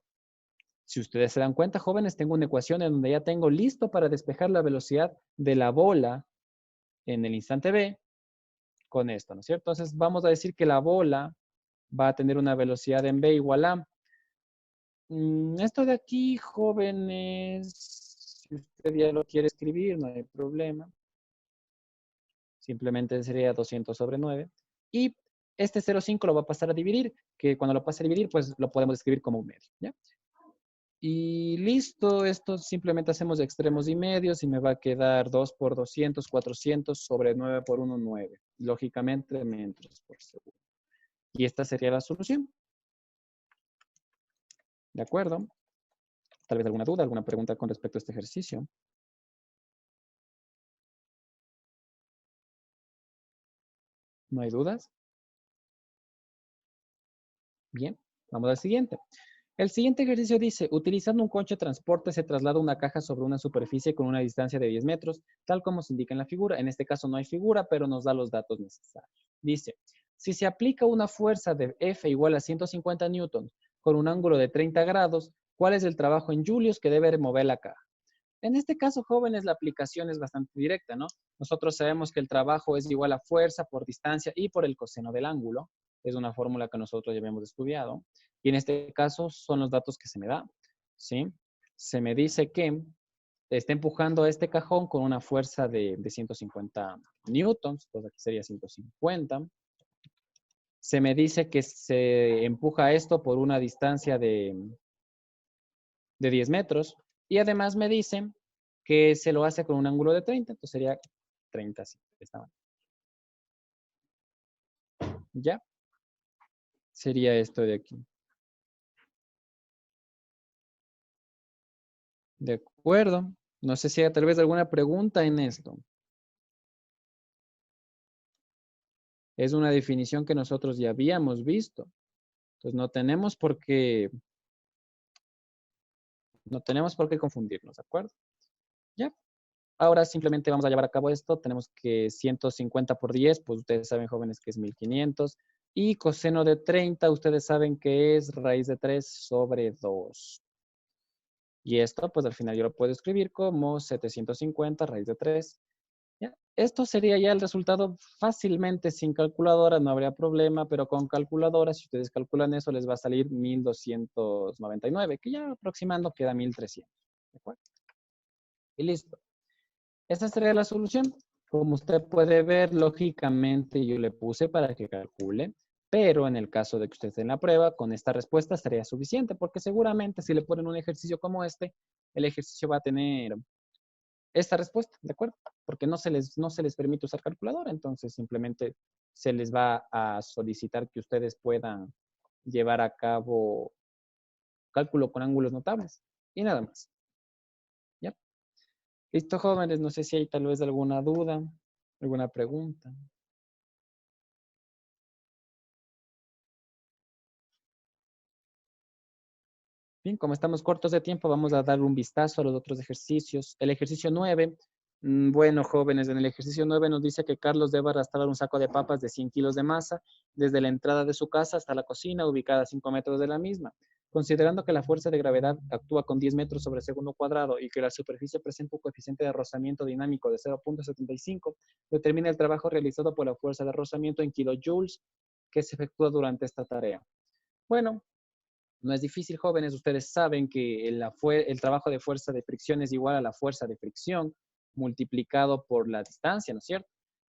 si ustedes se dan cuenta, jóvenes, tengo una ecuación en donde ya tengo listo para despejar la velocidad de la bola en el instante B con esto, ¿no es cierto? Entonces, vamos a decir que la bola va a tener una velocidad en B igual a... esto de aquí, jóvenes, si usted ya lo quiere escribir, no hay problema. Simplemente sería 200 sobre 9. Y Este 0,5 lo va a pasar a dividir, que cuando lo pase a dividir, pues lo podemos escribir como un medio, ¿ya? Y listo, esto simplemente hacemos extremos y medios y me va a quedar 2 por 200, 400 sobre 9 por 1, 9. Lógicamente, metros por segundo. Y esta sería la solución. ¿De acuerdo? Tal vez alguna duda, alguna pregunta con respecto a este ejercicio. ¿No hay dudas? Bien, vamos al siguiente. El siguiente ejercicio dice, utilizando un coche de transporte se traslada una caja sobre una superficie con una distancia de 10 metros, tal como se indica en la figura. En este caso no hay figura, pero nos da los datos necesarios. Dice, si se aplica una fuerza de F igual a 150 newtons con un ángulo de 30 grados, ¿cuál es el trabajo en julios que debe mover la caja? En este caso, jóvenes, la aplicación es bastante directa, ¿no? Nosotros sabemos que el trabajo es igual a fuerza por distancia y por el coseno del ángulo. Es una fórmula que nosotros ya habíamos estudiado. Y en este caso son los datos que se me da, ¿sí? Se me dice que está empujando a este cajón con una fuerza de 150 newtons, pues aquí sería 150. Se me dice que se empuja esto por una distancia de 10 metros. Y además me dicen que se lo hace con un ángulo de 30, entonces sería 30, así, de esta manera. ¿Ya? Sería esto de aquí. De acuerdo. No sé si hay tal vez alguna pregunta en esto. Es una definición que nosotros ya habíamos visto. Entonces no tenemos por qué confundirnos, ¿de acuerdo? Ya. Ahora simplemente vamos a llevar a cabo esto. Tenemos que 150 por 10, pues ustedes saben, jóvenes, que es 1500. Y coseno de 30, ustedes saben que es raíz de 3 sobre 2. Y esto, pues al final yo lo puedo escribir como 750 raíz de 3. ¿Ya? Esto sería ya el resultado fácilmente sin calculadora, no habría problema, pero con calculadora, si ustedes calculan eso, les va a salir 1299, que ya aproximando queda 1300. ¿De acuerdo? Y listo. Esta sería la solución. Como usted puede ver, lógicamente yo le puse para que calcule, pero en el caso de que usted esté en la prueba, con esta respuesta sería suficiente, porque seguramente si le ponen un ejercicio como este, el ejercicio va a tener esta respuesta, ¿de acuerdo? Porque no se les permite usar calculadora, entonces simplemente se les va a solicitar que ustedes puedan llevar a cabo cálculo con ángulos notables y nada más. ¿Ya? Listo, jóvenes, no sé si hay tal vez alguna duda, alguna pregunta. Bien, como estamos cortos de tiempo, vamos a dar un vistazo a los otros ejercicios. El ejercicio 9, bueno, jóvenes, en el ejercicio 9 nos dice que Carlos debe arrastrar un saco de papas de 100 kilos de masa desde la entrada de su casa hasta la cocina, ubicada a 5 metros de la misma. Considerando que la fuerza de gravedad actúa con 10 metros sobre segundo cuadrado y que la superficie presenta un coeficiente de rozamiento dinámico de 0,75, determina el trabajo realizado por la fuerza de rozamiento en kilojoules que se efectúa durante esta tarea. Bueno, no es difícil, jóvenes. Ustedes saben que el trabajo de fuerza de fricción es igual a la fuerza de fricción multiplicado por la distancia, ¿no es cierto?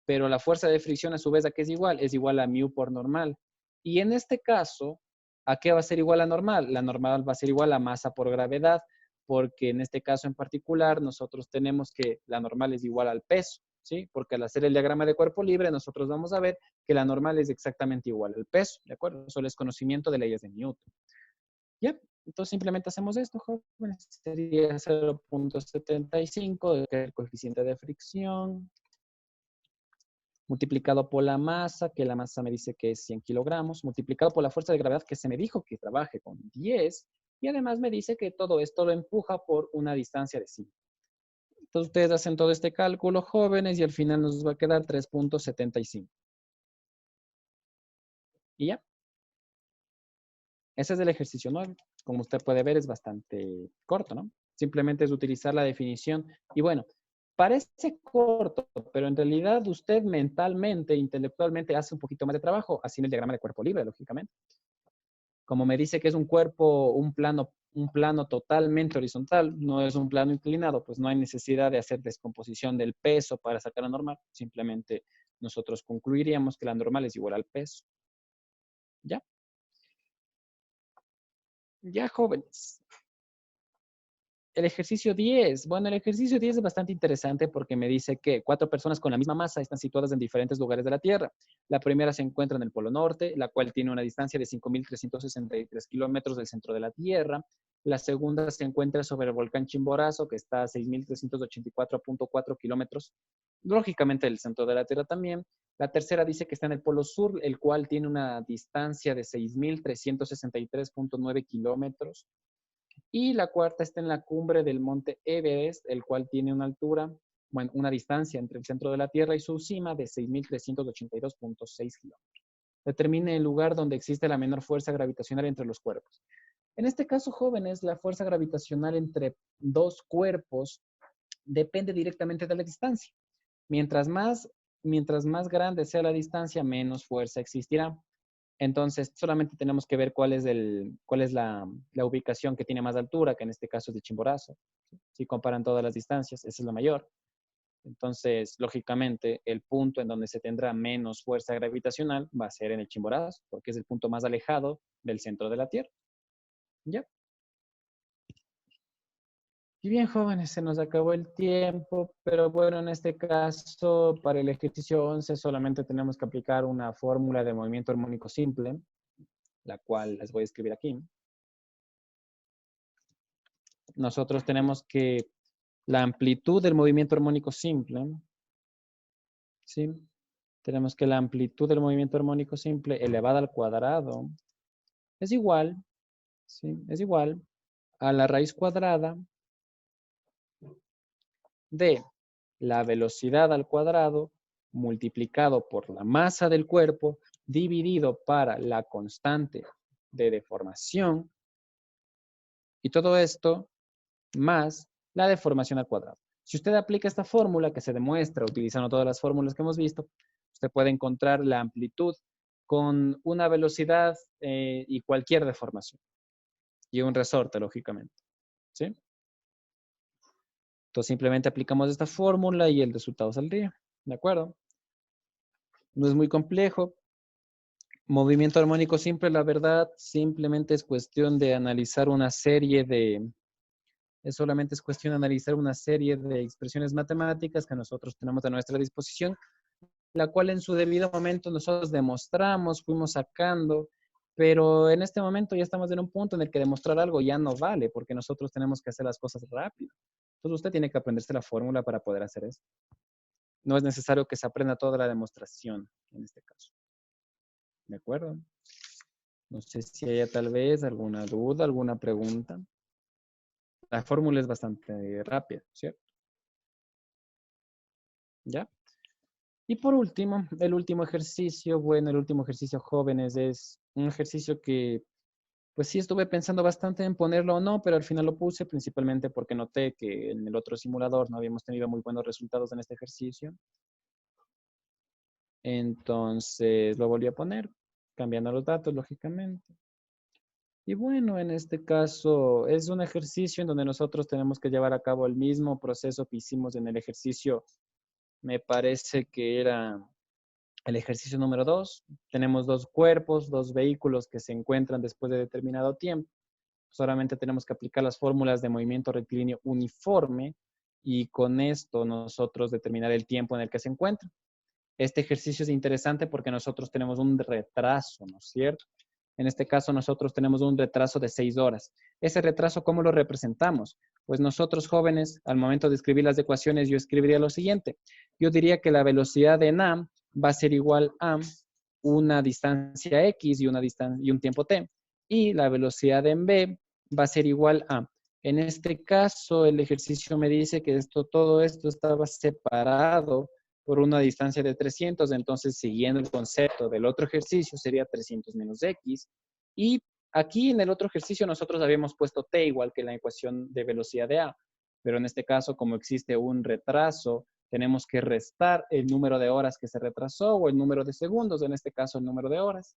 Pero la fuerza de fricción, a su vez, ¿a qué es igual? Es igual a mu por normal. Y en este caso, ¿a qué va a ser igual a normal? La normal va a ser igual a masa por gravedad, porque en este caso en particular, nosotros tenemos que la normal es igual al peso, ¿sí? Porque al hacer el diagrama de cuerpo libre, nosotros vamos a ver que la normal es exactamente igual al peso, ¿de acuerdo? Solo es conocimiento de leyes de Newton. Ya, entonces simplemente hacemos esto, jóvenes. Sería 0,75 el coeficiente de fricción multiplicado por la masa, que la masa me dice que es 100 kilogramos, multiplicado por la fuerza de gravedad que se me dijo que trabaje con 10, y además me dice que todo esto lo empuja por una distancia de 5. Entonces ustedes hacen todo este cálculo, jóvenes, y al final nos va a quedar 3,75. Y ya. Ese es el ejercicio 9. Como usted puede ver, es bastante corto, ¿no? Simplemente es utilizar la definición. Y bueno, parece corto, pero en realidad usted mentalmente, intelectualmente hace un poquito más de trabajo haciendo el diagrama de cuerpo libre, lógicamente. Como me dice que es un cuerpo, un plano totalmente horizontal, no es un plano inclinado, pues no hay necesidad de hacer descomposición del peso para sacar la normal. Simplemente nosotros concluiríamos que la normal es igual al peso. ¿Ya? Ya, jóvenes. El ejercicio 10. Bueno, el ejercicio 10 es bastante interesante porque me dice que 4 personas con la misma masa están situadas en diferentes lugares de la Tierra. La primera se encuentra en el Polo Norte, la cual tiene una distancia de 5.363 kilómetros del centro de la Tierra. La segunda se encuentra sobre el volcán Chimborazo, que está a 6.384.4 kilómetros, lógicamente del centro de la Tierra también. La tercera dice que está en el Polo Sur, el cual tiene una distancia de 6.363.9 kilómetros. Y la cuarta está en la cumbre del monte Everest, el cual tiene una altura, bueno, una distancia entre el centro de la Tierra y su cima de 6.382.6 kilómetros. Determine el lugar donde existe la menor fuerza gravitacional entre los cuerpos. En este caso, jóvenes, la fuerza gravitacional entre dos cuerpos depende directamente de la distancia. Mientras más grande sea la distancia, menos fuerza existirá. Entonces, solamente tenemos que ver cuál es la ubicación que tiene más altura, que en este caso es de Chimborazo. Si comparan todas las distancias, esa es la mayor. Entonces, lógicamente, el punto en donde se tendrá menos fuerza gravitacional va a ser en el Chimborazo, porque es el punto más alejado del centro de la Tierra. ¿Ya? Y bien, jóvenes, se nos acabó el tiempo, pero bueno, en este caso, para el ejercicio 11 solamente tenemos que aplicar una fórmula de movimiento armónico simple, la cual les voy a escribir aquí. Nosotros tenemos que la amplitud del movimiento armónico simple, ¿sí? Tenemos que la amplitud del movimiento armónico simple elevada al cuadrado es igual, ¿sí? Es igual a la raíz cuadrada de la velocidad al cuadrado multiplicado por la masa del cuerpo dividido para la constante de deformación y todo esto más la deformación al cuadrado. Si usted aplica esta fórmula que se demuestra utilizando todas las fórmulas que hemos visto, usted puede encontrar la amplitud con una velocidad y cualquier deformación. Y un resorte, lógicamente. ¿Sí? Entonces simplemente aplicamos esta fórmula y el resultado saldría. ¿De acuerdo? No es muy complejo. Movimiento armónico simple, la verdad, simplemente es cuestión de analizar una serie de... solamente es cuestión de analizar una serie de expresiones matemáticas que nosotros tenemos a nuestra disposición, la cual en su debido momento nosotros demostramos, fuimos sacando, pero en este momento ya estamos en un punto en el que demostrar algo ya no vale, porque nosotros tenemos que hacer las cosas rápido. Entonces usted tiene que aprenderse la fórmula para poder hacer eso. No es necesario que se aprenda toda la demostración en este caso. ¿De acuerdo? No sé si haya tal vez alguna duda, alguna pregunta. La fórmula es bastante rápida, ¿cierto? ¿Ya? Y por último, el último ejercicio, bueno, el último ejercicio, jóvenes, es un ejercicio que, pues sí estuve pensando bastante en ponerlo o no, pero al final lo puse principalmente porque noté que en el otro simulador no habíamos tenido muy buenos resultados en este ejercicio. Entonces lo volví a poner, cambiando los datos, lógicamente. Y bueno, en este caso es un ejercicio en donde nosotros tenemos que llevar a cabo el mismo proceso que hicimos en el ejercicio, me parece que era el ejercicio número 2. Tenemos dos cuerpos, dos vehículos que se encuentran después de determinado tiempo. Solamente tenemos que aplicar las fórmulas de movimiento rectilíneo uniforme y con esto nosotros determinar el tiempo en el que se encuentran. Este ejercicio es interesante porque nosotros tenemos un retraso, ¿no es cierto? En este caso nosotros tenemos un retraso de 6 horas. Ese retraso, ¿cómo lo representamos? Pues nosotros jóvenes, al momento de escribir las ecuaciones, yo escribiría lo siguiente. Yo diría que la velocidad en A va a ser igual a una distancia X y un tiempo T. Y la velocidad en B va a ser igual a, en este caso, el ejercicio me dice que todo esto estaba separado por una distancia de 300, entonces siguiendo el concepto del otro ejercicio sería 300 menos X. Y aquí en el otro ejercicio nosotros habíamos puesto T igual que la ecuación de velocidad de A, pero en este caso como existe un retraso, tenemos que restar el número de horas que se retrasó o el número de segundos, en este caso el número de horas,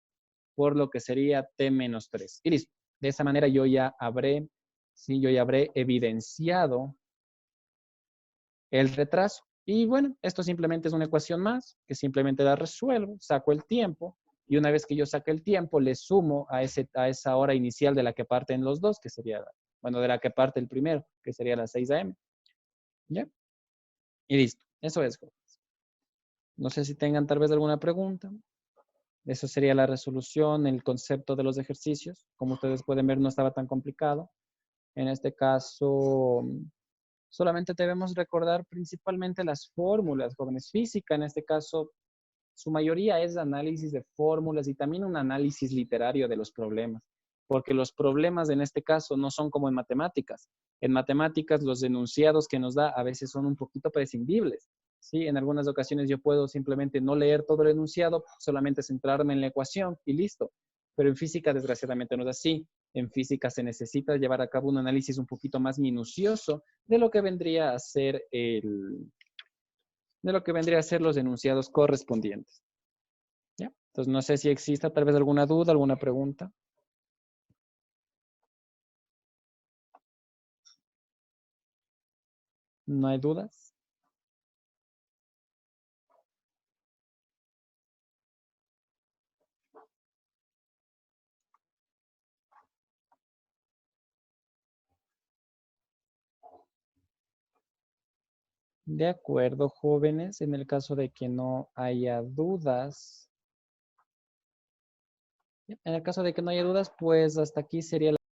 por lo que sería T menos 3. Y listo. De esa manera yo ya habré evidenciado el retraso. Y bueno, esto simplemente es una ecuación más, que simplemente la resuelvo, saco el tiempo Y una vez que yo saque el tiempo, le sumo a esa hora inicial de la que parten los dos, que sería, bueno, de la que parte el primero, que sería las 6 a.m. ¿Ya? Y listo. Eso es, jóvenes. No sé si tengan tal vez alguna pregunta. Eso sería la resolución, el concepto de los ejercicios. Como ustedes pueden ver, no estaba tan complicado. En este caso, solamente debemos recordar principalmente las fórmulas, jóvenes. Física, en este caso, su mayoría es análisis de fórmulas y también un análisis literario de los problemas. Porque los problemas en este caso no son como en matemáticas. En matemáticas los enunciados que nos da a veces son un poquito prescindibles. ¿Sí? En algunas ocasiones yo puedo simplemente no leer todo el enunciado, solamente centrarme en la ecuación y listo. Pero en física desgraciadamente no es así. En física se necesita llevar a cabo un análisis un poquito más minucioso de lo que vendría a ser los enunciados correspondientes. ¿Ya? Entonces no sé si exista tal vez alguna duda, alguna pregunta. ¿No hay dudas? De acuerdo, jóvenes. En el caso de que no haya dudas. En el caso de que no haya dudas, pues hasta aquí sería